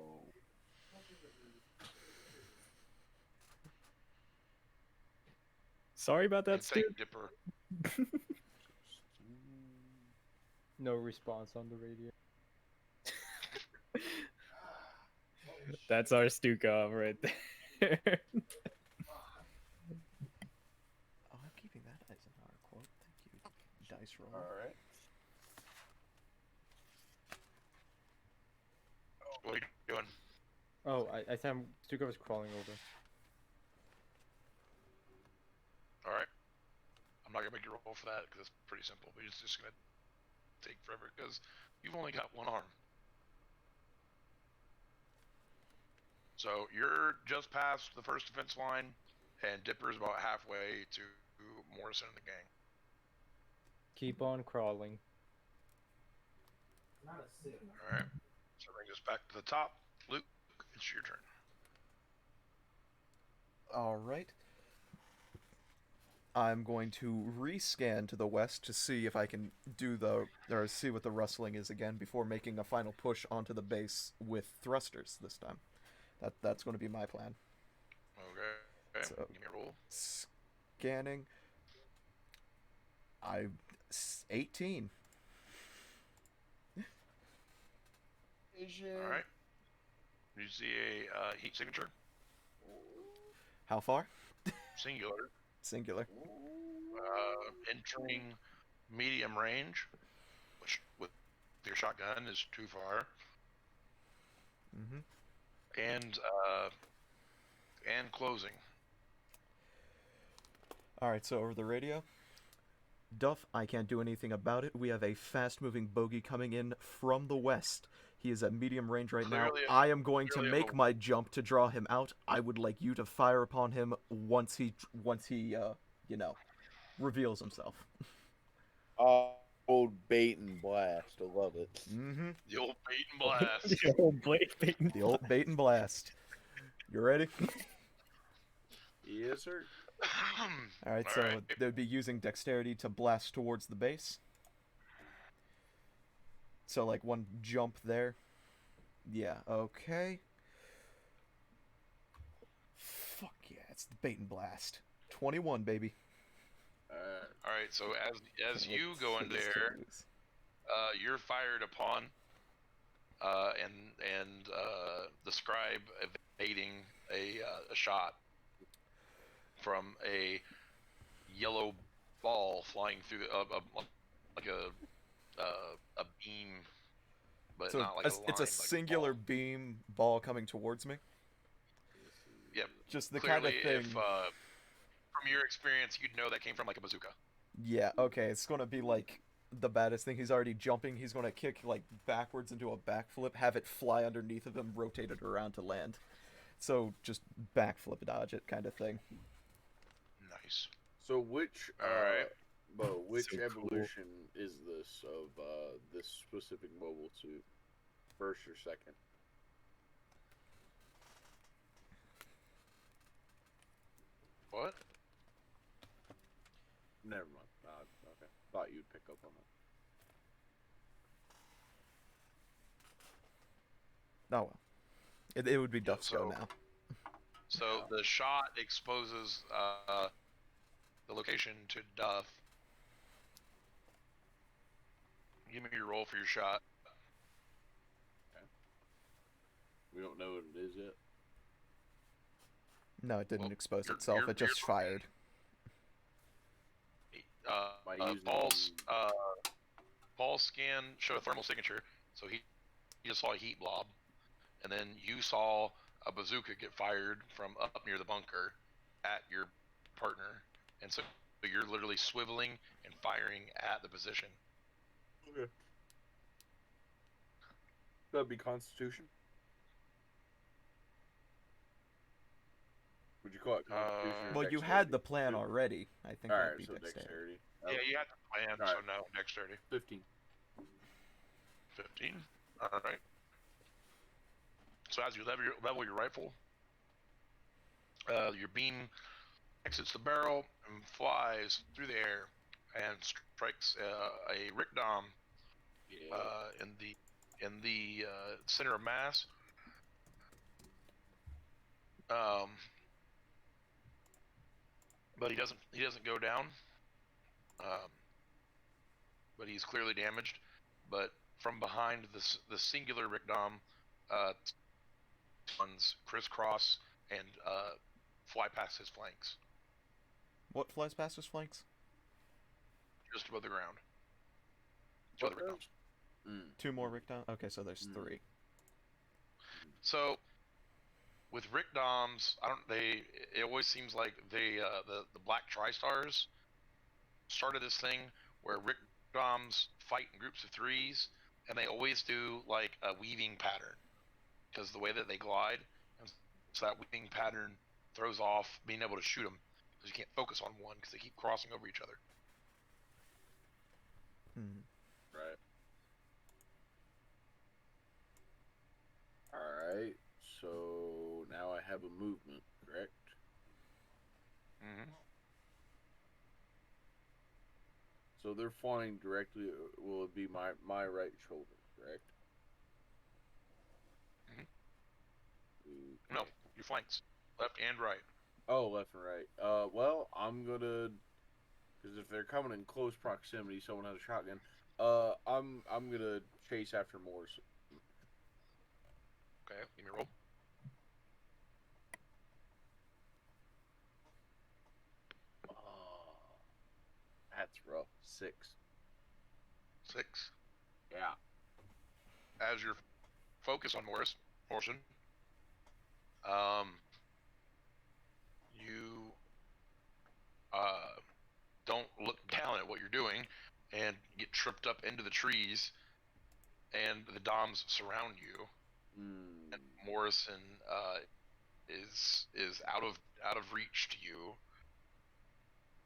Sorry about that, And Stu. thank Dipper. No response on the radio. That's our Stukov right there. Oh, I'm keeping that as an R quote. Thank you, dice roll. All right. What are you doing? Oh, I think Stukov is crawling over. All right. I'm not gonna make you roll for that because it's pretty simple. But it's just gonna take forever because you've only got one arm. So you're just past the first defense line, and Dipper's about halfway to Morrison and the gang. Keep on crawling. All right. So that brings us back to the top. Luke, it's your turn. All right. I'm going to rescan to the west to see if I can see what the rustling is again before making a final push onto the base with thrusters this time. That's going to be my plan. Okay. So- Give me a roll. Scanning. 18. Vision. All right. You see a heat signature, How far? singular, Singular. entering medium range, which with your shotgun is too far, Mm-hmm. and closing. Alright, so over the radio. Duff, I can't do anything about it. We have a fast-moving bogey coming in from the west. He is at medium range right now. Clearly I am going to clearly make my jump to draw him out. I would like you to fire upon him once he reveals himself. Old bait and blast. I love it. Mm-hmm. The old bait and blast. The old bait and The old bait and blast. You ready? Yes, sir. Alright, All so right. they would be using dexterity to blast towards the base. So, like, one jump there. Yeah, okay. Fuck yeah, it's the bait and blast. 21, baby. All right. So as you go in there, you're fired upon, and the scribe evading a shot from a yellow ball flying through like a beam, but So not like a line. it's a like singular ball. beam ball coming towards me. Yep. Just the Clearly, kind of thing. if from your experience, you'd know that came from like a bazooka. Yeah, okay, it's gonna be like the baddest thing. He's already jumping. He's gonna kick like backwards into a backflip, have it fly underneath of him, rotate it around to land. So just backflip dodge it kind of thing. Nice. So which Alright. Bo, which So cool. evolution is this of this specific mobile suit? First or second? What? Never mind. Okay. Thought you'd pick up on that. Oh well. It would be Duff's go so- now. So the shot exposes the location to Duff. Give me your roll for your shot. We don't know what it is yet. No, it didn't Well, expose you're- itself. you're- It just you're- fired. By using Paul's scan showed a thermal signature, so he just saw a heat blob, and then you saw a bazooka get fired from up near the bunker at your partner, and so you're literally swiveling and firing at the position. Okay. That'd be Constitution. Would you call it Constitution or Well, you dexterity? had the plan already. I think that'd Alright, be so dexterity. dexterity. Yeah, you had the plan, so Alright. no, dexterity. 15. 15. Alright. So as you level your rifle, your beam exits the barrel and flies through the air and strikes a Rickdom in the center of mass. But he doesn't go down. But he's clearly damaged. But from behind the singular Rickdom, ones crisscross and fly past his flanks, What flies past his flanks? just above the ground. Two other Rickdoms. Two more Rickdown? Okay, so there's three. So with Rickdoms, it always seems like the Black Tri-Stars started this thing where Rickdoms fight in groups of threes, and they always do like a weaving pattern because the way that they glide, and so that weaving pattern throws off being able to shoot them because you can't focus on one because they keep crossing over each other. Right. Alright, so now I have a movement, correct? Mm-hmm. So they're flying directly, will it be my right shoulder, correct? No, your flanks, left and right. Oh, left and right. Well, I'm gonna, because if they're coming in close proximity, someone has a shotgun. I'm gonna chase after Morse. Okay, give me a roll. That's rough. 6. 6. Yeah. As your focus on Morrison, you don't look down at what you're doing and get tripped up into the trees, and the Doms surround you. And Morrison is out of reach to you.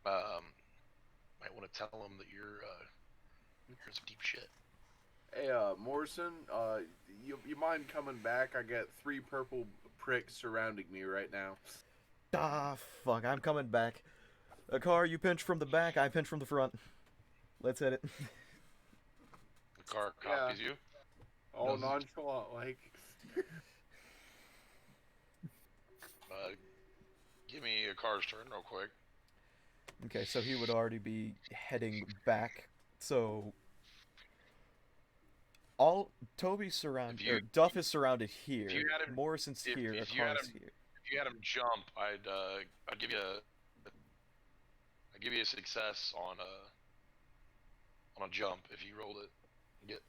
Might want to tell him that you're in some deep shit. Hey, Morrison, you mind coming back? I got 3 purple pricks surrounding me right now. Ah, fuck, I'm coming back. A car, you pinch from the back, I pinch from the front. Let's hit it. The car copies you. All nonchalant, like. Give me a car's turn real quick. Okay, so he would already be heading back. So Toby's surrounded, or Duff is surrounded here. Morrison's here. A car's here. If you had him jump, I'd give you a success on a jump if you rolled it. Get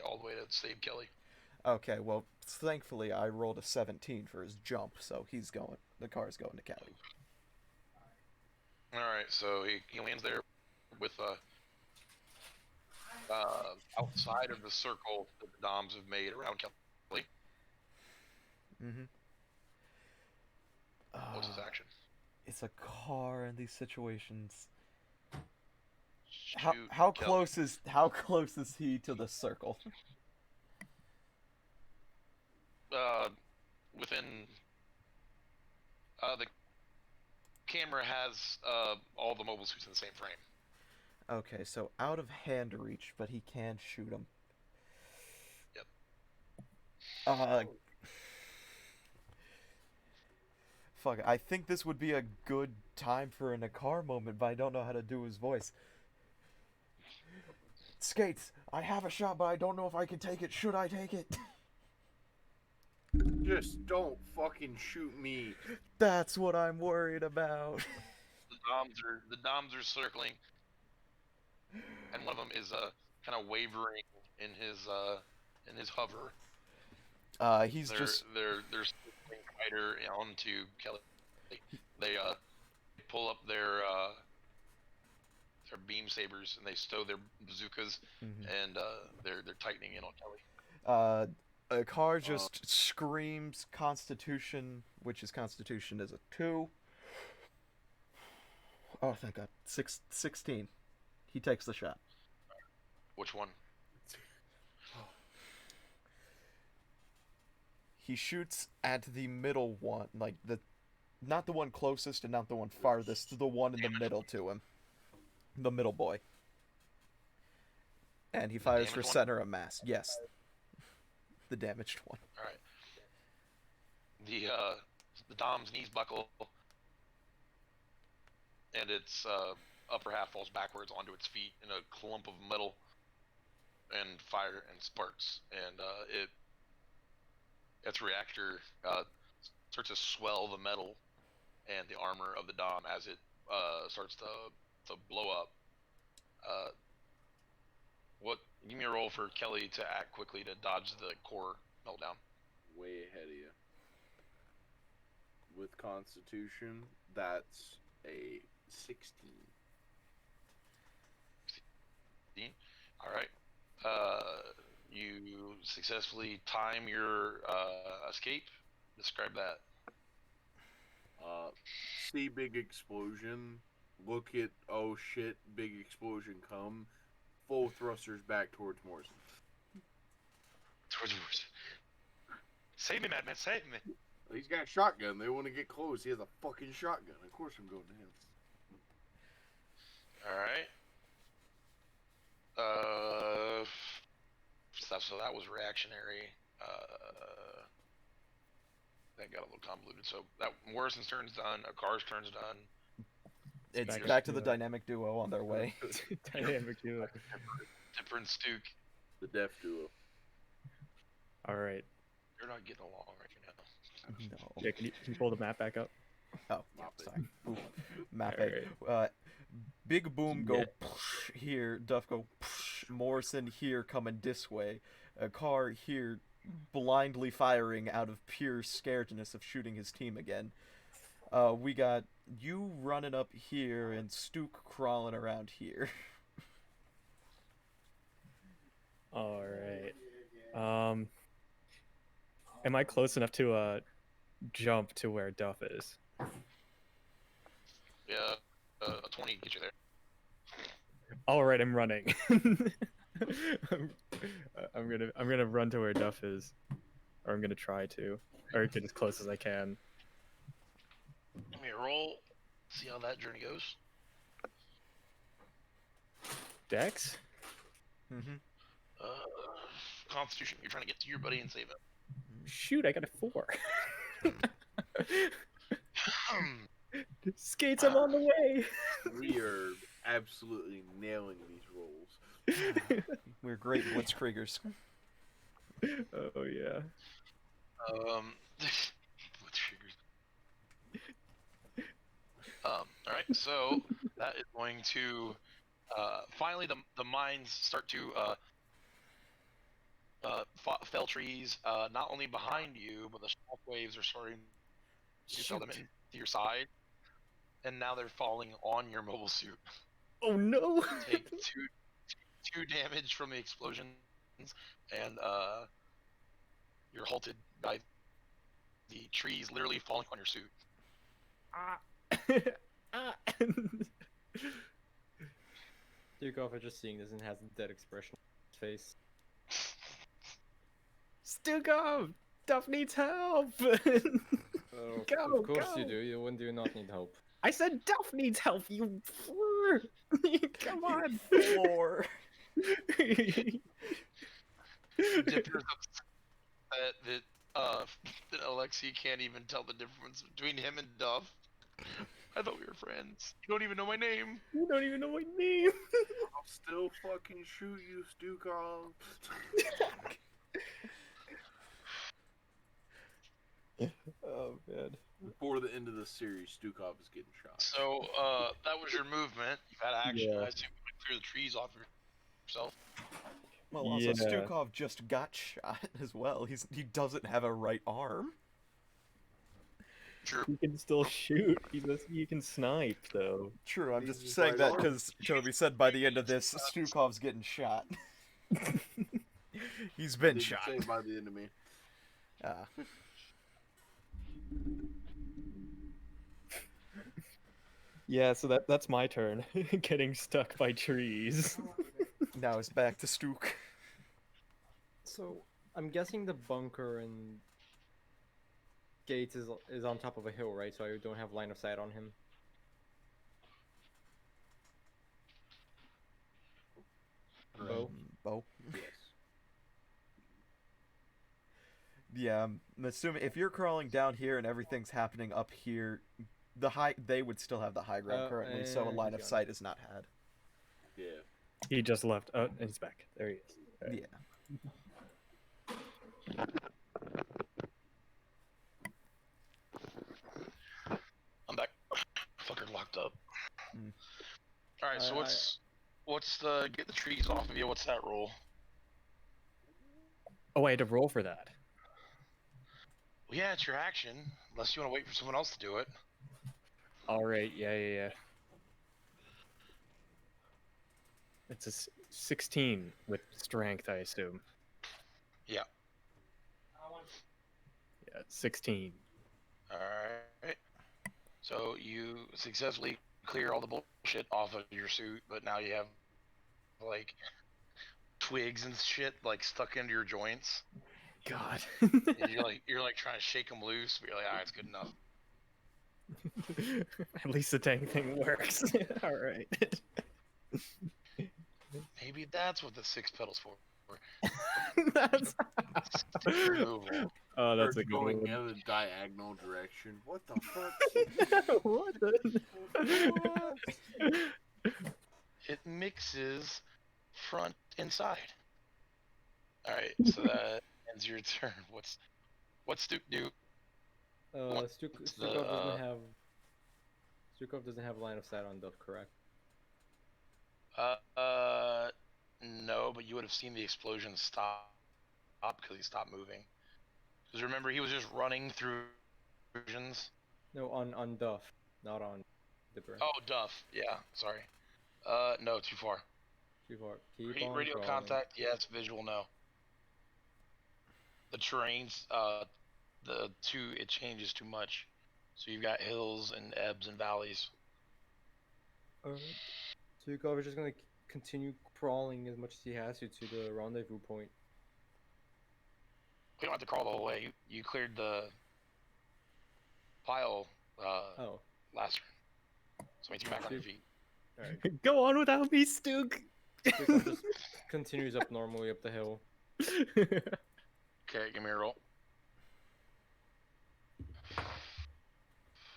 all the way to save Kelly. Okay, well, thankfully I rolled a 17 for his jump, so he's going. The car's going to Kelly. All right, so he lands there with outside of the circle that the Doms have made around Kelly. What's his action? It's a car in these situations. Shoot How Kelly. close is he to the circle? Within the camera has all the mobile suits in the same frame. Okay, so out of hand reach, but he can shoot him. Yep. Fuck, I think this would be a good time for an Akar moment, but I don't know how to do his voice. Skates, I have a shot, but I don't know if I can take it. Should I take it? Just don't fucking shoot me. That's what I'm worried about. The Doms are circling, and one of them is kind of wavering in his hover. He's they're circling tighter onto Kelly. They pull up their beam sabers and they stow their bazookas, and they're tightening in on Kelly. A car just screams Constitution, which is Constitution is a 2. Oh, thank God. 16. He takes the shot. Which one? He shoots at the middle one, like not the one closest and not the one farthest, the one in the middle to him. The middle boy. And he fires for damaged one? center of mass. Yes. The damaged one. All right. The Dom's knees buckle, and its upper half falls backwards onto its feet in a clump of metal, and fire and sparks, and its reactor starts to swell the metal and the armor of the Dom as it starts to blow up. Give me a roll for Kelly to act quickly to dodge the core meltdown. Way ahead of you. With Constitution, that's a 16. All right. You successfully time your escape. Describe that. See big explosion. Look at, oh shit, big explosion come. Full thrusters back towards Morrison. Towards yours. Save me, Madman, save me. He's got a shotgun. They want to get close. He has a fucking shotgun. Of course I'm going to him. Alright. So that was reactionary. That got a little convoluted. So that Morrison's turn's done. A car's turn's done. It's Back back to to the the- dynamic duo on their way. Dynamic duo. Dipper and Stuke, The death duo. All right. you're not getting along right now. No. Yeah, can you pull the map back up? Oh, Mop it. sorry. Ooh. Map Alright. Big Boom go Yeah. here, Duff go Morrison here coming this way. A car here blindly firing out of pure scaredness of shooting his team again. We got you running up here and Stuke crawling around here. All right. Am I close enough to jump to where Duff is? Yeah, a 20 get you there. All right, I'm running. I'm gonna run to where Duff is, or I'm gonna try to, or get as close as I can. Give me a roll. See how that journey goes. Dex? Mm-hmm. Constitution. You're trying to get to your buddy and save him. Shoot, I got a 4. Skates, I'm on the way. We are absolutely nailing these rolls. We're great blitzkriegers. Oh yeah. With triggers. Alright, so that is going to finally the mines start to fell trees not only behind you, but the shock waves are starting to fell them into your side, and now they're falling on your mobile suit. Oh no. Take two damage from the explosions, and you're halted by the trees literally falling on your suit. Dukov are just seeing this and has a dead expression on his face. Stukov! Duff needs help! Oh, Go, of course go. you do. You when do you not need help? I said Duff needs help, you come on! Floor. Dipper's upset that Alexei can't even tell the difference between him and Duff. I thought we were friends. You don't even know my name. You don't even know my name! I'll still fucking shoot you, Stukov. Oh man. Before the end of the series, Stukov is getting shot. So, that was your movement. You've had action. Yeah. I assume you would clear the trees off yourself. Well, also Yeah. Stukov just got shot as well. He doesn't have a right arm. Sure. He can still shoot. He can snipe, though. True, I'm He's just just saying like, that "Oh, because Toby said by the end of this, Stukov's getting shot. He's been Didn't shot. saved by the enemy. Ah. Yeah, so that's my turn. Getting stuck by trees. Now it's back to Stook. So I'm guessing the bunker and gates is on top of a hill, right? So I don't have line of sight on him. Bo? Bo. Yes. Yeah, I'm assuming if you're crawling down here and everything's happening up here, they would still have the high ground currently, so a and line he's of gone. sight is not had. Yeah. He just left. Oh, and he's back. There he is. Alright. Yeah. I'm back. Fucker locked up. Mm. All right, so what's the get the trees off of you? What's that roll? Oh, I had to roll for that. Well, yeah, it's your action. Unless you want to wait for someone else to do it. All right. Yeah. It's a 16 with strength, I assume. Yeah. Yeah, 16. All right. So you successfully clear all the bullshit off of your suit, but now you have like twigs and shit like stuck into your joints. God. And you're like trying to shake them loose, but you're like, all right, it's good enough. At least the dang thing works. All right. Maybe that's what the 6 pedals for. That's. Removal. Oh, that's Or a good going one. in a diagonal direction. What the fuck? What the? It mixes front and side. All right, so that ends your turn. What's Duke do? Stukov doesn't have line of sight on Duff, correct? No, but you would have seen the explosion stop because he stopped moving. Because remember, he was just running through explosions. No, on Duff, not on Dipper. Oh, Duff. Yeah, sorry. No, too far. Too far. Keep on Radio crawling. contact, yes. Visual, no. The terrain's, it changes too much. So you've got hills and ebbs and valleys. Alright. Stukov is just gonna continue crawling as much as he has to the rendezvous point. You don't have to crawl the whole way. You cleared the pile Oh. last turn. So it means you're back on your feet. Alright. Go on without me, Stuk. Stukov just continues up normally up the hill. Okay, give me a roll.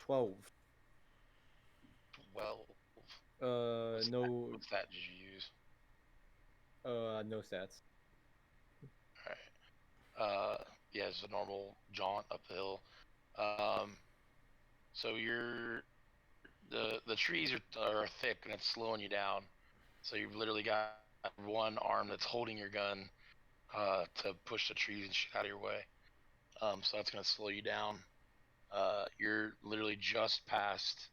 12. 12. No. What stat did you use? No stats. Alright. Yeah, it's a normal jaunt up the hill. So the trees are thick and it's slowing you down. So you've literally got one arm that's holding your gun to push the trees and shit out of your way. So that's gonna slow you down. You're literally just past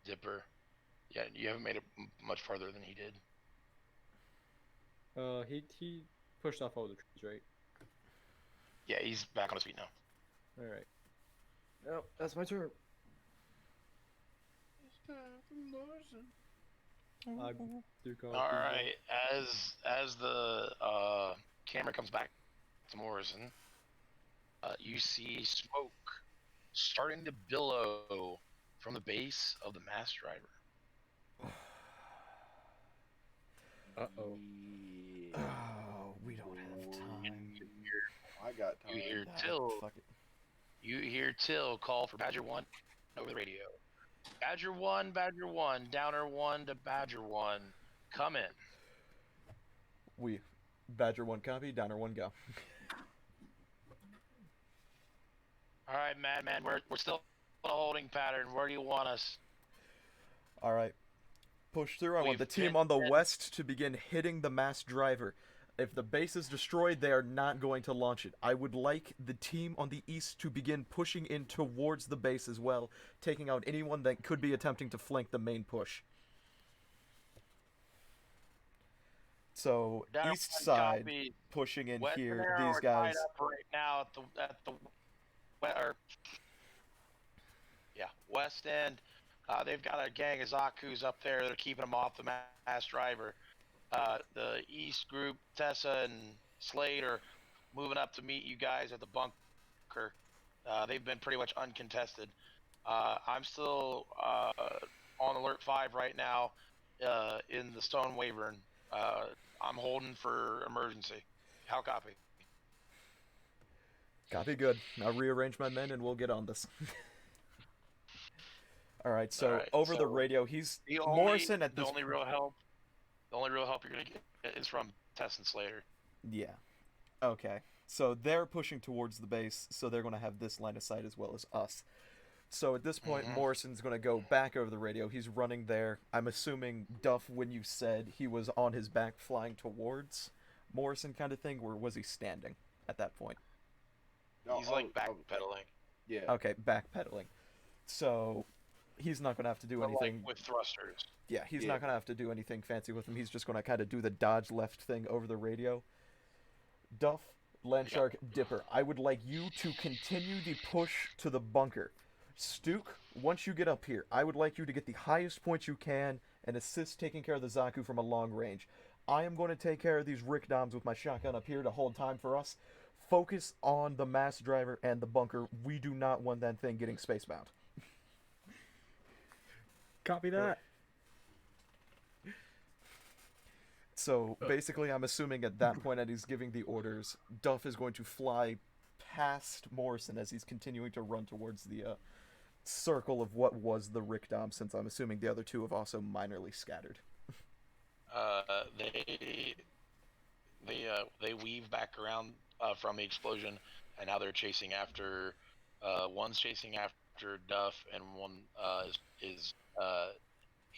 Dipper. Yeah, you haven't made it much farther than he did. He pushed off all the trees, right? Yeah, he's back on his feet now. Alright. Oh, that's my turn. Stukov. All right, as the camera comes back to Morrison, you see smoke starting to billow from the base of the mass driver. Uh-oh. Yeah. Oh, we don't have time. I got time. You hear Ah, Till. fuck it. You hear Till call for Badger 1 over the radio. Badger 1, Downer 1 to Badger 1. Come in. Badger 1 copy, Downer 1 go. All right, Madman, we're still in a holding pattern. Where do you want us? All right. Push through. I want the We've team been on the at- west to begin hitting the mass driver. If the base is destroyed, they are not going to launch it. I would like the team on the east to begin pushing in towards the base as well, taking out anyone that could be attempting to flank the main push. So Down east one side copy. pushing in West here. and Arrow These are guys. tied up right now at the west end. They've got a gang of Zaku's up there. They're keeping them off the mass driver. The east group, Tessa and Slade, are moving up to meet you guys at the bunker. They've been pretty much uncontested. I'm still on alert 5 right now in the Stone Wyvern. I'm holding for emergency. How copy? Copy, good. I'll rearrange my men and we'll get on this. All right. So Alright, over the so radio, he's The Morrison at the this. only real help you're gonna get is from Tess and Slater. Yeah. Okay. So they're pushing towards the base, so they're going to have this line of sight as well as us. So at this point, Mhm. Morrison's going to go back over the radio. He's running there. I'm assuming, Duff, when you said he was on his back flying towards Morrison kind of thing, or was he standing at that point? He's like backpedaling. Yeah. Okay, backpedaling. So he's not going to have to do But, anything. like, with thrusters. Yeah, he's Yeah. not going to have to do anything fancy with him. He's just going to kind of do the dodge left thing over the radio. Duff, Landshark, Dipper, I would like you to continue the push to the bunker. Stuke, once you get up here, I would like you to get the highest point you can and assist taking care of the Zaku from a long range. I am going to take care of these Rickdoms with my shotgun up here to hold time for us. Focus on the mass driver and the bunker. We do not want that thing getting spacebound. Copy that. So basically, I'm assuming at that point that he's giving the orders, Duff is going to fly past Morrison as he's continuing to run towards the circle of what was the Rickdom, since I'm assuming the other two have also minorly scattered. They weave back around from the explosion, and now they're chasing after. One's chasing after Duff, and one is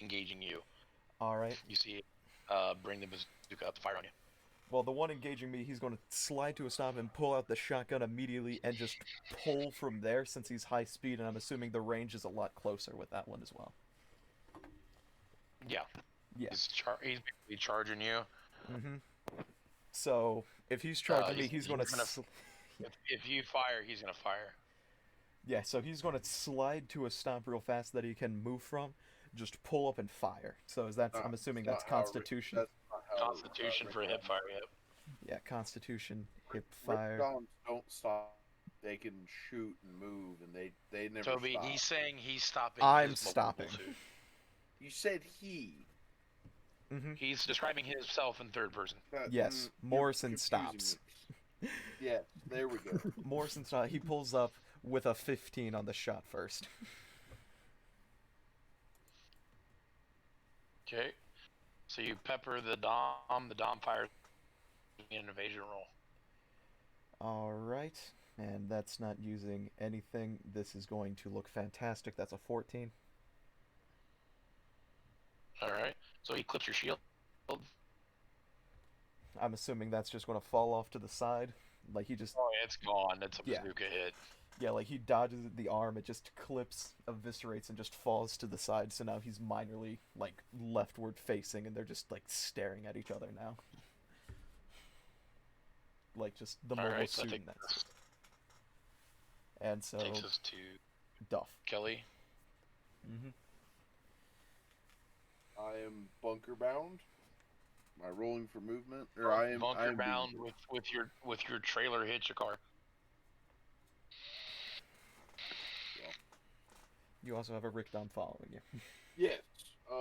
engaging you. All right. You see, bring the bazooka up to fire on you. Well, the one engaging me, he's going to slide to a stop and pull out the shotgun immediately and just pull from there since he's high speed, and I'm assuming the range is a lot closer with that one as well. Yeah. Yeah. He's basically charging you. Mm-hmm. So, if he's charging me, he's going to... If you fire, he's gonna fire. Yeah, so he's going to slide to a stop real fast that he can move from, just pull up and fire. So is that, I'm assuming that's Constitution? That's not how Constitution for hip fire. Yep. Yeah, Constitution, hip fire. Rickdoms don't stop. They can shoot and move, and they never Toby, stop. he's saying he's stopping. I'm his mobile stopping. suit. You said he. Mm-hmm. He's describing himself in third person. Yes, you're Morrison confusing stops. me. Yeah, there we go. Morrison stops. He pulls up with a 15 on the shot first. Okay. So you pepper the Dom. The Dom fires an evasion roll. All right, and that's not using anything. This is going to look fantastic. That's a 14. All right. So he clips your shield. I'm assuming that's just going to fall off to the side. Like he just, Oh, yeah, it's gone. That's a Yeah. bazooka hit. yeah, like he dodges the arm. It just clips, eviscerates, and just falls to the side. So now he's minorly like leftward facing, and they're just like staring at each other now. Like just the All mobile right. So suit. that And that's, takes, and so takes us to Duff. Kelly. Mm-hmm. I am bunker bound. Am I rolling for movement? Or I am bunker bound with your trailer hitch a car. You also have a Rickdom following you. Yes.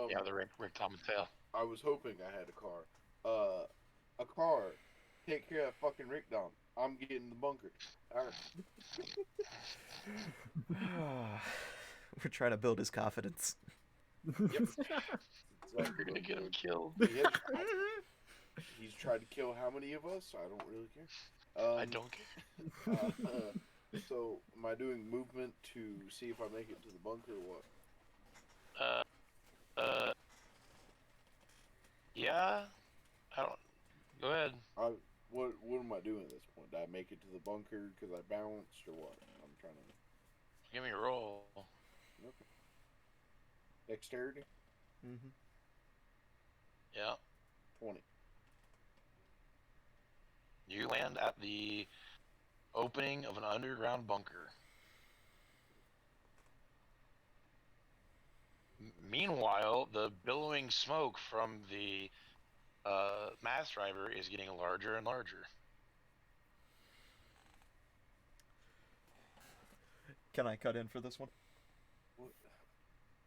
Yeah, the Rick Tom and tail. I was hoping I had a car. A car. Take care of fucking Rickdom. I'm getting the bunker. Alright. We're trying to build his confidence. You're gonna get him killed. He's tried to kill how many of us? I don't really care. I don't care. So, am I doing movement to see if I make it to the bunker or what? Yeah. I don't. Go ahead. What am I doing at this point? Did I make it to the bunker because I bounced or what? I'm trying to... Give me a roll. Okay. Dexterity? Mm-hmm. Yeah. 20. You land at the opening of an underground bunker. Meanwhile, the billowing smoke from the mass driver is getting larger and larger. Can I cut in for this one?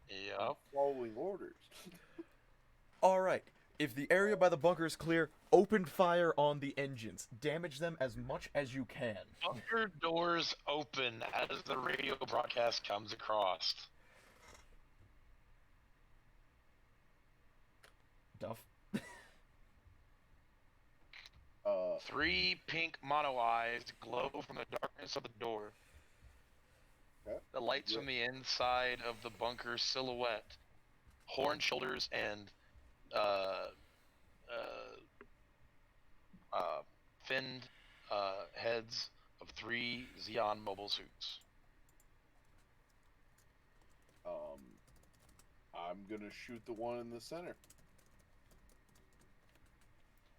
Yep. Following orders. All right. If the area by the bunker is clear, open fire on the engines. Damage them as much as you can. Bunker doors open as the radio broadcast comes across. Duff. 3 pink mono eyes glow from the darkness of the door. Okay. The lights from the inside of the bunker silhouette, horn shoulders, and finned heads of 3 Zeon mobile suits. I'm gonna shoot the one in the center.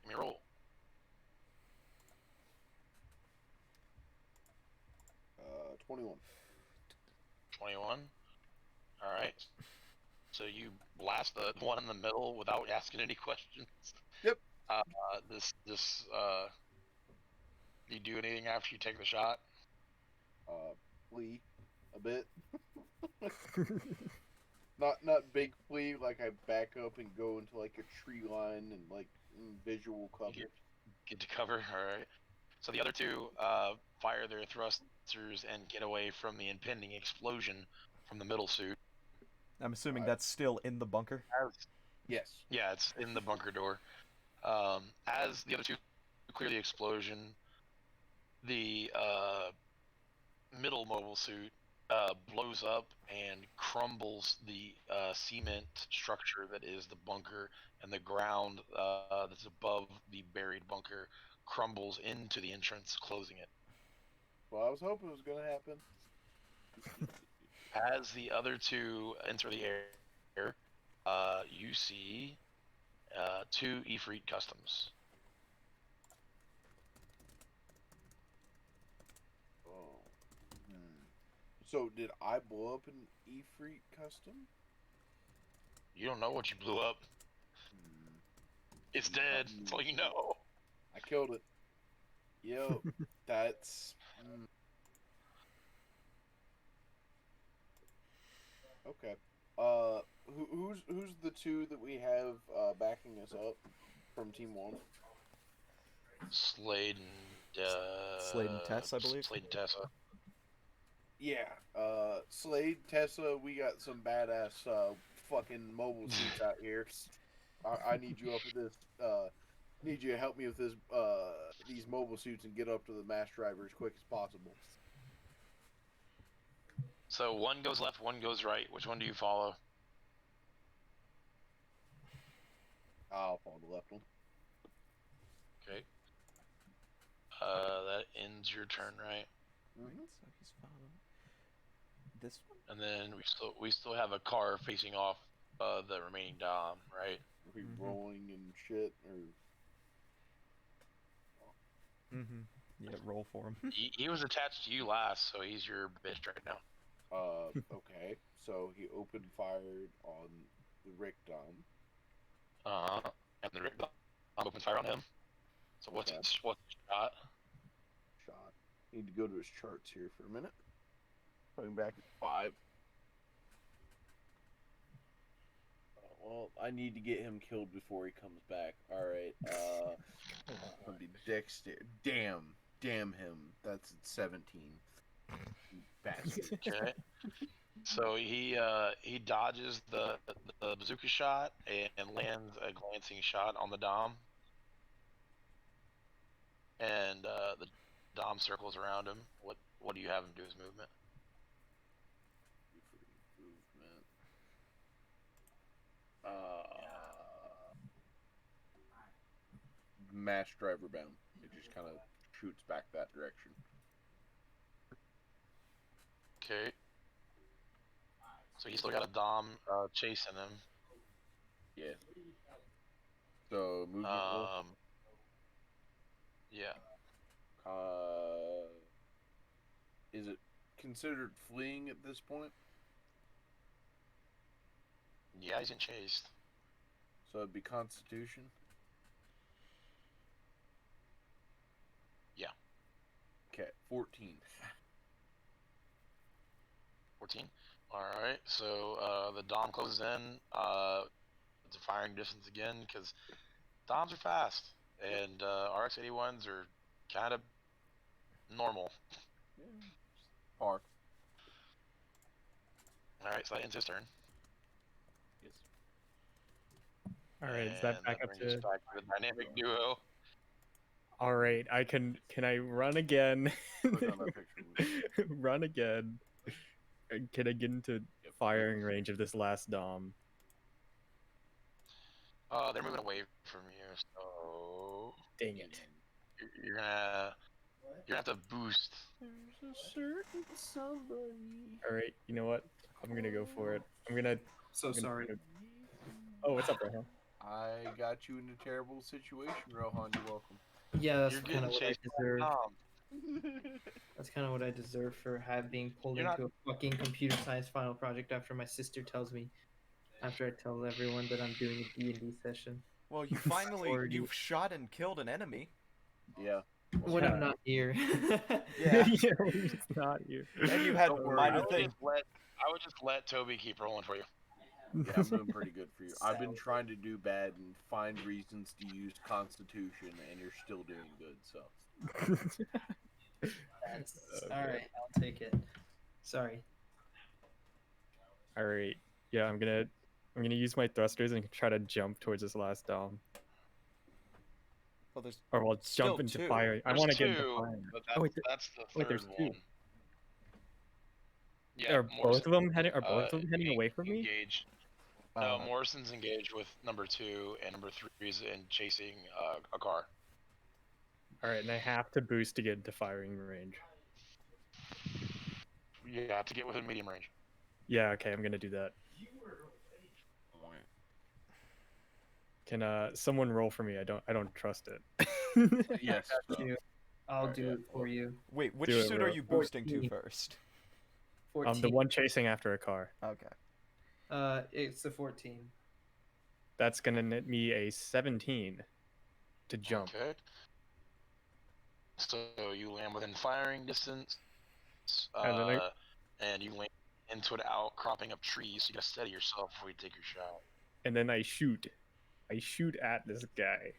Give me a roll. 21. 21. Alright. So you blast the one in the middle without asking any questions. Yep. Do you do anything after you take the shot? Flee a bit. not big flee, like I back up and go into like a tree line and like visual cover. Get to cover, alright. So the other 2 fire their thrusters and get away from the impending explosion from the middle suit. I'm assuming that's still in the bunker. Yes. Yeah, it's in the bunker door. As the other 2 clear the explosion, the middle mobile suit blows up and crumbles the cement structure that is the bunker, and the ground that's above the buried bunker crumbles into the entrance, closing it. Well, I was hoping it was gonna happen. As the other 2 enter the air, you see 2 Ifrit customs. Oh. So did I blow up an Ifrit custom? You don't know what you blew up. It's dead. That's all you know. I killed it. Yo, that's okay. Who's the 2 that we have backing us up from Team 1? Slade and Tess, I believe. Slade and Tessa. Yeah, Slade, Tessa, we got some badass fucking mobile suits out here. I need you up with this. Need you to help me with this. These mobile suits and get up to the mass driver as quick as possible. So one goes left, one goes right. Which one do you follow? I'll follow the left one. Okay. That ends your turn, right? Mm-hmm. So he's following this one. And then we still have a car facing off the remaining Dom, right? Are we rolling and shit, or? Yeah, roll for him. He was attached to you last, so he's your bitch right now. Okay. So he opened fired on the Rick Dom. And the Rick Dom opened fire on him. So what's Okay. his shot? Shot. Need to go to his charts here for a minute. Going back at 5. Well, I need to get him killed before he comes back. Alright, gonna be Dexter. Damn him. That's at 17. You bastard. Okay. So he dodges the bazooka shot and lands a glancing shot on the Dom. And the Dom circles around him. What do you have him do his movement? Mass driver bound. It just kind of shoots back that direction. Okay. So he's still got a Dom chasing him. Yeah. So movement roll. Yeah. Is it considered fleeing at this point? Yeah, he's getting chased. So it'd be Constitution? Yeah. Okay, 14. 14. Alright, so the Dom closes in. It's a firing distance again, because Doms are fast. And RX-81s are kind of normal. Park. Alright, so that ends his turn. All right, is that And back up brings us to? back to the dynamic duo. All right, I can. Can I run again? Click on that picture. Run again. Can I get into firing range of this last Dom? They're moving away from you, so Dang it. you're gonna have to boost. There's a certain somebody. All right, you know what? I'm gonna go for it. I'm gonna. So sorry. Oh, what's up, Rohan? I got you in a terrible situation, Rohan. You're welcome. Yeah, that's You're kind getting of what I chased by deserve. Dom. That's kind of what I deserve for being pulled You're not- into a fucking computer science final project after my sister tells me, after I tell everyone that I'm doing a D&D session. Well, you finally Already. you've shot and killed an enemy. Yeah. When I'm not here. Yeah. It's not you. And you had Don't worry, minor I things. would just let Toby keep rolling for you. Yeah, I'm doing pretty good for you. I've been trying to do bad and find reasons to use Constitution, and you're still doing good, so. That's Okay. all right. I'll take it. Sorry. All right. Yeah, I'm gonna use my thrusters and try to jump towards this last Dom. Well, there's Or well, Still jump into two. fire. I There's want to get into two, fire. but Oh, wait, that's the wait, third there's two. one. Yeah, Are both of them heading? Are both of them heading away from me? Engaged. No, uh, Morrison's engaged with number 2, and number 3 is in chasing a car. All right, and I have to boost to get into firing range. You have to get within medium range. Yeah. Okay, I'm gonna do that. Can someone roll for me? I don't trust it. Yes. Got you. I'll Alright, do yeah. it for you. wait, which Do it, suit are bro. you boosting to 14. first? 14. The one chasing after a car. Okay. It's the 14. That's gonna net me a 17 to jump. Okay. So you land within firing distance, And then and you land into an outcropping of trees. So you gotta steady yourself before you take your shot. And then I shoot. I shoot at this guy.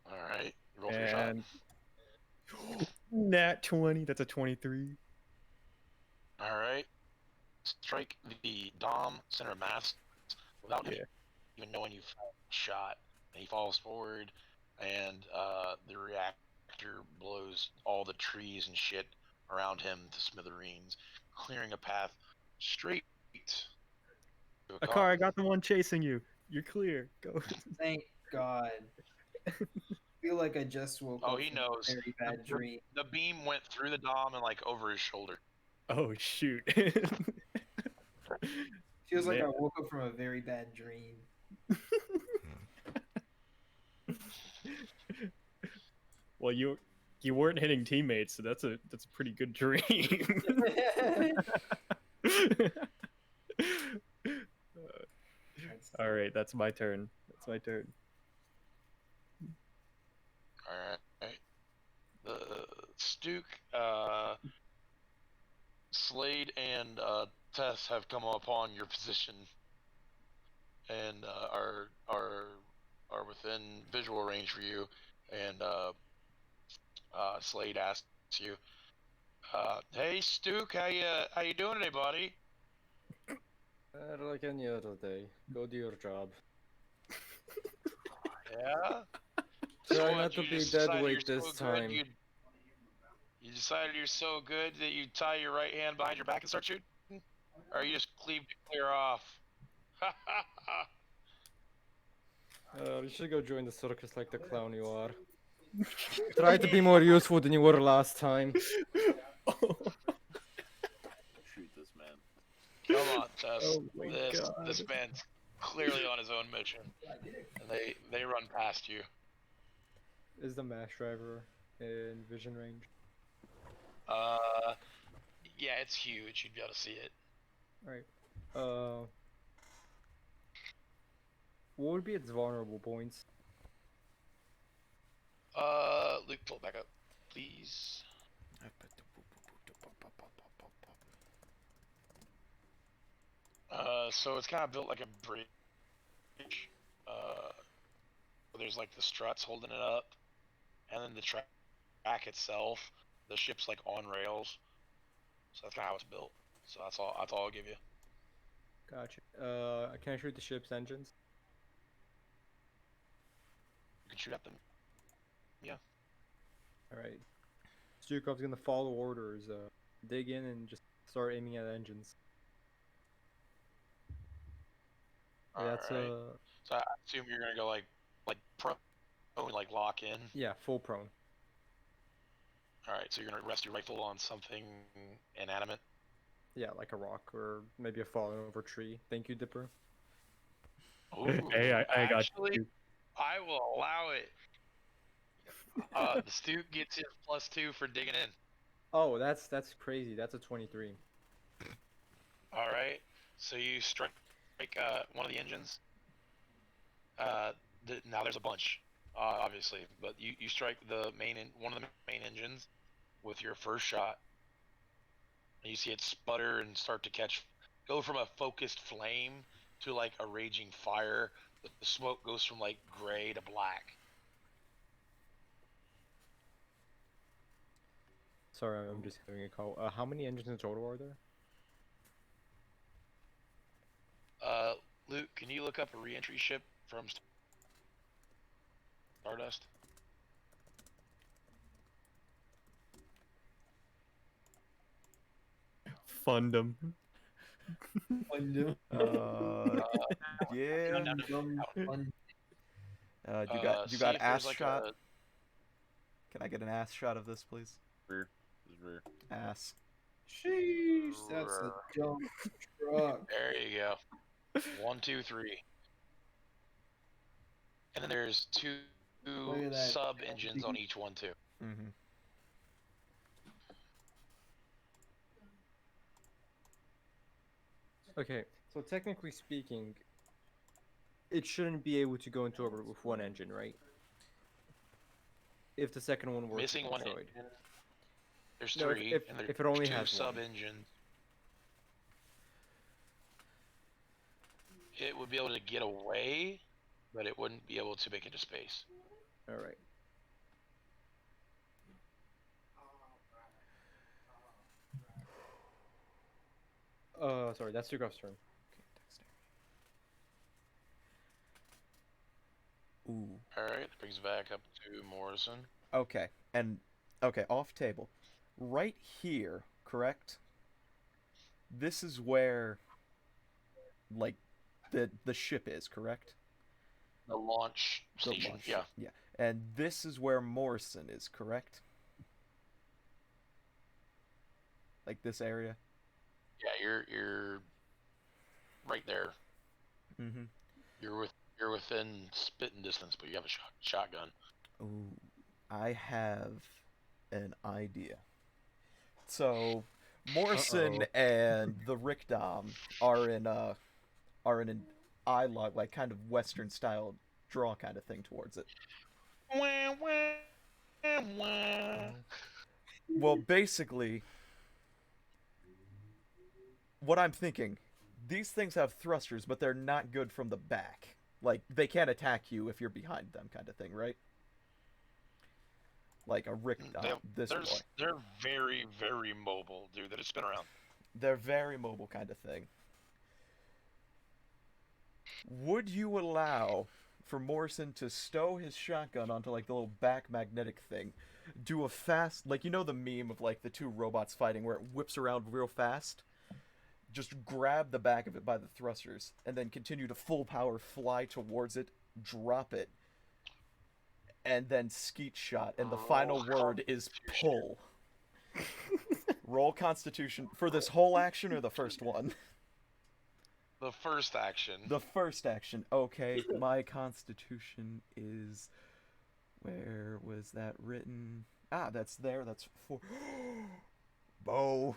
All right. Roll for your shot. And nat 20. That's a 23. All right. Strike the Dom center of mass without him even knowing you've shot. And he falls forward, and the reactor blows all the trees and shit around him to smithereens, clearing a path straight to A car, I got the one chasing you. You're clear. Go. Thank God. I feel like I just woke Oh, up he from knows. a very bad dream. The beam went through the Dom and like over his shoulder. Oh shoot. Feels like I Man. woke up from a very bad dream. Well, you weren't hitting teammates, so that's a pretty good dream. All right, that's my turn. That's my turn. Alright. The Stuke, Slade, and Tess have come upon your position and are within visual range for you. And Slade asks you, "Hey Stuke, how you doing today, buddy?" Like any other day. Go do your job. Yeah. Try what, not to you be just dead decided weight you're this so good, time. You decided you're so good that you tie your right hand behind your back and start shooting? Or you just cleave to clear off? You should go join the circus like the clown you are. Try to be more useful than you were last time. Shoot this man. Come on, Tess. Oh my This man's clearly on his own mission. And they run past you. Is the mash driver in vision range? Yeah, it's huge. You'd be able to see it. Right. What would be its vulnerable points? Luke, pull it back up, please. So it's kind of built like a bridge. There's like the struts holding it up, and then the track itself, the ship's like on rails. So that's kind of how it's built. So that's all. That's all I'll give you. Gotcha. Can I shoot the ship's engines? You can shoot at them. Yeah. All right. Stukov's gonna follow orders. Dig in and just start aiming at engines. That's Alright. So I assume you're gonna go like prone, like lock in. yeah, full prone. All right. So you're gonna rest your rifle on something inanimate. Yeah, like a rock or maybe a fallen over tree. Thank you, Dipper. Ooh, Hey, I got actually, you. I will allow it. The Stoop gets his +2 for digging in. Oh, that's crazy. That's a 23. All right. So you strike one of the engines. Now there's a bunch, obviously, but you strike one of the main engines with your first shot. And you see it sputter and start to go from a focused flame to like a raging fire. The smoke goes from like gray to black. Sorry, I'm just having a call. How many engines in total are there? Luke, can you look up a re-entry ship from Stardust? Fundum. Yeah. You got See ass if there's, like, shot. Can I get an ass shot of this, please? Rear. Rear. Ass. Sheesh, that's a jump truck. There you go. 1, 2, 3. And then there's two Look at that. sub engines on each one too. Mm-hmm. Okay, so technically speaking, it shouldn't be able to go into orbit with one engine, right? If the second one were Missing one destroyed. engine. There's No, 3, and there's if it only 2 has sub one. engines. It would be able to get away, but it wouldn't be able to make it to space. All right. Sorry, that's Sukov's turn. Ooh. All right, that brings it back up to Morrison. Okay, and okay, off table, right here, correct? This is where, like, the ship is, correct? The launch The station. launch Yeah. ship, yeah. And this is where Morrison is, correct? Like this area. Yeah, you're right there. Mm-hmm. You're within spitting distance, but you have a shotgun. Ooh, I have an idea. So, Morrison and the Rickdom are in an eye log, like kind of Western style draw kind of thing towards it. Wah, wah, wah. Well, basically, what I'm thinking, these things have thrusters, but they're not good from the back. Like, they can't attack you if you're behind them, kind of thing, right? Like a Rickdom, this boy. They're very, very mobile, dude. That it's been around. They're very mobile kind of thing. Would you allow for Morrison to stow his shotgun onto like the little back magnetic thing, do a fast, like, you know the meme of like the two robots fighting where it whips around real fast? Just grab the back of it by the thrusters and then continue to full power fly towards it, drop it, and then skeet shot, and the final word is pull. Roll Constitution for this whole action or the first one? The first action. The first action. Okay, my Constitution is... Where was that written? Ah, that's there. That's 4. Bo.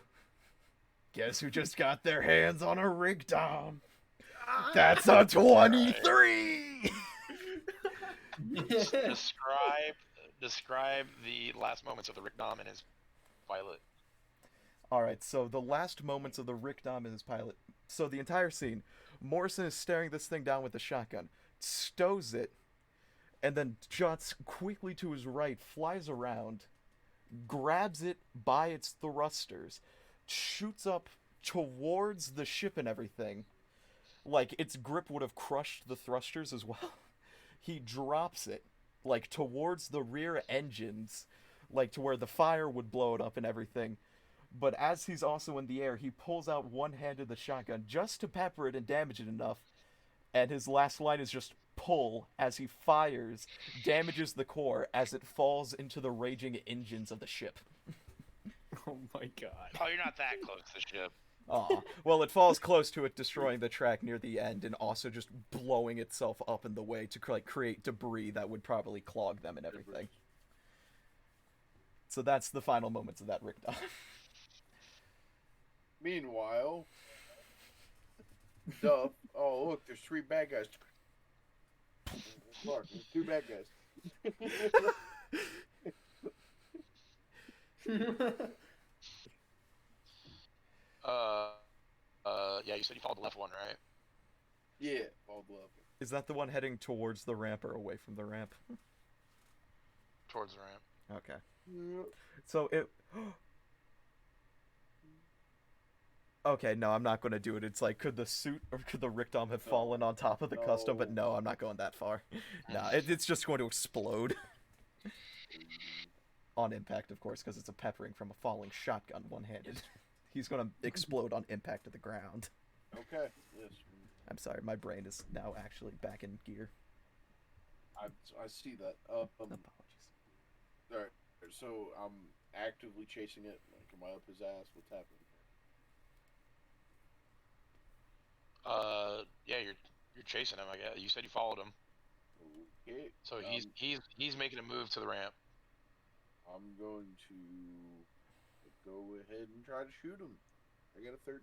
Guess who just got their hands on a rig dom? That's a 23! Describe the last moments of the Rick Dom and his pilot. Alright, so the last moments of the Rick Dom and his pilot. So the entire scene, Morrison is staring this thing down with the shotgun, stows it, and then jots quickly to his right, flies around, grabs it by its thrusters, shoots up towards the ship and everything. Like, its grip would have crushed the thrusters as well. He drops it, like, towards the rear engines, like, to where the fire would blow it up and everything. But as he's also in the air, he pulls out one-handed the shotgun just to pepper it and damage it enough. And his last line is just pull as he fires, damages the core as it falls into the raging engines of the ship. Oh my god. Oh, you're not that close to the ship. Aw. Well, it falls close to it, destroying the track near the end, and also just blowing itself up in the way to like create debris that would probably clog them and everything. So that's the final moments of that Rick Dom. Meanwhile, Duff. Oh, look, there's 3 bad guys. Clark, there's 2 bad guys. Yeah, you said you followed the left one, right? Yeah, all love. Is that the one heading towards the ramp or away from the ramp? Towards the ramp. Okay. Yeah. So it. Okay, no, I'm not going to do it. It's like, could the suit or could the Rick Dom have fallen on top of the custom? But no, I'm not going that far. Nah, it's just going to explode. On impact, of course, because it's a peppering from a falling shotgun one-handed. He's going to explode on impact to the ground. Okay. Yes. I'm sorry, my brain is now actually back in gear. I see that. Apologies. All right. So I'm actively chasing it. Like, am I up his ass? What's happening? Yeah, you're chasing him. I guess you said you followed him. Okay. So he's making a move to the ramp. I'm going to go ahead and try to shoot him. I got a 13.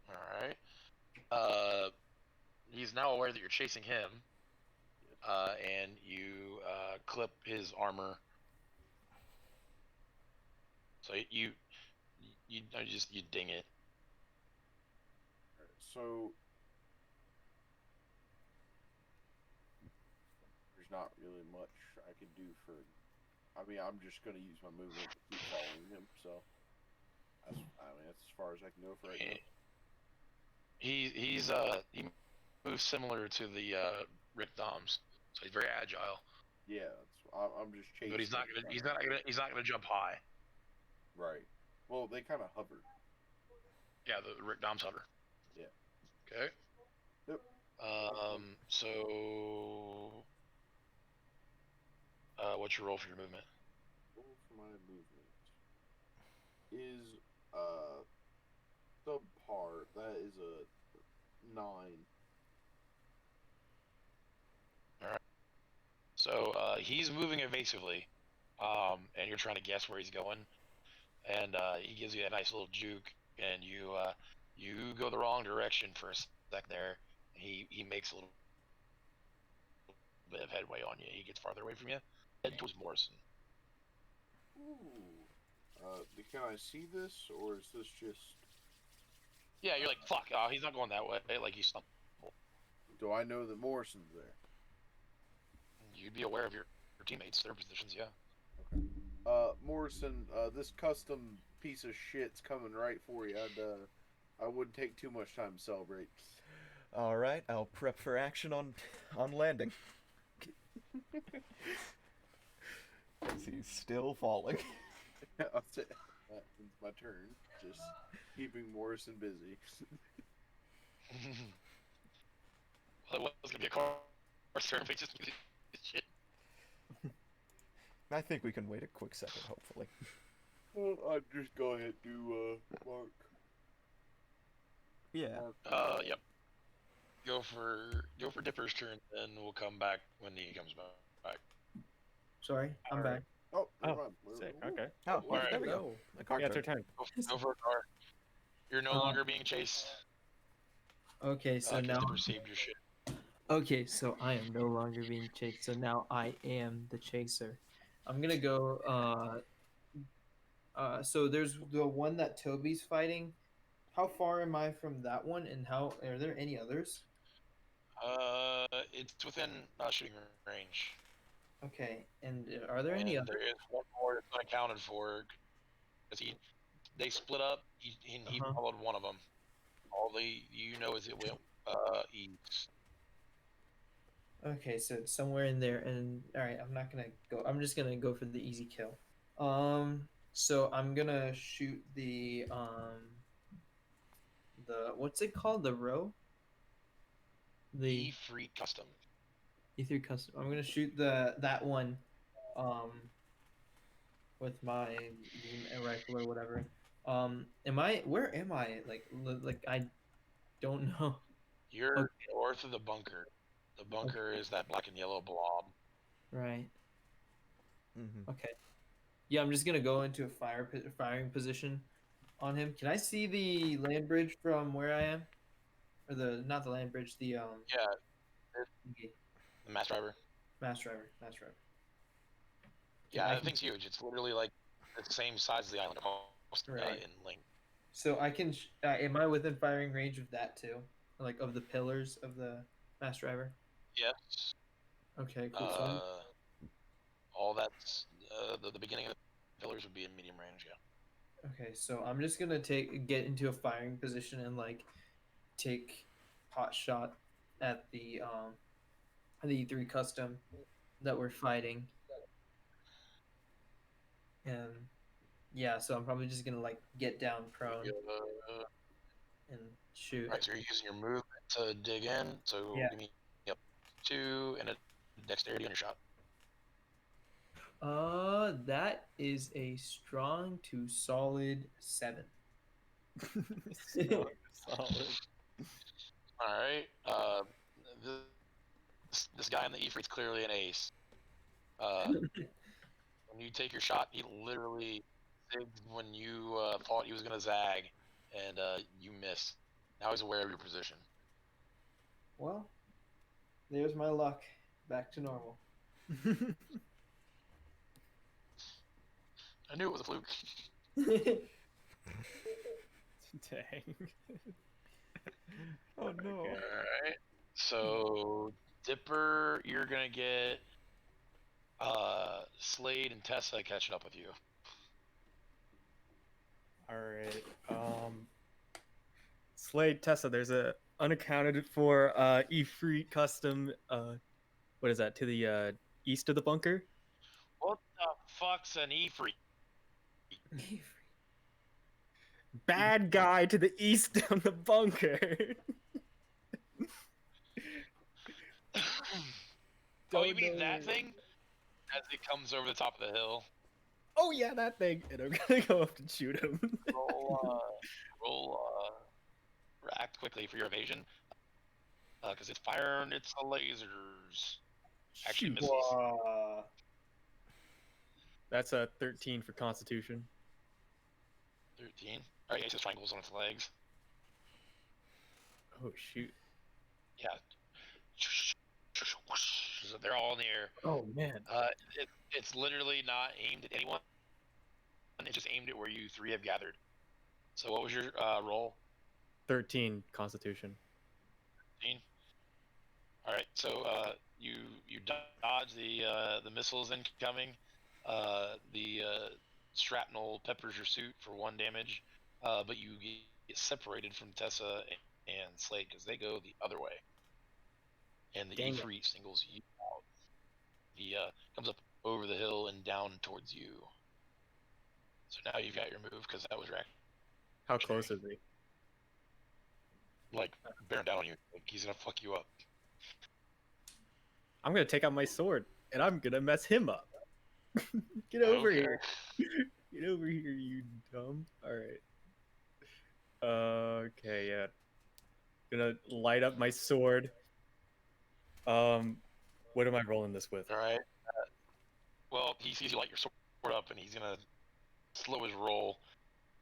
All right. He's now aware that you're chasing him, and you clip his armor. So you ding it. Alright, so there's not really much I can do for. I mean, I'm just gonna use my movement to keep following him. So that's as far as I can go for right now. He moves similar to the Rick Doms, so he's very agile. Yeah, I'm just chasing. But he's not gonna jump high. Right. Well, they kind of hover. Yeah, the Rick Doms hover. Yeah. Okay. Yep. So, what's your roll for your movement? Roll for my movement is subpar. That is a 9. So he's moving evasively, and you're trying to guess where he's going, and he gives you a nice little juke, and you go the wrong direction for a sec there. And he makes a little bit of headway on you. He gets farther away from you, head towards Morrison. Ooh. Can I see this, or is this just? Yeah, you're like, fuck. He's not going that way. Like he's stumbled. Do I know that Morrison's there? You'd be aware of your teammates, their positions. Yeah. Morrison, this custom piece of shit's coming right for you. I wouldn't take too much time to celebrate. All right, I'll prep for action on landing. He's still falling. I'll say it's my turn. Just keeping Morrison busy. Well, it was gonna be a car turn, but just shit. I think we can wait a quick second, hopefully. Well, I'll just go ahead and do Mark. Yeah. Yep. Go for Dipper's turn, then we'll come back when he comes back. Sorry, I'm back. Oh, never Oh, mind. sick. Woo. Okay. Oh, All right. there we go. A car Yeah, it's turn. our turn. Go for a car. You're no Uh, longer being chased. Okay, so Because now. Dipper saved your shit. Okay, so I am no longer being chased. So now I am the chaser. I'm gonna go. So there's the one that Toby's fighting. How far am I from that one? And how are there any others? It's within shooting range. Okay, and are there any And others? there is one more that's unaccounted for. Because they split up, he Uh-huh. followed one of them. All you know is it went east. Okay, so it's somewhere in there. And all right, I'm not gonna go. I'm just gonna go for the easy kill. So I'm gonna shoot the what's it called? The row? The E-Free Custom. E3 custom. I'm gonna shoot that one, um, with my beam rifle or whatever. Am I? Where am I? Like I don't know. You're Okay, north of the bunker. The bunker is that black and yellow blob. right. Mm-hmm. Okay. Yeah, I'm just gonna go into a firing position on him. Can I see the land bridge from where I am? Or the not the land bridge, the Yeah, the the mass driver. mass driver. Okay, Yeah, I that can. thing's huge. It's literally like the same size as the island, almost Right. in length. So I can. Am I within firing range of that too? Like of the pillars of the mass driver? Yes. Okay, cool. So I'm All that's the beginning of the pillars would be in medium range. Yeah. okay. So I'm just gonna get into a firing position and like take pot shot at the three custom that we're fighting. And yeah, so I'm probably just gonna like get down prone and shoot. Right, so you're using your movement to dig in. So Yeah. give me yep 2 and a dexterity on your shot. That is a strong to solid 7. Strong, solid. All right. This guy in the E-Free's clearly an ace. When you take your shot, he literally zigged when you thought he was gonna zag, and you miss. Now he's aware of your position. Well, there's my luck. Back to normal. I knew it was a fluke. Dang. Oh no. All right. So Dipper, you're gonna get Slade and Tessa catching up with you. All right. Slade, Tessa, there's a unaccounted for E-Free custom. What is that? To the east of the bunker. What the fuck's an E-Free? Bad guy to the east of the bunker. Oh, Don't you mean know that where- thing? As it comes over the top of the hill. Oh yeah, that thing. And I'm gonna go up and shoot him. Roll act quickly for your evasion. Because it's firing its lasers. Actually Shoot. misses. Wow. That's a 13 for Constitution. 13. Alright, it just triangles on its legs. Oh shoot. Yeah. So they're all in the air. Oh man. It's literally not aimed at anyone. It's just aimed at where you three have gathered. So what was your roll? 13 Constitution. 13? Alright, so you dodge the missiles incoming. The shrapnel peppers your suit for 1 damage, but you get separated from Tessa and Slade because they go the other way. And the Dang it. E-Free singles you out. He comes up over the hill and down towards you. So now you've got your move because that was your action. How close is he? Like bearing down on you. Like he's gonna fuck you up. I'm gonna take out my sword and I'm gonna mess him up. Get over Okay. here. Get over here, you dumb. Alright. Okay, yeah. Gonna light up my sword. What am I rolling this with? All right. Well, he sees you light your sword up, and he's gonna slow his roll,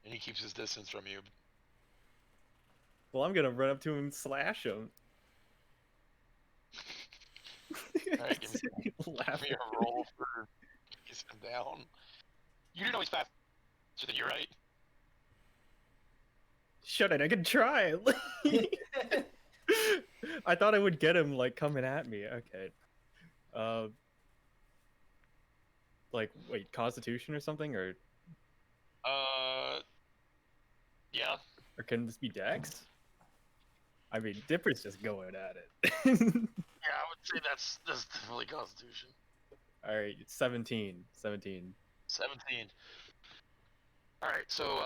and he keeps his distance from you. Well, I'm gonna run up to him and slash him. Alright, give me Laughing. a roll for kissing him down. You do know he's faster than you, right? Shouldn't I could try. I thought I would get him like coming at me. Okay. Like wait, Constitution or something, or Yeah. can this be Dex? I mean, Dipper's just going at it. Yeah, I would say that's definitely Constitution. All right, it's 17. 17. 17. Alright, so,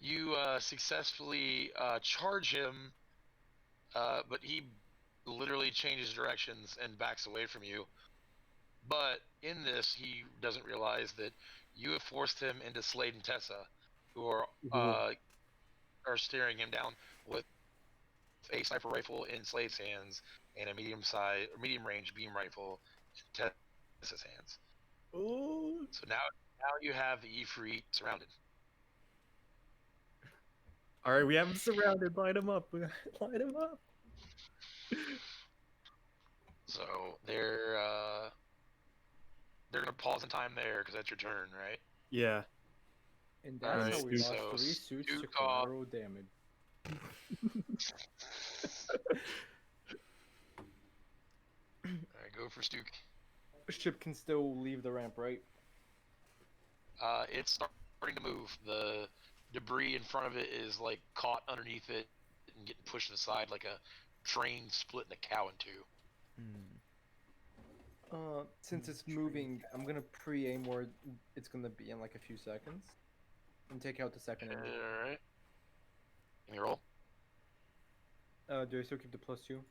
you, successfully, charge him, but he literally changes directions and backs away from you. But in this, he doesn't realize that you have forced him into Slade and Tessa, who are staring him down with a sniper rifle in Slade's hands and a medium range beam rifle in Tessa's hands. Oh. So now you have the Ifrit surrounded. All right, we have him surrounded. Light him up. Light him up. So they're gonna pause in time there because that's your turn, right? Yeah. And that's Alright, how we lost so 3 suits to Stu off. collateral damage. Alright, go for Stuke. Ship can still leave the ramp, right? It's starting to move. The debris in front of it is like caught underneath it and getting pushed aside like a train splitting a cow in two. Since it's moving, I'm gonna pre-aim where it's gonna be in like a few seconds, and take out the second engine. Alright. Give me a roll. Do I still keep the +2?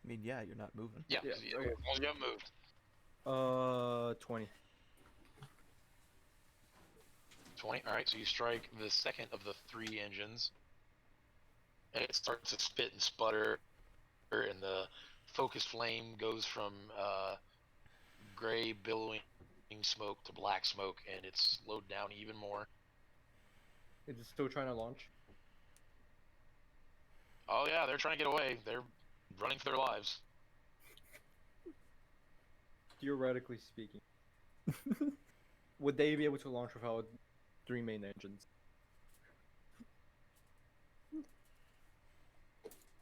I mean, yeah, you're not moving. Yeah, Yeah, as okay. long as you haven't moved. 20. 20. Alright, so you strike the second of the 3 engines. And it starts to spit and sputter, and the focus flame goes from gray billowing smoke to black smoke, and it's slowed down even more. Is it still trying to launch? Oh yeah, they're trying to get away. They're running for their lives. Theoretically speaking. Would they be able to launch without 3 main engines?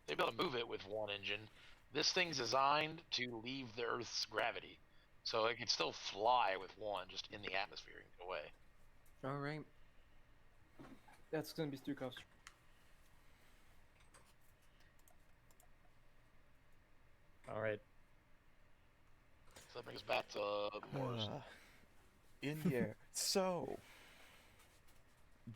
They'd be able to move it with 1 engine. This thing's designed to leave the Earth's gravity, so it can still fly with 1 just in the atmosphere and get away. Alright. That's gonna be Stukov's. All right. So that brings us back to Morris. In the air. So,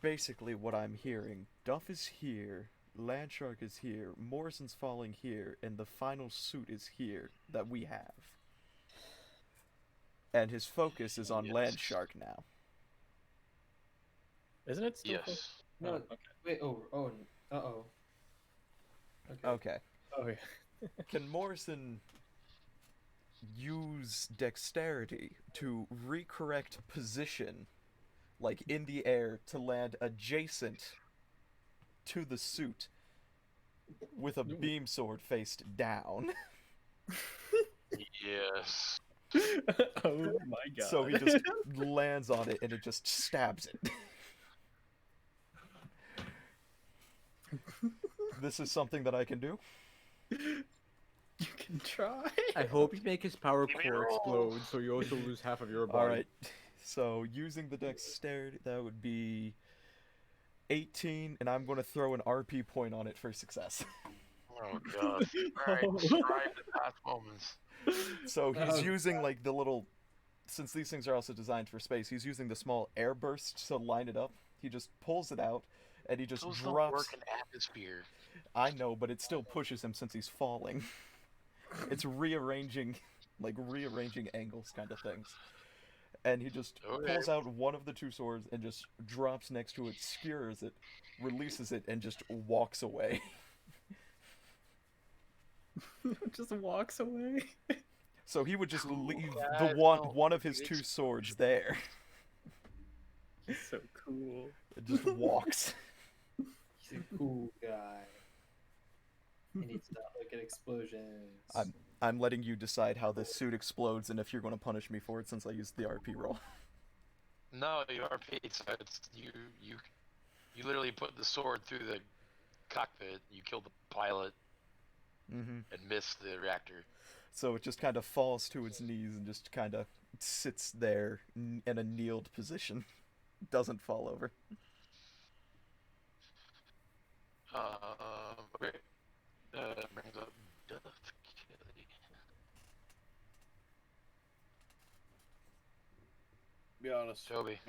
basically what I'm hearing, Duff is here, Landshark is here, Morrison's falling here, and the final suit is here that we have. And his focus is on Yes. Landshark now. Isn't it still? Yes. No, okay. wait. Oh. Uh-oh. Okay. Okay. Oh yeah. Can Morrison use dexterity to recorrect position, like in the air, to land adjacent to the suit with a beam sword faced down? Yes. Oh my god. So he just lands on it and it just stabs it. This is something that I can do? You can try. I hope you make his power Give me a core roll. explode, so you also lose half of your body. Alright, so using the dexterity, that would be 18, and I'm going to throw an RP point on it for success. Oh god. Alright, describe the past moments. So he's Oh, using like the little, since these things are also designed for space, he's using the small air bursts to line it up. He just pulls it out, and he just Those don't drops. work in atmosphere. I know, but it still pushes him since he's falling. It's rearranging angles kind of things. And he just Okay. pulls out one of the 2 swords and just drops next to it, skewers it, releases it, and just walks away. Just walks away. So he would just Cool leave guy, the no, one of his big two swords there. He's so cool. It just walks. He's a cool guy. He needs to not look at explosions. I'm letting you decide how this suit explodes and if you're going to punish me for it since I used the RP roll. No, you RP. So it's you literally put the sword through the cockpit. You kill the pilot Mm-hmm. and miss the reactor. So it just kind of falls to its knees and just kind of sits there in a kneeled position. Doesn't fall over. Okay. Brings up Duff Kelly. Be honest. Toby.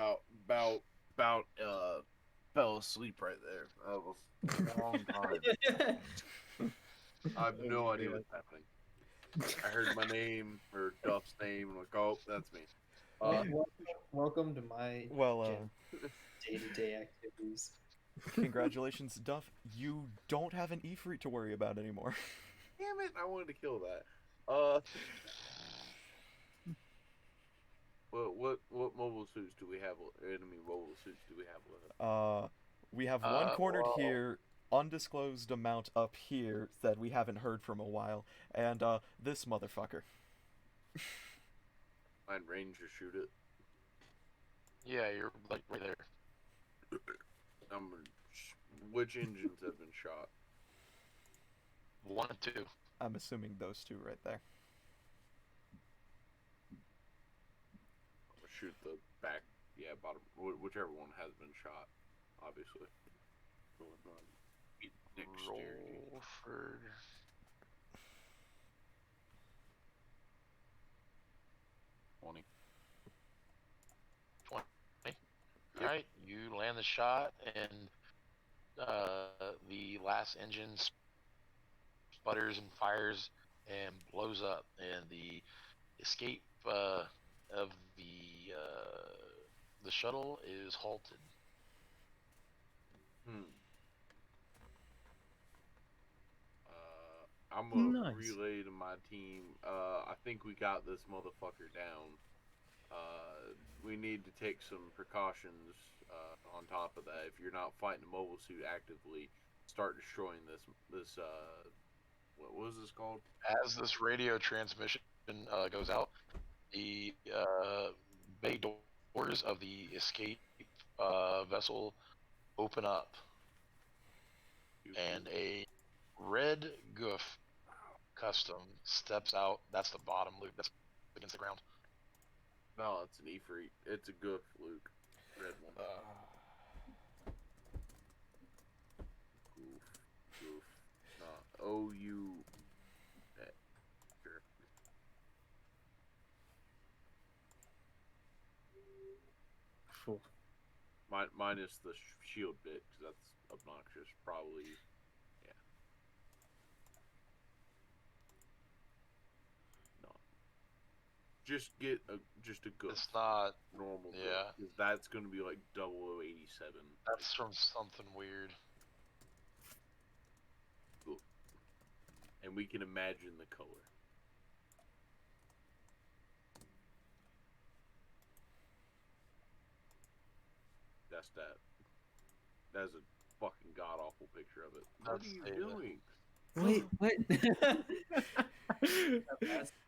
About fell asleep right there. That was a long time. I have no idea what's happening. I heard my name or Duff's name. I'm like, oh, that's me. Welcome to my Well, day-to-day activities. congratulations, Duff. You don't have an Ifrit to worry about anymore. Damn it! I wanted to kill that. What mobile suits do we have? Enemy mobile suits do we have left? We have one cornered well- here, undisclosed amount up here that we haven't heard from a while, and this motherfucker. Find range or shoot it. Yeah, you're like right there. Which engines have been shot? 1 and 2. I'm assuming those two right there. Shoot the back, bottom, whichever one has been shot, obviously. Dexterity. Rolford. 20. 20. Alright, you land the shot, and the last engine sputters and fires and blows up, and the escape of the shuttle is halted. I'm gonna Nice. relay to my team. I think we got this motherfucker down. We need to take some precautions. On top of that, if you're not fighting a mobile suit actively, start destroying this. What was this called? As this radio transmission goes out, the bay doors of the escape vessel open up, and a red goof custom steps out. That's the bottom loop. That's against the ground. No, it's an Ifrit. It's a goof, Luke. Red one. Goof. Not O-U. Sure. Cool. Minus the shield bit, because that's obnoxious. Probably, yeah. No. Just get just a good It's not. normal. Yeah. Because that's going to be like 0087. That's from something weird. And we can imagine the color. That's that. That's a fucking god awful picture of it. What That's are you David. doing? Wait, what?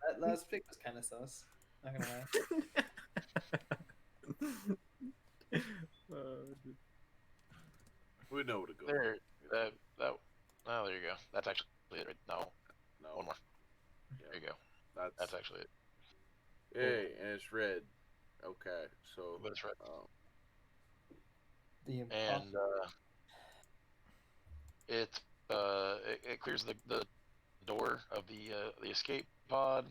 that last pick was kind of sus. Not gonna lie. We know where to go. There. Oh, there you go. That's actually it. Right? No, No, one more. yeah, There you go. that's That's actually it. hey, and it's red. Okay, so But it's red. The And it clears the door of the escape pod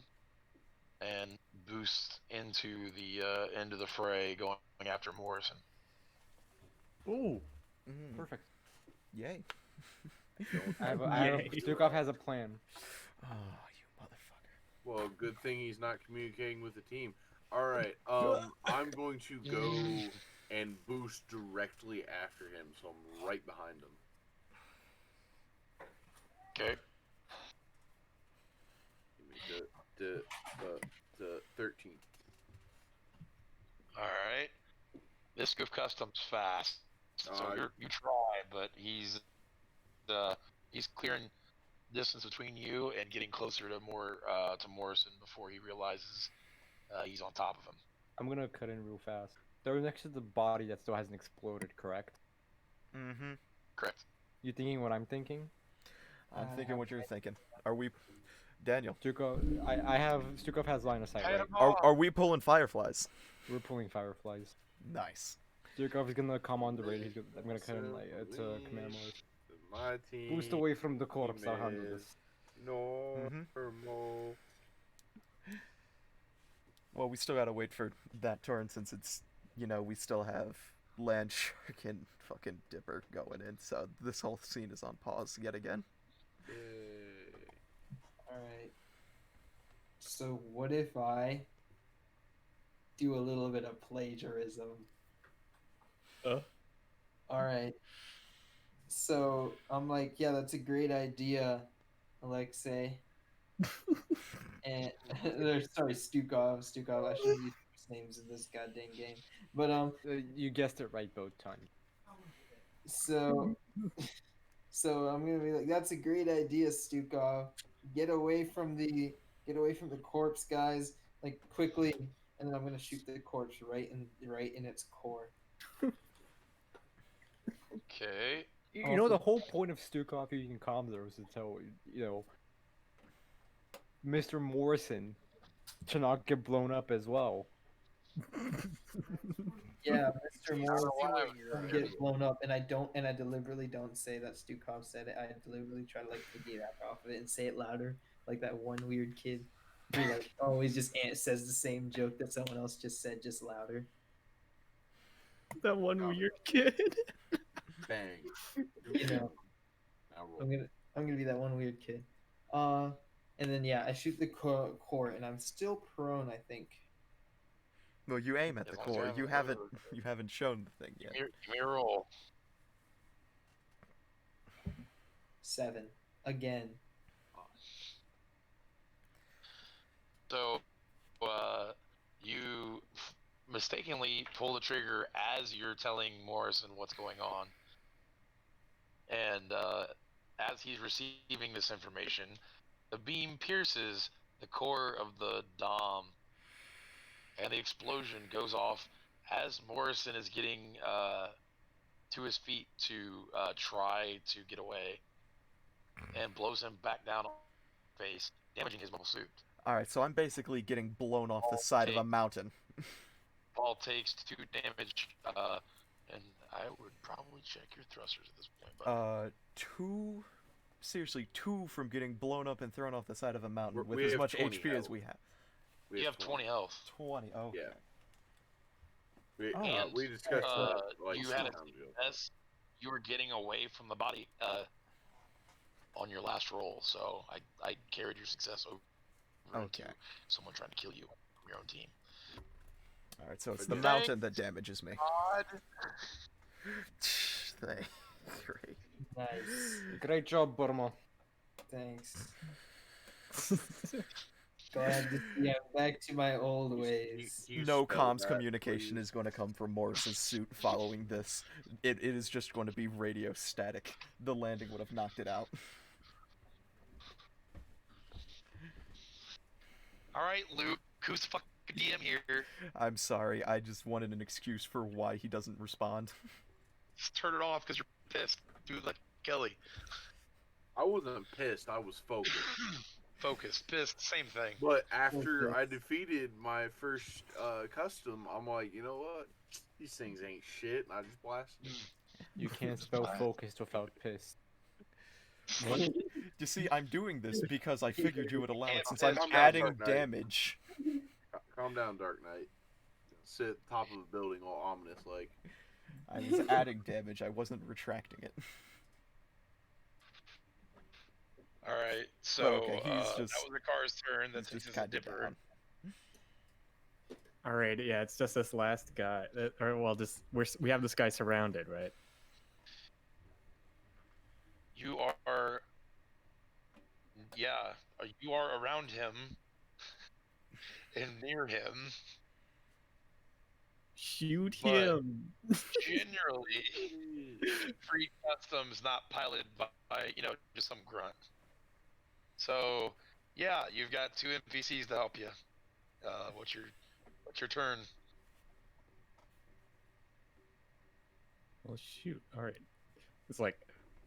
and boosts into the fray, going after Morrison. Ooh, Mm, perfect. yay. Stukov has a plan. Oh, you motherfucker. well, good thing he's not communicating with the team. All right, I'm going to go and boost directly after him, so I'm right behind him. Okay. to 13. All right. This goof custom's fast, so Uh, you try, but he's clearing distance between you and getting closer to Morrison before he realizes he's on top of him. I'm gonna cut in real fast. They're next to the body that still hasn't exploded, correct? Mm-hmm. Correct. You thinking what I'm thinking? I'm thinking what you're thinking. Are we, Daniel? Stukov, I have Stukov has line of sight, Head right? him Are off. we pulling fireflies? We're pulling fireflies. Nice. Stukov is gonna come on the radio. I'm gonna cut in like to command Morris. My team. Boost away from the corpse. I'll handle this. Normal. Well, we still gotta wait for that turn since it's, we still have Land Shark and fucking Dipper going in, so this whole scene is on pause yet again. Alright. So what if I do a little bit of plagiarism? Alright. So I'm like, yeah, that's a great idea, Alexei. And sorry, Stukov. I shouldn't use first names in this goddamn game. But You guessed it right both times. so I'm gonna be like, that's a great idea, Stukov. Get away from the corpse, guys, like quickly, and then I'm gonna shoot the corpse right in its core. Okay. You know the whole point of Stukov using comms there was to tell Mr. Morrison to not get blown up as well. Yeah, Mr. Morrison why will get blown up, and I deliberately don't say that Stukov said it. I deliberately try to like piggyback off of it and say it louder, like that one weird kid who like always just says the same joke that someone else just said, just louder. That one weird kid. Bang. You know, Now roll. I'm gonna be that one weird kid. And then yeah, I shoot the core, and I'm still prone, I think. Well, you aim at the As long as core. you You haven't shown the thing yet. Give me a roll. 7 again. So, you mistakenly pull the trigger as you're telling Morrison what's going on. And as he's receiving this information, the beam pierces the core of the Dom, and the explosion goes off as Morrison is getting to his feet to try to get away, and blows him back down on his face, damaging his mobile suit. Alright, so I'm basically getting blown off the side of a mountain. Paul takes 2 damage, and I would probably check your thrusters at this point. But 2... Seriously, 2 from getting blown up and thrown off the side of a mountain with We as have much 20 HP as health. we have. you have 20 health. 20, okay. Yeah. And, We discussed that. Like, you had a sometimes, yeah. success. You were getting away from the body on your last roll, so I carried your success over Okay. to someone trying to kill you from your own team. Alright, so it's the Thanks. mountain that damages me. God. Great. Nice. Great job, Burma. Thanks. Glad to see I'm back to my old ways. You No spell comms that, communication please. is going to come from Morris's suit following this. It is just going to be radio static. The landing would have knocked it out. All right, Luke. Who's the fucking DM here? I'm sorry, I just wanted an excuse for why he doesn't respond. Just turn it off because you're pissed. Do like Kelly. I wasn't pissed. I was focused. Focus, pissed, same thing. But after Okay. I defeated my first custom, I'm like, you know what? These things ain't shit. And I just blasted them. You can't spell focused without pissed. You see, I'm doing this because I figured you would allow it, Yeah, since I'm calm down, adding Dark Knight. damage. Calm down, Dark Knight. Sit at the top of the building all ominous like. I was adding damage, I wasn't retracting it. All right, so okay, he's just- that was the car's turn. That He's takes just us a kinda dipper. down. All right, yeah, it's just this last guy. Or well, just we have this guy surrounded, right? You are, yeah. you are around him and near him. Shoot But- him. Generally, free customs not piloted by just some grunt. So yeah, you've got 2 NPCs to help you. What's your turn? Well, shoot. All right. It's like,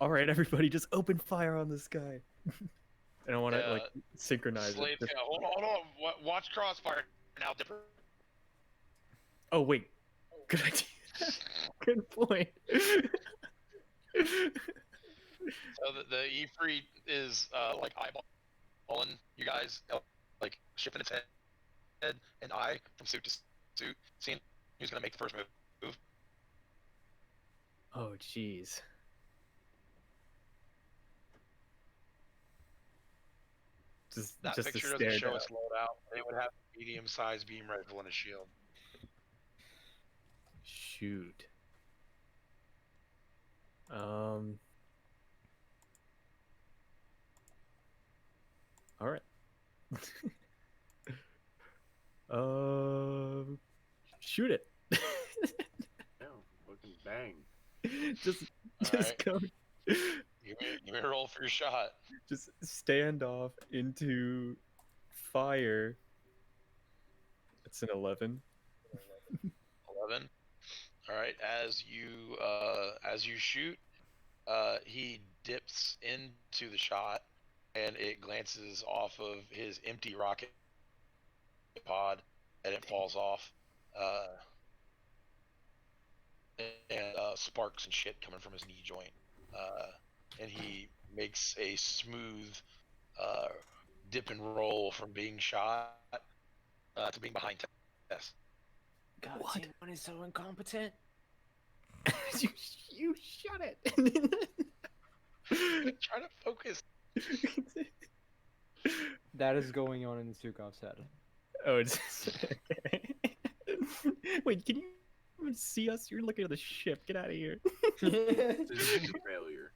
all right, everybody, just open fire on this guy. I don't want to like synchronize Slave, it. hold on. Watch crossfire now, Dipper. Oh wait, good idea. Good point. So the Ifrit is like eyeballing you guys, like shifting its head and eye from suit to suit, seeing who's gonna make the first move. Oh jeez. That Just to picture stare doesn't show down. its loadout. They would have a medium-sized beam rifle and a shield. Shoot. All right. Shoot it. Yeah, fucking bang. just Alright. go. You may roll for your shot. Just stand off into fire. It's an 11. 11. All right. As you shoot, he dips into the shot, and it glances off of his empty rocket pod, and it falls off. And sparks and shit coming from his knee joint. And he makes a smooth dip and roll from being shot to being behind Tess. God, What? Zeon is so incompetent. you shut it. Try to focus. That is going on in Sukov's head. Oh, it's okay. Wait, can you even see us? You're looking at the ship. Get out of here. This is a failure.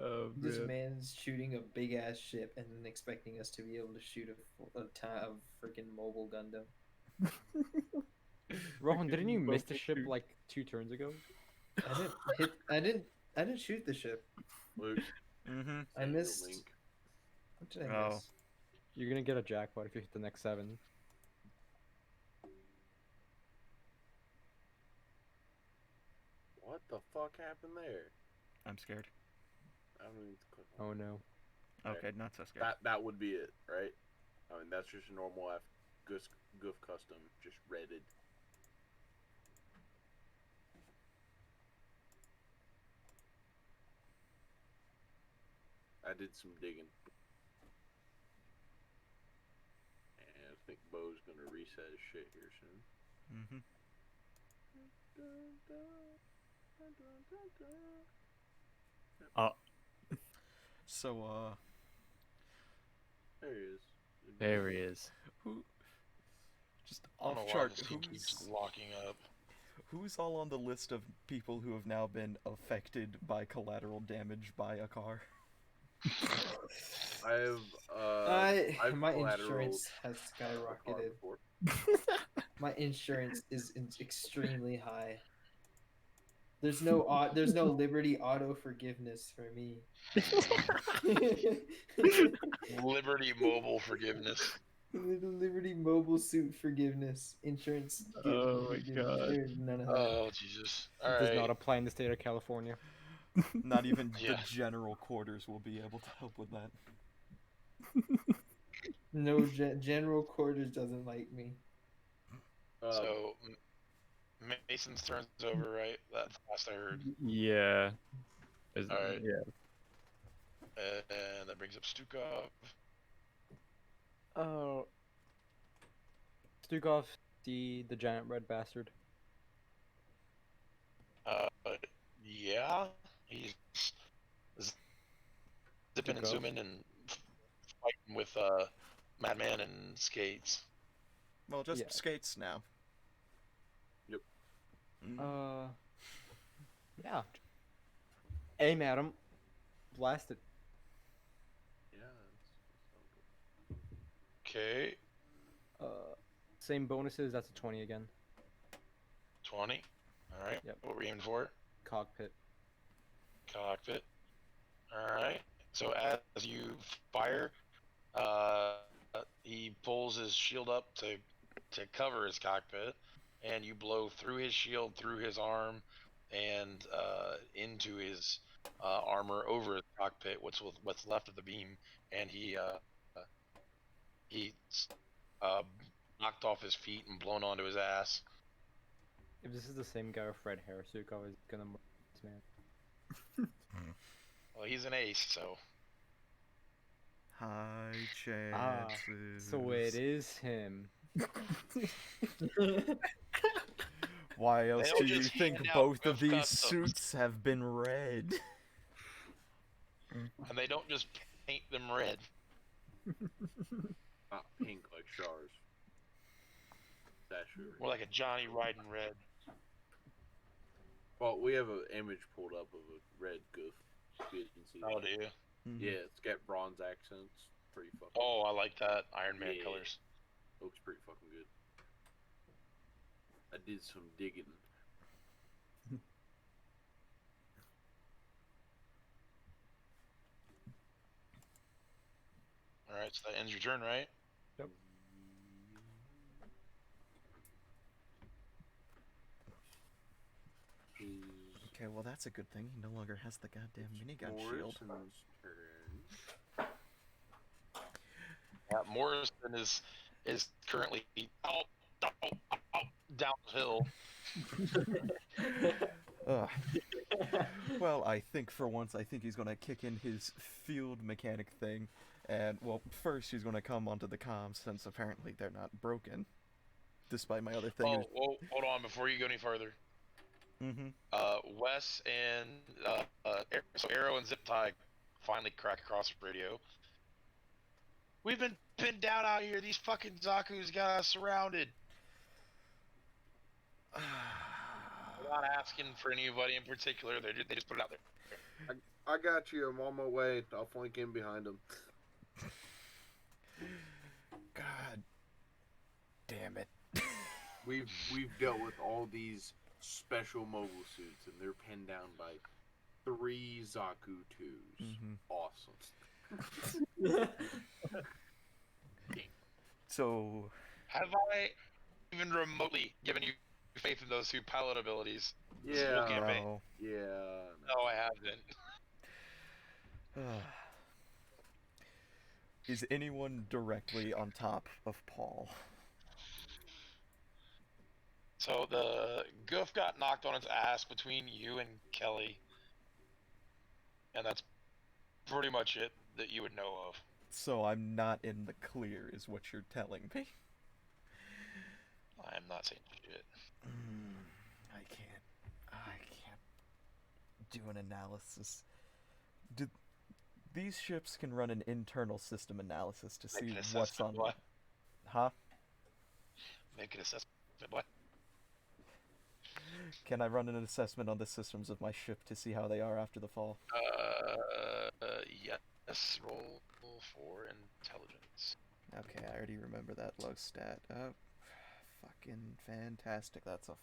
Oh, This man. man's shooting a big ass ship and then expecting us to be able to shoot a freaking mobile Gundam. Rohan, didn't you miss the Mobile ship suit. like 2 turns ago? I didn't shoot the ship. Luke, Mm-hmm. I send the missed. link. What did I Oh. miss? You're gonna get a jackpot if you hit the next 7. What the fuck happened there? I'm scared. I don't need to click on Oh it. no. Okay, not so scared. That would be it, right? I mean, that's just a normal Goof custom, just redded. I did some digging. And I think Bo's gonna reset his shit here soon. Mm-hmm. So, There he is. There he is. who? Just I don't know off why chart. this thing keeps Who's locking up. who's all on the list of people who have now been affected by collateral damage by a car? I've My collateraled insurance has a car skyrocketed. before. My insurance is extremely high. There's no Liberty auto forgiveness for me. Liberty Mobile forgiveness. Liberty mobile suit forgiveness. Insurance. Oh my God. There's none of that. Oh Jesus! All It does right. not apply in the state of California. Not even the Yeah. general quarters will be able to help with that. No, General Quarters doesn't like me. So Mason's turn's over, right? That's the last I heard. Yeah. Alright. Yeah. And that brings up Stukov. Oh. Stukov, the giant red bastard. Yeah, he's zipping and Stukov. zooming and fighting with Madman and Skates. Well, just Yeah. skates now. Yep. Yeah. Aim at him. Blast it. Okay, Same bonuses. That's a 20 again. 20. All right. Yep. What were we aiming for? Cockpit. Cockpit. All right. So as you fire, uh, he pulls his shield up to cover his cockpit, and you blow through his shield, through his arm, and into his armor over his cockpit. What's left of the beam, and he's uh, knocked off his feet and blown onto his ass. If this is the same guy with red hair, Sukov is gonna murder this man. Well, he's an ace, so High Ah, chances. so it is him. Why else They'll do you just think hand out both of gift these customs. suits have been red? and they don't just paint them red. Not pink like Shars. That's true. More like a Johnny riding red. Well, we have an image pulled up of a red goof. You guys can see Oh, that. do you? Yeah, it's got bronze accents. Pretty fucking. Oh, I like that Iron Man Yeah. colors. Looks pretty fucking good. I did some digging. All right, so that ends your turn, right? Yep. Okay, well that's a good thing. He no longer has the goddamn minigun shield. Morrison's turn. Morrison is currently downhill. Ugh. Well, I think for once, I think he's gonna kick in his field mechanic thing, and well, first he's gonna come onto the comms since apparently they're not broken, despite my other thing. Oh, whoa, hold on before you go any further. Mm-hmm. Wes and so Arrow and Zip Tie finally crack across the radio. We've been pinned down out here. These fucking Zaku's got us surrounded. We're not asking for anybody in particular. They just put it out there. I got you. I'm on my way. I'll flank in behind him. God damn it. We've dealt with all these special mobile suits, and they're pinned down by 3 Zaku 2s. Mhm. Awesome. So, Have I even remotely given you faith in those two pilot abilities? This Yeah. whole campaign? no. Yeah. No, I haven't. Is anyone directly on top of Paul? So the goof got knocked on its ass between you and Kelly, and that's pretty much it that you would know of. So I'm not in the clear, is what you're telling me. I'm not saying shit. I can't do an analysis. These ships can run an internal system analysis to see Make an what's on. assessment, boy. Huh? Make an assessment, boy. Can I run an assessment on the systems of my ship to see how they are after the fall? Yes. Roll for intelligence. Okay, I already remember that low stat. Fucking fantastic. That's a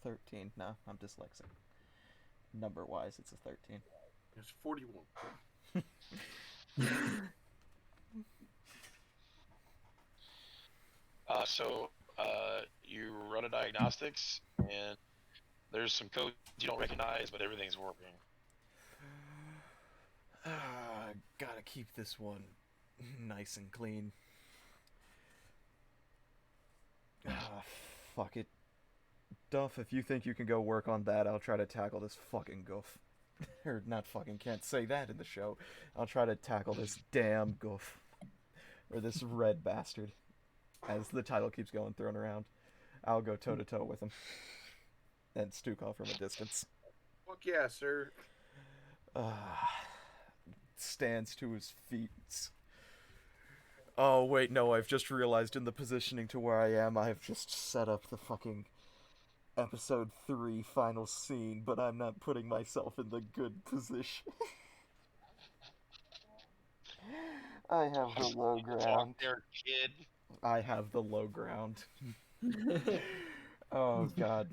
13. No, I'm dyslexic. Number-wise, it's a 13. It's 41. You run a diagnostics, and there's some code you don't recognize, but everything's working. Gotta keep this one nice and clean. Fuck it. Duff, if you think you can go work on that, I'll try to tackle this fucking goof. Or not fucking, can't say that in the show. I'll try to tackle this damn goof. Or this red bastard. As the title keeps going thrown around. I'll go toe to toe with him. And Stukov from a distance. Fuck yeah, sir. Stands to his feet. Oh, wait, no, I've just realized in the positioning to where I am, I've just set up the fucking episode 3 final scene, but I'm not putting myself in the good position. I have the low Talk ground. there, kid. I have the low ground. Oh god.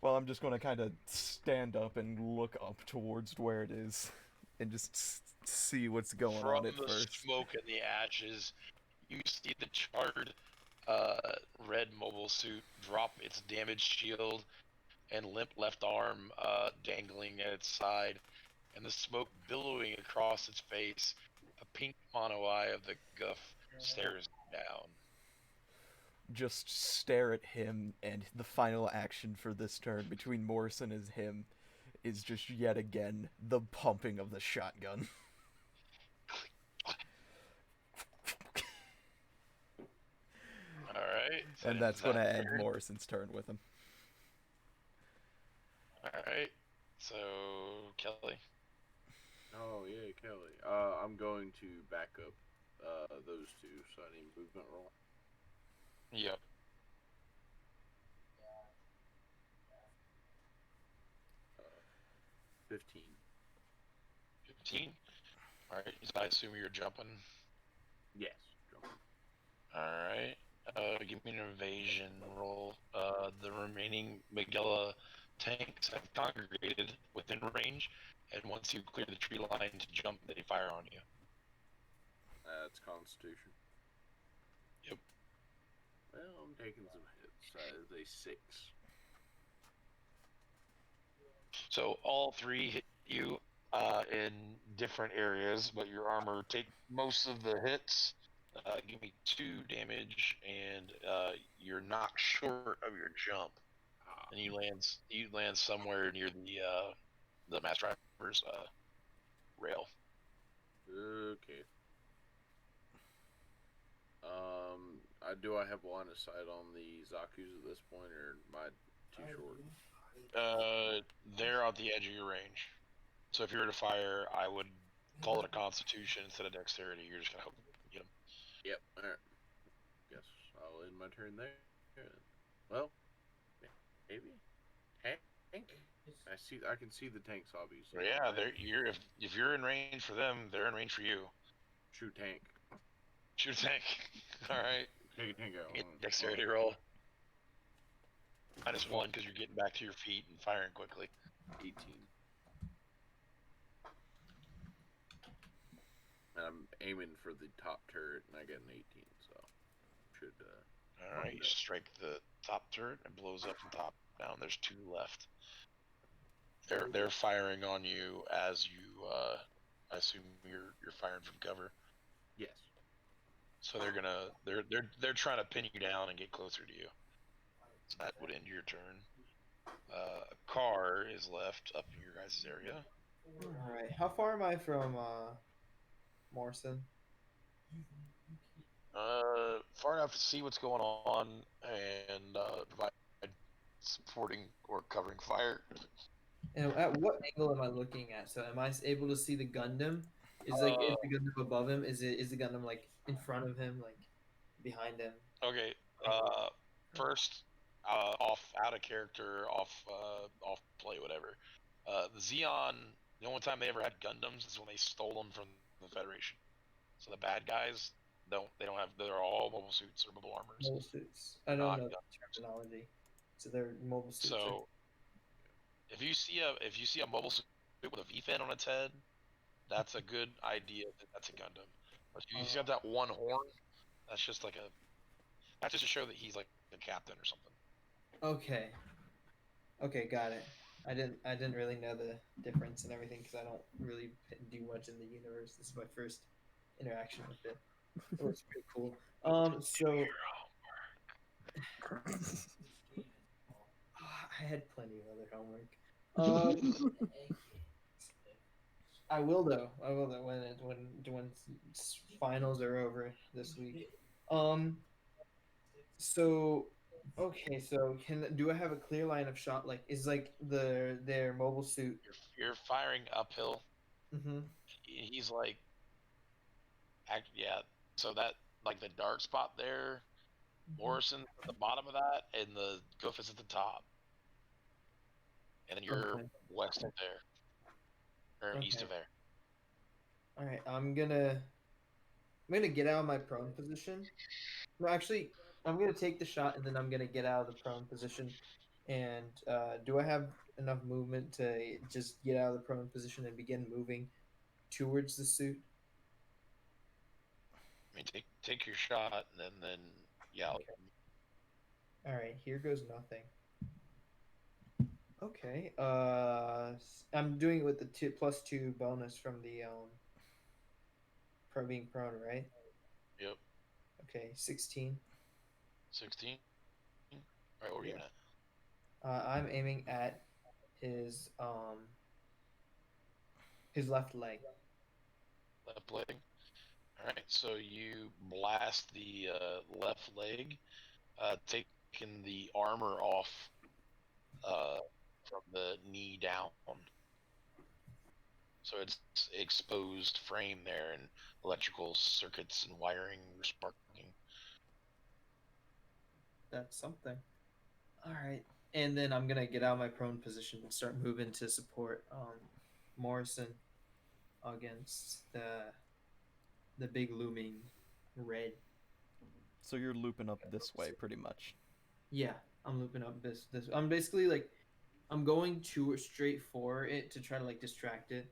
Well, I'm just gonna kind of stand up and look up towards where it is, and just see what's going From on at the first. smoke and the ashes, you see the charred red mobile suit drop its damaged shield and limp left arm dangling at its side, and the smoke billowing across its face. A pink mono eye of the Guff stares down. Just stare at him, and the final action for this turn between Morrison and him is just yet again the pumping of the shotgun. Alright. And that's going to end Morrison's turn with him. Alright. So, Kelly. Oh yeah, Kelly. I'm going to back up those two, so I need movement roll. Yep. 15. 15. Alright. So I assume you're jumping. Yes. Jumping. Alright. Give me an evasion roll. The remaining Magella tanks have congregated within range, and once you clear the tree line to jump, they fire on you. That's Constitution. Yep. Well, I'm taking some hits. That is a 6. So all three hit you in different areas, but your armor take most of the hits. Give me 2 damage, and you're knocked short of your jump, and you land somewhere near the mass driver's rail. Okay. Do I have line of sight on the Zaku's at this point, or am I too short? They're at the edge of your range. So if you were to fire, I would call it a Constitution instead of Dexterity. You're just gonna hope you get them. Yep. Alright. Guess I'll end my turn there. Well, maybe tank. I can see the tanks obviously. Yeah, if you're in range for them, they're in range for you. Shoot tank. Shoot a tank. All right. Take a tank out. Get dexterity roll. -1 because you're getting back to your feet and firing quickly. 18. And I'm aiming for the top turret, and I get an 18, so should. All right, you strike the top turret and blows up from top down. There's 2 left. They're firing on you as you. I assume you're firing from cover. Yes. So they're trying to pin you down and get closer to you. So that would end your turn. A car is left up in your guys' area. Alright, how far am I from Morrison? Far enough to see what's going on and provide supporting or covering fire. And at what angle am I looking at? So am I able to see the Gundam? Is the Gundam above him? Is the Gundam like in front of him, like behind him? Okay. First, out of character, off play, whatever. The Zeon, the only time they ever had Gundams is when they stole them from the Federation. So the bad guys don't have. They're all mobile suits or mobile armors. Mobile suits. I don't know the terminology. So they're mobile suits. So if you see a mobile suit with a V-fin on its head, that's a good idea that that's a Gundam. But if you see that one horn, that's just like that's just to show that he's like a captain or something. Okay, got it. I didn't really know the difference and everything because I don't really do much in the universe. This is my first interaction with it. It looks pretty cool. So I had plenty of other homework. I will though when finals are over this week. So okay, so do I have a clear line of shot? Like, is like their mobile suit? You're firing uphill. Mm-hmm. He's like, yeah. So that like the dark spot there, Morrison at the bottom of that, and the Goof is at the top, and then you're west of there, or east of there. All right, I'm gonna I'm gonna get out of my prone position. No, actually, I'm gonna take the shot and then I'm gonna get out of the prone position. And do I have enough movement to just get out of the prone position and begin moving towards the suit? I mean, take your shot, and then yeah. Okay. All right, here goes nothing. Okay. I'm doing it with the +2 bonus from the from being prone, right? Yep. Okay, 16. 16. All right, what are you Yeah. at? I'm aiming at his left leg. Left leg. All right, so you blast the left leg, taking the armor off from the knee down. So it's exposed frame there, and electrical circuits and wiring are sparking. That's something. All right. And then I'm gonna get out of my prone position and start moving to support Morrison against the big looming red. So you're looping up this way, pretty much. Yeah, I'm looping up this. I'm basically like, I'm going to straight for it to try to like distract it,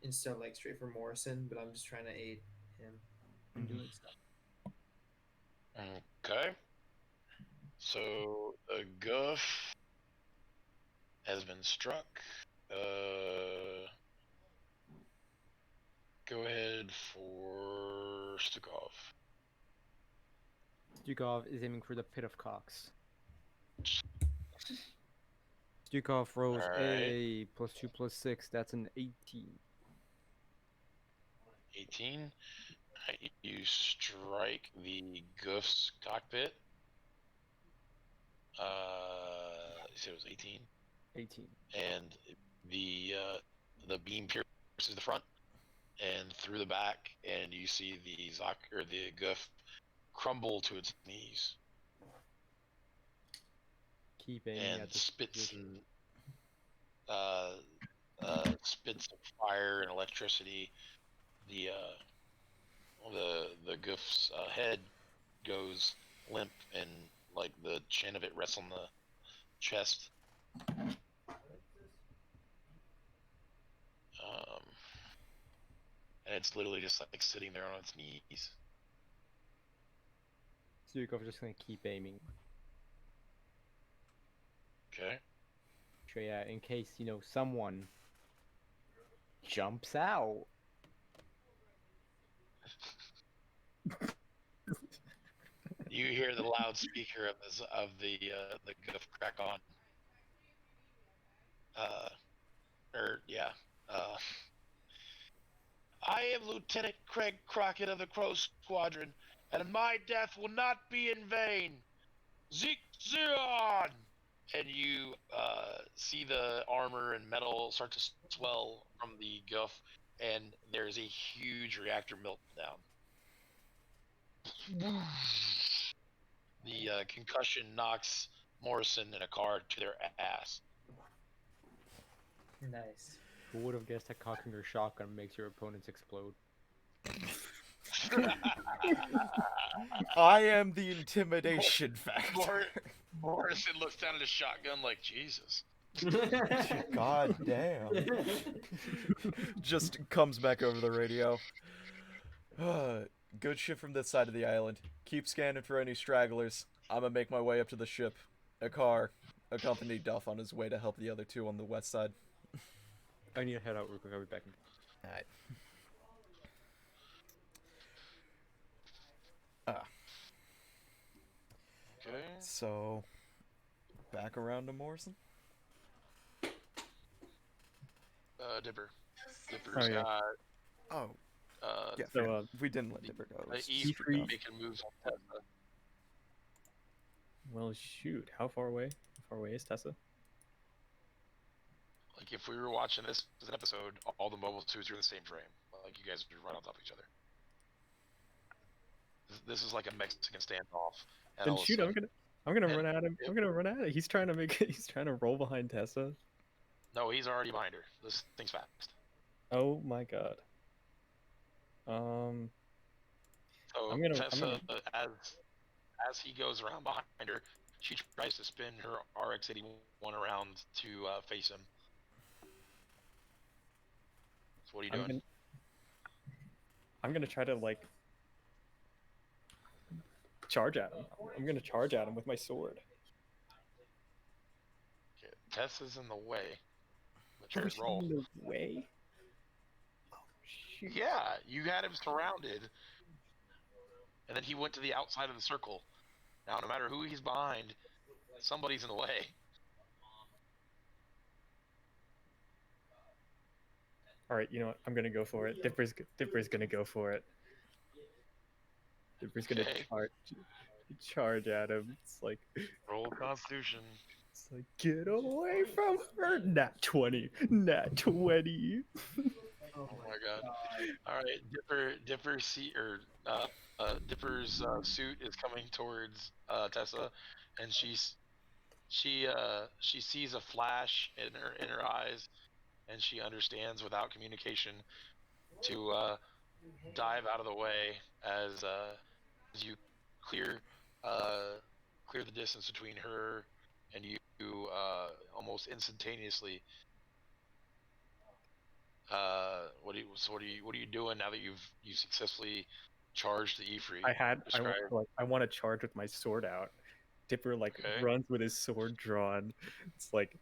instead of like straight for Morrison. But I'm just trying to aid him in doing stuff. Okay. So a goof has been struck. Go ahead for Stukov. Stukov is aiming for the pit of cocks. Stukov rolls Alright. a +2/+6. That's an 18. 18. You strike the goof's cockpit. You said it was 18. 18. And the beam pierces the front and through the back, and you see the goof crumble to its knees. Keep aiming and at the spits spits of fire and electricity. The goof's head goes limp, and like the chin of it rests on the chest. And it's literally just like sitting there on its knees. Stukov just gonna keep aiming. Okay. So yeah, in case someone jumps out. You hear the loudspeaker of the goof crack on. I am Lieutenant Craig Crockett of the Crow Squadron, and my death will not be in vain. Zeon! And you see the armor and metal start to swell from the goof, and there's a huge reactor meltdown. The concussion knocks Morrison and a car to their ass. Nice. Who would have guessed that cocking your shotgun makes your opponents explode? I am the intimidation factor. Morrison looks down at his shotgun like, Jesus. God damn. Just comes back over the radio. Good shit from this side of the island. Keep scanning for any stragglers. I'm gonna make my way up to the ship. A car accompanied Duff on his way to help the other two on the west side. I need to head out real quick. I'll be back. Alright. Okay. So, back around to Morrison? Dipper. Dipper's Oh, yeah. got Oh, yeah. So, we didn't let Dipper go. E3 making moves on Tesla. well, shoot. How far away? How far away is Tessa? Like, if we were watching this as an episode, all the mobile suits are in the same frame. Like, you guys would run on top of each other. This is like a Mexican standoff. And Then all of a shoot, I'm sudden- gonna and- run at him. I'm gonna run at it. He's trying to roll behind Tessa. No, he's already behind her. This thing's fast. Oh my god. Um, So I'm gonna. Tessa, as he goes around behind her, she tries to spin her RX-81 around to face him. So what are you I'm doing? gonna. I'm gonna try to like charge at him. I'm gonna charge at him with my sword. Okay, Tessa's in the way. But Oh, yours she's roll. in the way. Oh shoot. Yeah, you had him surrounded, and then he went to the outside of the circle. Now, no matter who he's behind, somebody's in the way. All right, you know what? I'm gonna go for it. Dipper's gonna go for it. Dipper's gonna Okay. charge at him. It's like Roll Constitution. get away from her. Nat 20. Nat 20. Oh my god. All right, Dipper's suit is coming towards Tessa, and she sees a flash in her eyes, and she understands without communication to dive out of the way as you clear clear the distance between her and you almost instantaneously. What are you doing now that you successfully charged the Ifrit? Describe. I want to charge with my sword out. Dipper like Okay. runs with his sword drawn. It's like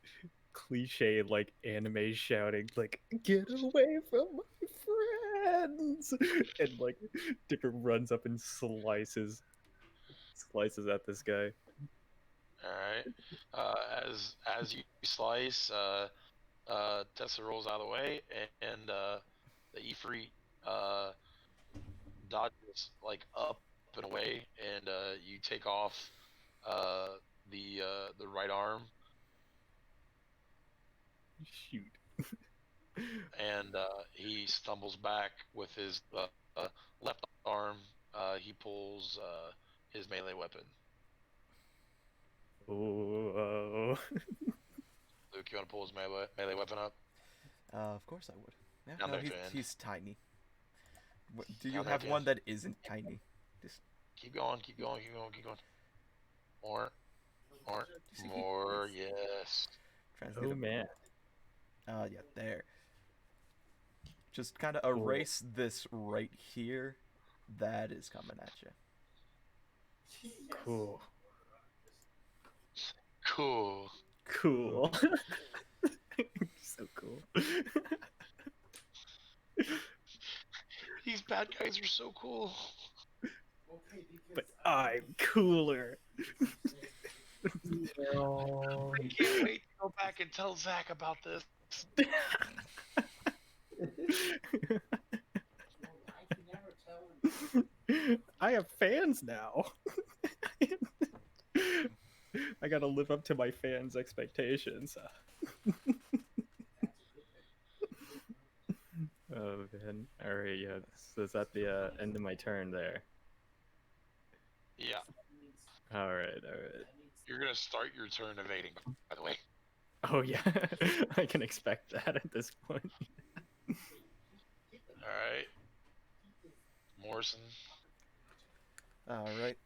cliche like anime shouting like get away from my friends, and like Dipper runs up and slices at this guy. All right. As you slice, Tessa rolls out of the way, and the Ifrit dodges like up and away, and you take off uh, the right arm, Shoot. and he stumbles back with his left arm. He pulls his melee weapon. Oh. Luke, you want to pull his melee weapon up? Of course I would. Yeah, Down no, there, Finn. he's tiny. Do you Down there, have Finn. one that isn't tiny? Just Keep going. More. Just More. Yes. trying to get Oh a- man. yeah, there. Just kind of erase this right here. That is coming at you. Cool. Cool. Cool. So cool. These bad guys are so cool. But I'm cooler. I can't wait to go back and tell Zach about this. I have fans now. I gotta live up to my fans' expectations. Oh man. Alright, yeah. So is that the end of my turn there? Yeah. Alright. You're gonna start your turn evading, by the way. Oh yeah. I can expect that at this point. Alright. Morrison. Alright.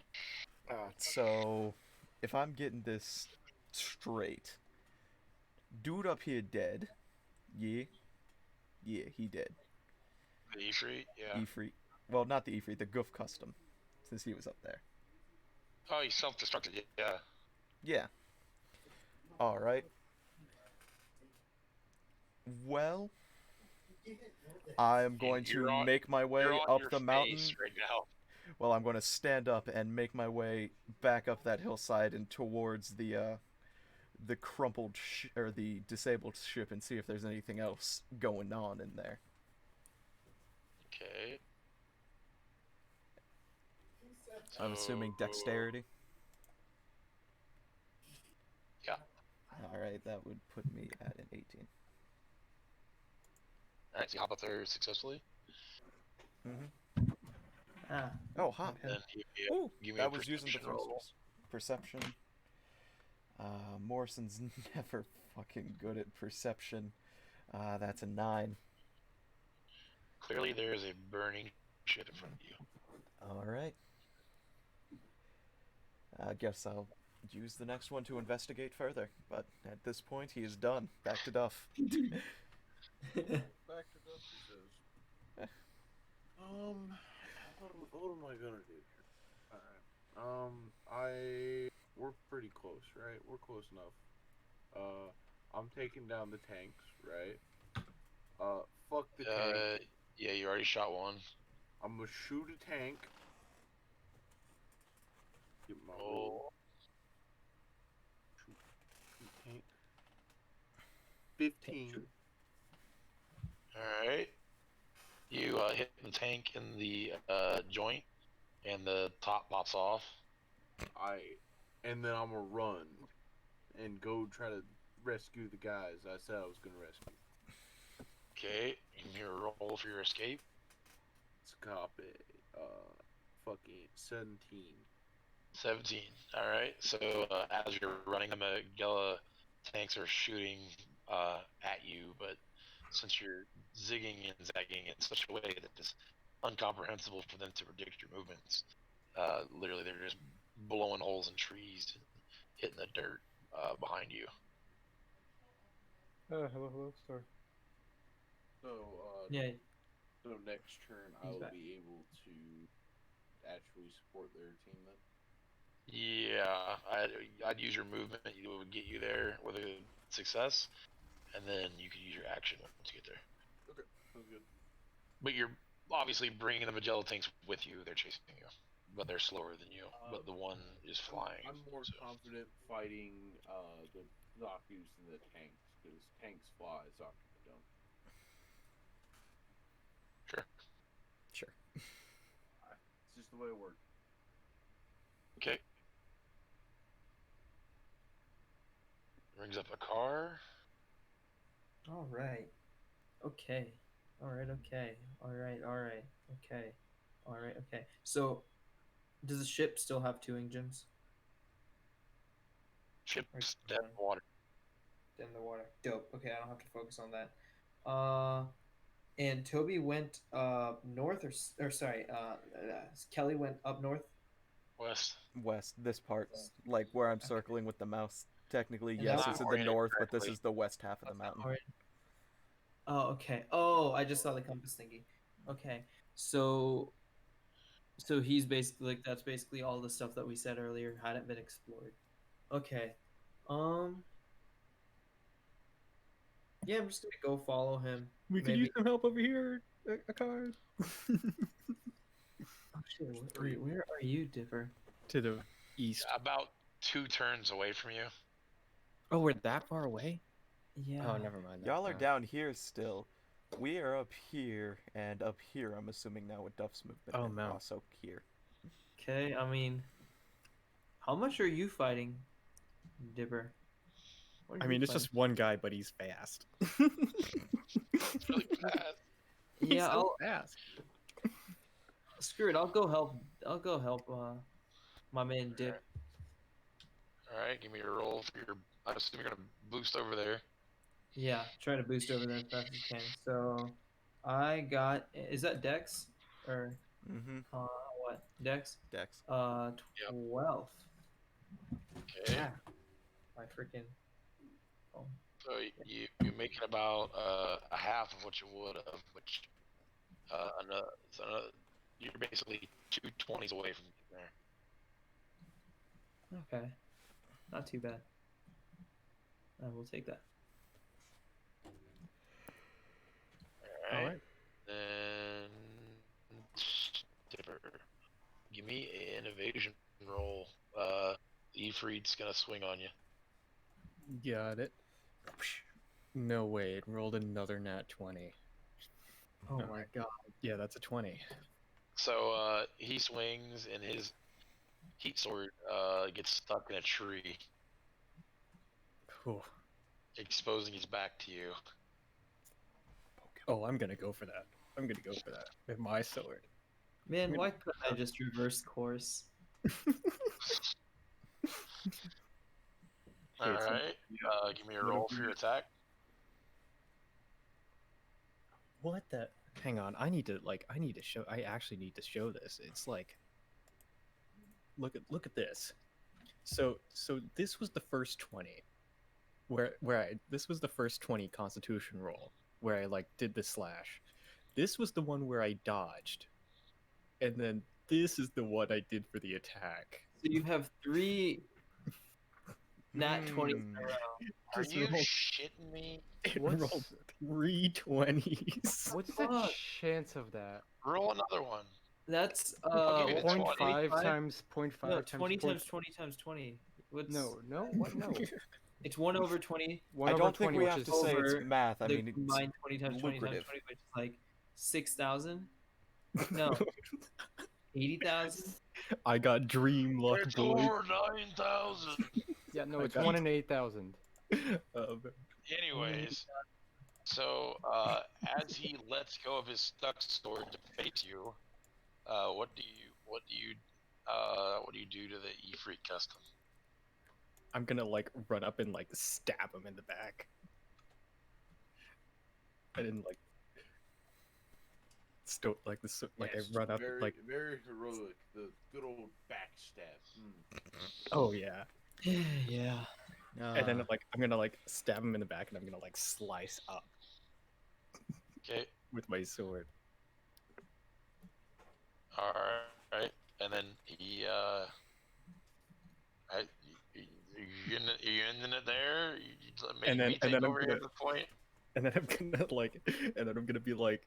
So, if I'm getting this straight, dude up here dead. Yeah. Yeah, he dead. The Ifrit, yeah. Ifrit. Well, not the Ifrit, the Goof Custom, since he was up there. Oh, he self-destructed, yeah. Yeah. Alright. Well, I'm going You're to on- make my way You're on up your the mountain. face right now. Well, I'm going to stand up and make my way back up that hillside and towards the crumpled or the disabled ship and see if there's anything else going on in there. Okay. I'm assuming So- dexterity. Yeah. Alright, that would put me at an 18. Alright, so you hop up there successfully. Ah, Oh, hi. Then Ooh, give me a that was using the perception roll. thrusters. Perception. Morrison's never fucking good at perception. That's a 9. Clearly there is a burning shit in front of you. All right. I guess I'll use the next one to investigate further. But at this point, he is done. Back to Duff. Back to Duff, he says. What am I gonna do here? Alright. We're pretty close, right? We're close enough. I'm taking down the tanks, right? Fuck the tank. Yeah, you already shot one. I'm gonna shoot a tank. Get my roll. Shoot tank. 15. Alright. You hit the tank in the joint, and the top pops off. And then I'm gonna run and go try to rescue the guys I said I was gonna rescue. Okay, give me a roll for your escape. Let's copy. Fucking 17. 17. Alright, so as you're running, the Magella tanks are shooting at you, but since you're zigging and zagging in such a way that it's incomprehensible for them to predict your movements, literally they're just blowing holes in trees and hitting the dirt behind you. Hello, Star. So, Yeah. So next turn He's I'll back. be able to actually support their team then? Yeah, I'd use your movement. It would get you there with a success, and then you could use your action once you get there. Okay, sounds good. But you're obviously bringing the Magella tanks with you. They're chasing you, but they're slower than you. But the one is flying. I'm more so. confident fighting the Zaku's than the tanks, because tanks fly, Zaku don't. Sure. Sure. It's just the way it works. Okay. Brings up a car. All right. Okay. All right. Okay. All right. All right. Okay. All right. Okay. So, does the ship still have 2 engines? Ship's dead in the water. In the water. Dope. Okay, I don't have to focus on that. And Toby went north, or sorry, Kelly went up north. West. West, this part, like where I'm circling with the mouse. Technically, And yes, that it's was in the north, but this correctly. is the west half of the mountain. Alright. Oh, okay. Oh, I just saw the compass thingy. Okay, so he's basically like that's basically all the stuff that we said earlier hadn't been explored. Okay. Yeah, I'm just gonna go follow him. We could Maybe- use some help over here. A car. Oh shit! Wait, where are you, Dipper? To the east. About 2 turns away from you. Oh, we're that far away? Yeah. Oh, never mind. Y'all are down here still. We are up here, and up here, I'm assuming now with Duff's movement. Oh, and no. also here. Okay, I mean, how much are you fighting, Dipper? What are I you mean, it's fighting? just one guy, but he's fast. It's really bad. He's Yeah, so fast. screw it. I'll go help. My man Dip. Alright, give me a roll for your. I assume you're gonna boost over there. Yeah, try to boost over there as fast as you can. So, I got. Is that Dex or Mm-hmm. what? Dex. Dex. 12. Okay. Yeah. My freaking. Oh. So you make it about a half of what you would have, which you're basically 2 20s away from there. Okay. Not too bad. I will take that. All right. Alright. Then Dipper, give me an evasion roll. Ifrit's gonna swing on you. Got it. No way, it rolled another nat 20. Oh No. my god. Yeah, that's a 20. So he swings and his heat sword gets stuck in a tree, Cool. exposing his back to you. Oh, I'm gonna go for that. I'm gonna go for that with my sword. Man, why couldn't I just reverse course? All Okay, so- right. Give me a roll for your attack. What the? hang on. I actually need to show this. It's like, look at this. So this was the first 20 this was the first 20 Constitution roll where I like did the slash. This was the one where I dodged, and then this is the one I did for the attack. So you have 3 nat 20s in a row. Are Just you rolled- shitting me? It What's- rolled 3 20s. What's the Fuck. chance of that? Roll another one. That's I'll give you a 0.5 25? times 0.5 No, times 20 point- times 20 times 20. What's No, what? No. It's 1 over 20. 1 I over don't think 20, we which have is to say it's over math. I the mean, it's combined 20 times 20 times 20, lucrative. which is like 6,000. No, 80,000. I got dream luck, It's boy. over 9,000. Yeah, no, I it's got 1 in 8,000. Anyways, so as he lets go of his stuck sword to face you, what do you do to the Ifrit custom? I'm gonna like run up and like stab him in the back. I didn't like like this like Yes, I run up very, like very heroic. The good old backstab. oh yeah, Yeah. and then like I'm gonna like stab him in the back and I'm gonna like slice up Okay, with my sword. all right, and then he you ending it there? Maybe And then- take and then I'm over gonna- here at the point. And then I'm gonna like and then I'm gonna be like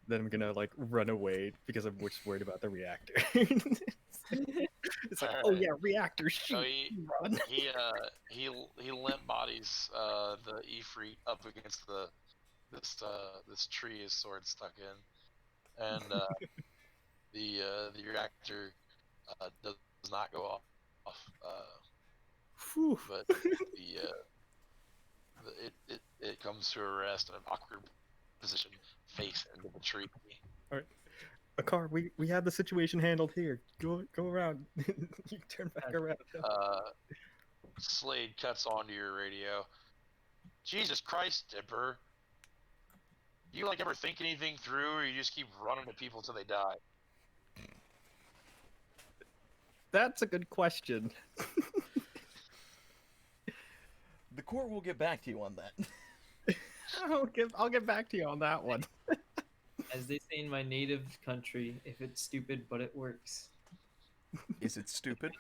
then I'm gonna like run away because I'm just worried about the reactor. It's like, oh Alright. yeah, reactor, shoot, So he run. he limp bodies the Ifrit up against this tree his sword stuck in, and the reactor does not go off. Whew. But it comes to a rest in an awkward position, face into the tree. A car, we had the situation handled here. Go around. You turn back around. Slade cuts onto your radio. Jesus Christ, Dipper. You like ever think anything through, or you just keep running to people till they die? That's a good question. The court will get back to you on that. I'll get back to you on that one. As they say in my native country, if it's stupid but it works. Is it stupid?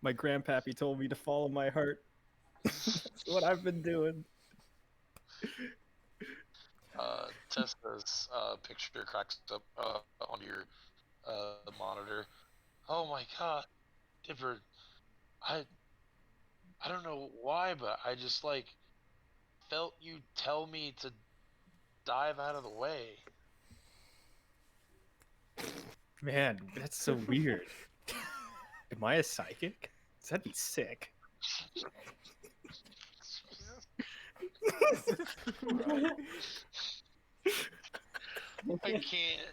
My grandpappy told me to follow my heart. That's what I've been doing. Tessa's picture cracks up on your monitor. Oh my god, Dipper, I don't know why, but I just like felt you tell me to dive out of the way. Man, that's so weird. Am I a psychic? That'd be sick. I can't.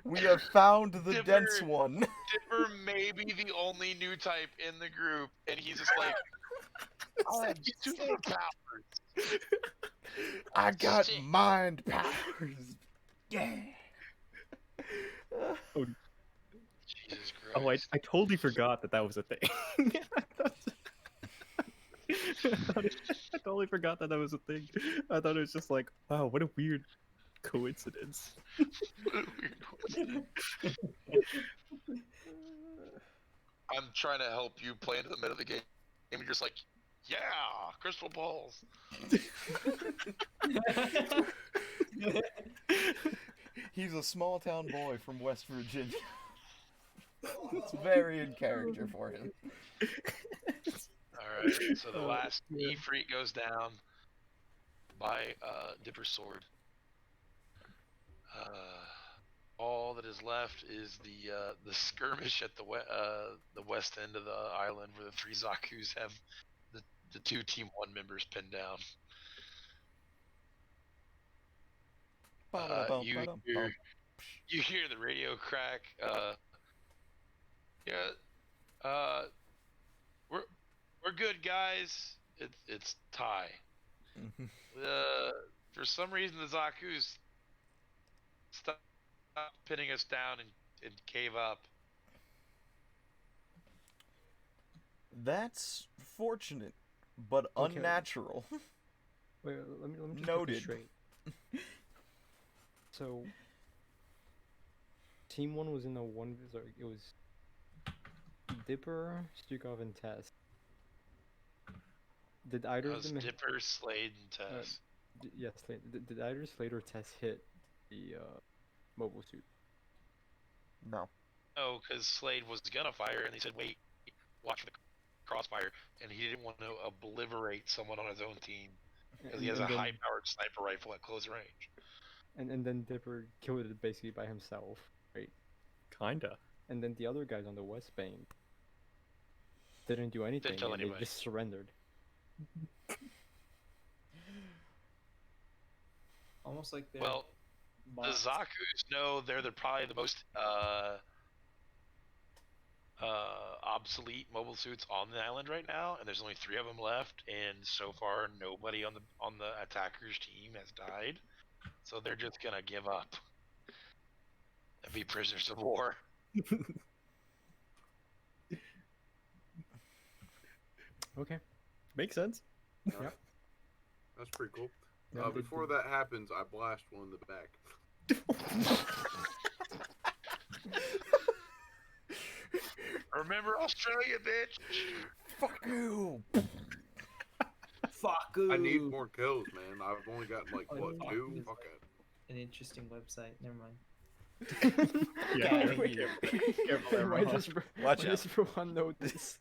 We have found the Dipper. dense one. Dipper may be the only new type in the group, and he's just like, I have superpowers. I got Sick. mind powers. Yeah. Jesus Christ. Oh, I totally forgot that was a thing. I totally forgot that was a thing. I thought it was just like, wow, what a weird coincidence. I'm trying to help you play into the mid of the game, and you're just like, yeah, crystal balls. He's a small town boy from West Virginia. It's very in character for him. Alright, so the Oh, last yeah. Ifrit goes down by Dipper's sword. All that is left is the skirmish at the west end of the island where the three Zakus have the two Team 1 members pinned down. You hear the radio crack. We're good, guys. it's tie. For some reason, the Zaku's stop pinning us down and cave up. That's fortunate, but Okay. unnatural. Wait, let me just get Noted. this straight. So, Team 1 was in a one. Sorry, it was Dipper, Stukov, and Tess. Did either That of was them? Dipper, Slade, and Tess. Yes, did either Slade or Tess hit the mobile suit? No. No, because Slade was gonna fire, and he said, "Wait, watch for the crossfire," and he didn't want to obliterate someone on his own team because he has a then, high-powered sniper rifle at close range. And then Dipper killed it basically by himself, right? Kinda. And then the other guys on the West Bank didn't do anything, tell and they anybody. just surrendered. Almost like they're Well, the bots. Zaku's know they're probably the most obsolete mobile suits on the island right now, and there's only 3 of them left, and so far nobody on the attackers team has died, so they're just gonna give up and be prisoners of war. Okay. Makes sense. Yeah. That's pretty cool. Yeah, Before that happens, I blast one in the back. Remember Australia, bitch! Fuck you! Fuck you. I need more kills, man. I've only got like Oh, what, fuck 2? you. Fuck it. An interesting website. Never mind. Yeah, careful there, Why Rohan. does Watch why does Rohan know this?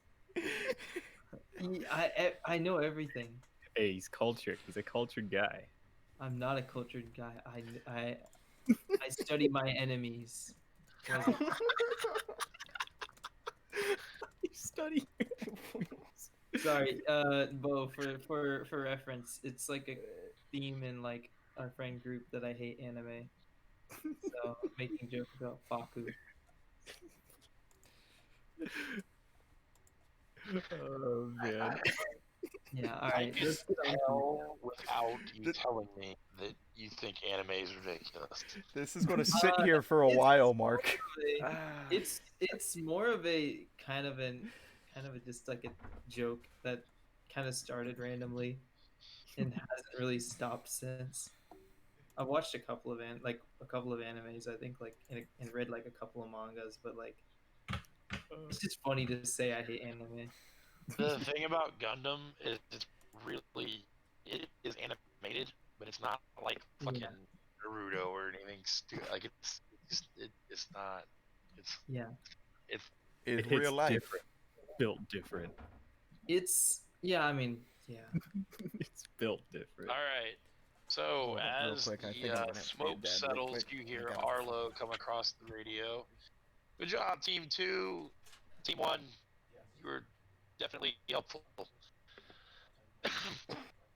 I know everything. Hey, he's cultured. He's a cultured guy. I'm not a cultured guy. I study my enemies. You study. Sorry, Bo. For reference, it's like a theme in like our friend group that I hate anime. So making jokes about Faku. Oh man. Yeah. All I right. can let's get on to tell without you telling me that you think anime is ridiculous. This is going to sit here for a while, Mark. It's more of a kind of a just like a joke that kind of started randomly and hasn't really stopped since. I've watched a couple of animes, I think, like and read like a couple of mangas, but like it's just funny to say I hate anime. The thing about Gundam is it's really it is animated, but it's not like fucking Yeah. Naruto or anything stupid. Like it's not. It's Yeah. it's In It hits real life. different. Built different. I mean, yeah. It's built different. all right. So Hold up real as quick, I think the I'm gonna have to pay smoke Dad real settles, quick. you I hear gotta- Arlo come across the radio. Good job, Team 2. Team 1, you were definitely helpful.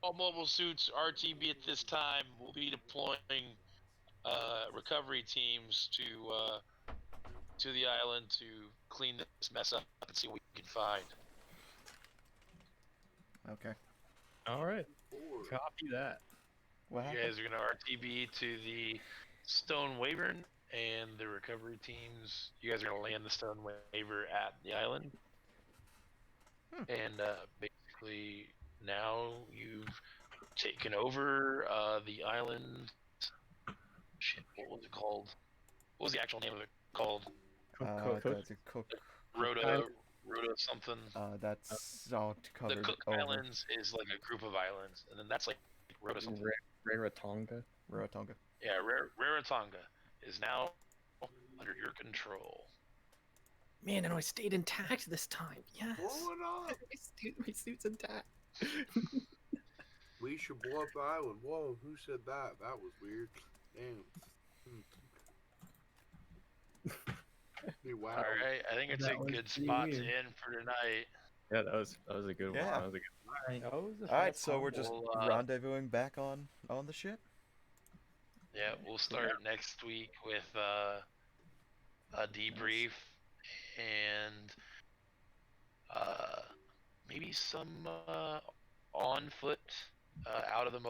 All mobile suits RTB at this time will be deploying recovery teams to the island to clean this mess up and see what we can find. Okay. All right. Copy that. What You happened? guys are gonna RTB to the Stone Wyvern and the recovery teams. You guys are gonna land the Stone Wyvern at the island, and basically now you've taken over the island. Shit, what was it called? What was the actual name of it called? That's a cook. Rhoda something. That's all The covered Cook over. Islands is like a group of islands, and then that's like Rhoda something. Rarotonga. Rarotonga. Yeah, Rarotonga is now under your control. Man, and I stayed intact this time. Yes. Blowing up. My suit's intact. We should blow up the island. Whoa, who said that? That was weird. Damn. Hey, wow. All right, I think it's That a was good pretty spot to weird. end for tonight. Yeah, that was a good one. Yeah. That was a good All right. That was a All right, fast so we're combo. just Well, rendezvousing back on the ship. Yeah, we'll start next week with a debrief and maybe some on foot out of the mobile